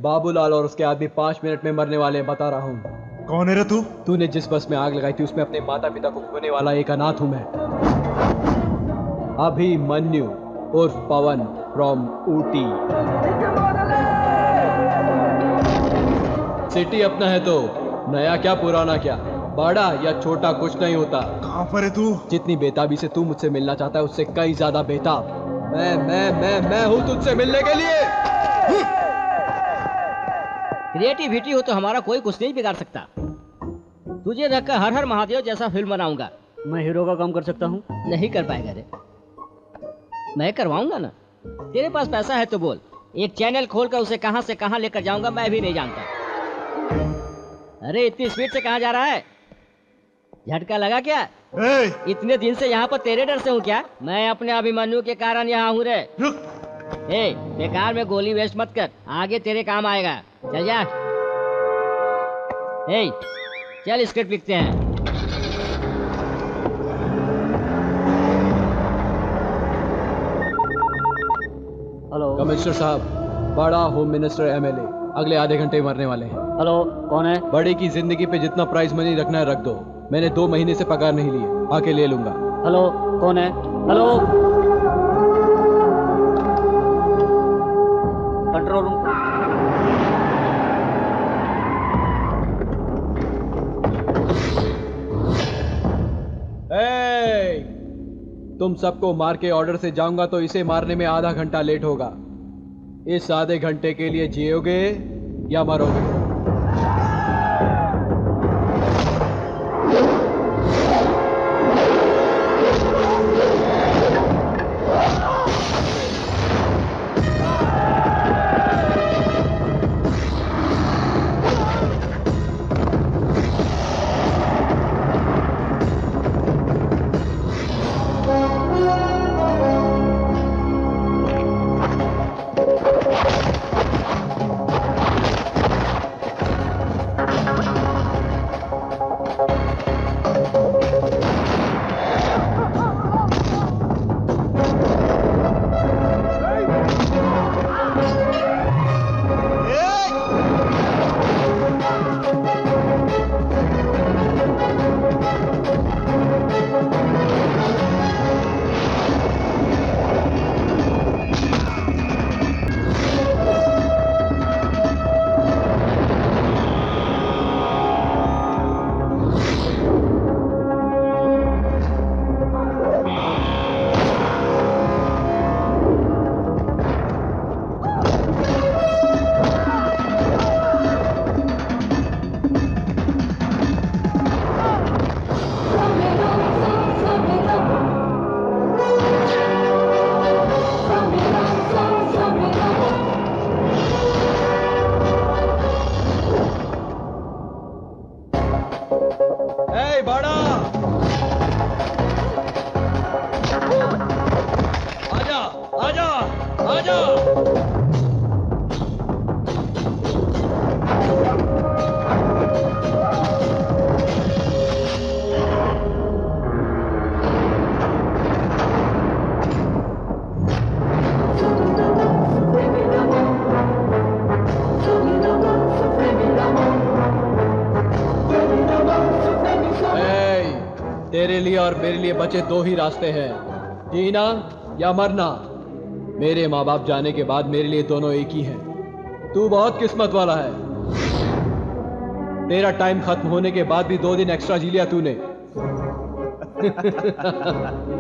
बाबूलाल और उसके आदमी 5 मिनट में मरने वाले हैं, बता रहा हूँ। कौन है रे तू? तूने जिस बस में आग लगाई थी उसमें अपने माता पिता को खोने वाला एक अनाथ हूं मैं। अभिमन्यु उर्फ पवन फ्रॉम ऊटी। सिटी अपना है तो नया क्या पुराना क्या, बड़ा या छोटा कुछ नहीं होता। कहां पर है तू? जितनी बेताबी से तू मुझसे मिलना चाहता है उससे कई ज्यादा बेताब मैं हूं तुझसे मिलने के लिए। क्रिएटिविटी हो तो हमारा कोई कुछ नहीं बिगाड़ सकता। तुझे रखकर हर हर महादेव जैसा फिल्म बनाऊंगा। मैं हीरो का काम कर सकता हूँ? नहीं कर पाएगा रे, मैं करवाऊंगा ना। तेरे पास पैसा है तो बोल, एक चैनल खोलकर उसे कहां से कहां लेकर जाऊंगा मैं भी नहीं जानता। अरे इतनी स्पीड से कहां जा रहा है? झटका लगा क्या? इतने दिन से यहाँ पर तेरे डर से हूँ क्या? मैं अपने अभिमन्यु के कारण यहाँ हूँ रे। बेकार में गोली वेस्ट मत कर, आगे तेरे काम आएगा। चल जा। चल स्क्रिप्ट लिखते हैं। हेलो कमिश्नर साहब, बड़ा होम मिनिस्टर एमएलए अगले आधे घंटे में मरने वाले हैं। हेलो, कौन है? बड़े की जिंदगी पे जितना प्राइस मनी रखना है रख दो, मैंने 2 महीने से पगार नहीं लिए, आके ले लूंगा। हेलो, कौन है? Hello, control room. तुम सबको मार के ऑर्डर से जाऊंगा तो इसे मारने में आधा घंटा लेट होगा। इस आधे घंटे के लिए जियोगे या मरोगे? तेरे लिए और मेरे लिए बचे दो ही रास्ते हैं, जीना या मरना। मेरे माँ बाप जाने के बाद मेरे लिए दोनों एक ही हैं। तू बहुत किस्मत वाला है। तेरा टाइम खत्म होने के बाद भी 2 दिन एक्स्ट्रा जी लिया तूने।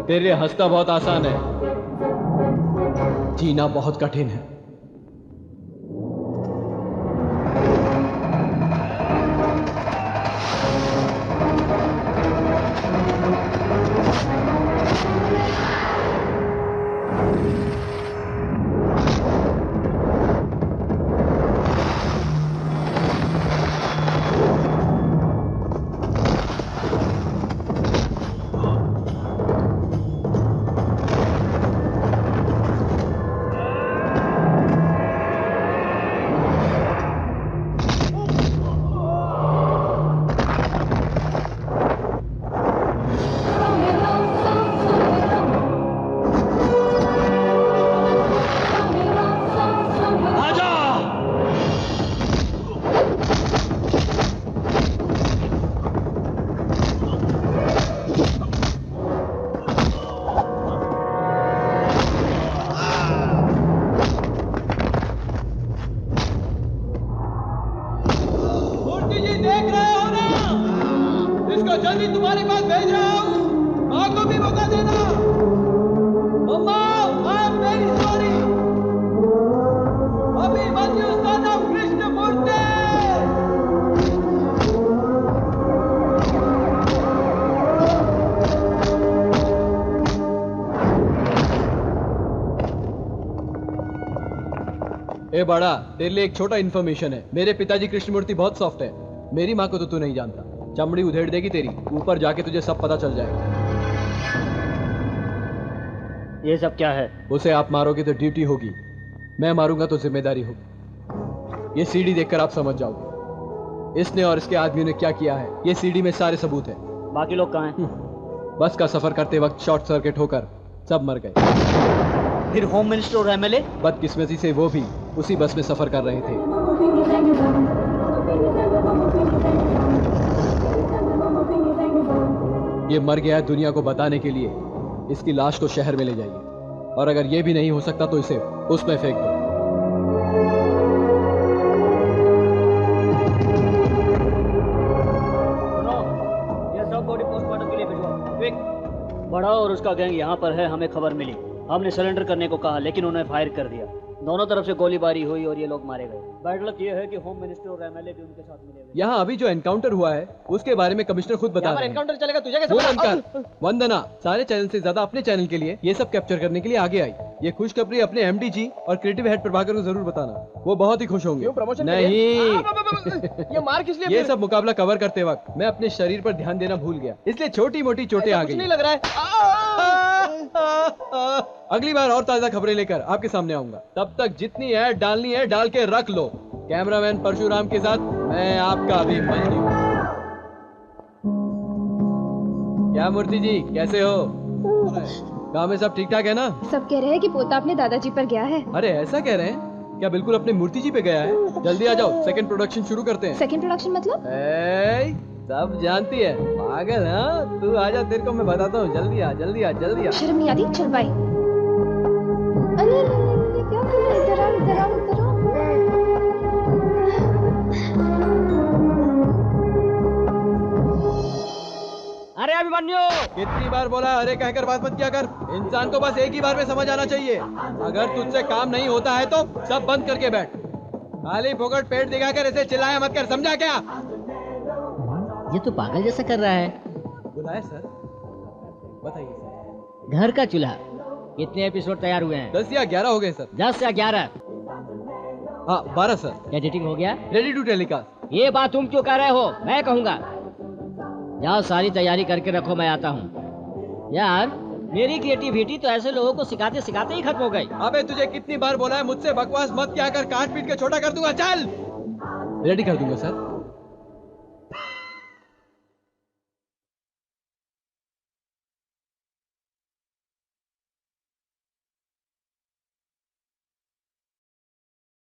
तेरे लिए हंसना बहुत आसान है, जीना बहुत कठिन है। ए बड़ा, तेरे लिए एक छोटा इन्फॉर्मेशन है। मेरे पिताजी कृष्णमूर्ति बहुत सॉफ्ट है। मेरी माँ को तो तू नहीं जानता, चमड़ी उधेड़ देगी तेरी। ऊपर जाके तुझे सब पता चल जाएगा। ये सब क्या है? उसे आप मारोगे तो ड्यूटी होगी, मैं मारूंगा तो जिम्मेदारी होगी। ये सीडी देखकर आप समझ जाओगे इसने और इसके आदमियों ने क्या किया है। ये सीडी में सारे सबूत हैं। बाकी लोग कहाँ हैं? बस का सफर करते वक्त शॉर्ट सर्किट होकर सब मर गए। फिर होम मिनिस्टर और एमएलए? बदकिस्मती से वो भी उसी बस में सफर कर रहे थे। ये मर गया दुनिया को बताने के लिए। इसकी लाश को शहर में ले जाइए, और अगर ये भी नहीं हो सकता तो इसे उसमें फेंक दो। सुनो, ये सब बॉडी पोस्टमार्टम के लिए भिजवाओ। क्विक। बड़ा राव और उसका गैंग यहाँ पर है, हमें खबर मिली। हमने सरेंडर करने को कहा लेकिन उन्हें फायर कर दिया। दोनों तरफ से गोलीबारी हुई और ये लोग मारे गए। बैड लक ये है कि होम मिनिस्टर और एमएलए भी उनके साथ मिले हुए। यहाँ अभी जो एनकाउंटर हुआ है उसके बारे में कमिश्नर खुद बता रहे हैं। एनकाउंटर चलेगा तुझे कैसे वो पता? बनकर वंदना सारे चैनल से ज्यादा अपने चैनल के लिए ये सब कैप्चर करने के लिए आगे आई। ये खुशखबरी अपने एमडी जी और क्रिएटिव हेड प्रभाकर को जरूर बताना, वो बहुत ही खुश होंगे। नहीं ये मार किस लिए? ये सब मुकाबला कवर करते वक्त मैं अपने शरीर पर ध्यान देना भूल गया, इसलिए छोटी मोटी चोटें आ गई। नहीं लग रहा है। अगली बार और ताजा खबरें लेकर आपके सामने आऊंगा। तब तक जितनी ऐड डालनी है डाल के रख लो। कैमरामैन परशुराम के साथ मैं आपका अभिमन्यु। क्या मूर्ति जी कैसे हो? गाँव में सब ठीक ठाक है ना? सब कह रहे हैं कि पोता अपने दादाजी पर गया है। अरे ऐसा कह रहे हैं? क्या बिल्कुल अपने मूर्ति जी पे गया है? जल्दी आ जाओ, सेकंड प्रोडक्शन शुरू करते हैं। सेकंड प्रोडक्शन मतलब? सब जानती है पागल। हाँ तू आजा, तेरे को मैं बताता हूँ। जल्दी आ जल्दी आ जल्दी आ। शर्म नहीं आती? चल बाई। अरे क्या कर रहा है? इधर आओ इधर आओ इधर आओ। अरे अभिमन्यु, कितनी बार बोला अरे कहकर बात मत किया कर। इंसान को बस एक ही बार में समझ आना चाहिए। अगर तुझसे काम नहीं होता है तो सब बंद करके बैठ। खाली फोकट पेट दिखाकर ऐसे चिल्लाया मत कर, समझा क्या? ये तो पागल जैसा कर रहा है। बुलाए सर? बताइए सर। घर का चूल्हा कितने एपिसोड तैयार हुए हैं? 10 या 11 हो गए सर। 10 या 11? हाँ 12 सर। एडिटिंग हो गया? Ready to telecast. ये बात तुम क्यों कह रहे हो? मैं कहूँगा। जाओ सारी तैयारी करके रखो, मैं आता हूँ। यार मेरी क्रिएटिविटी तो ऐसे लोगों को सिखाते सिखाते ही खत्म हो गई। अबे तुझे कितनी बार बोला है मुझसे बकवास मत क्या कर, काट पीट के छोटा कर दूंगा। चल। रेडी कर दूंगा सर।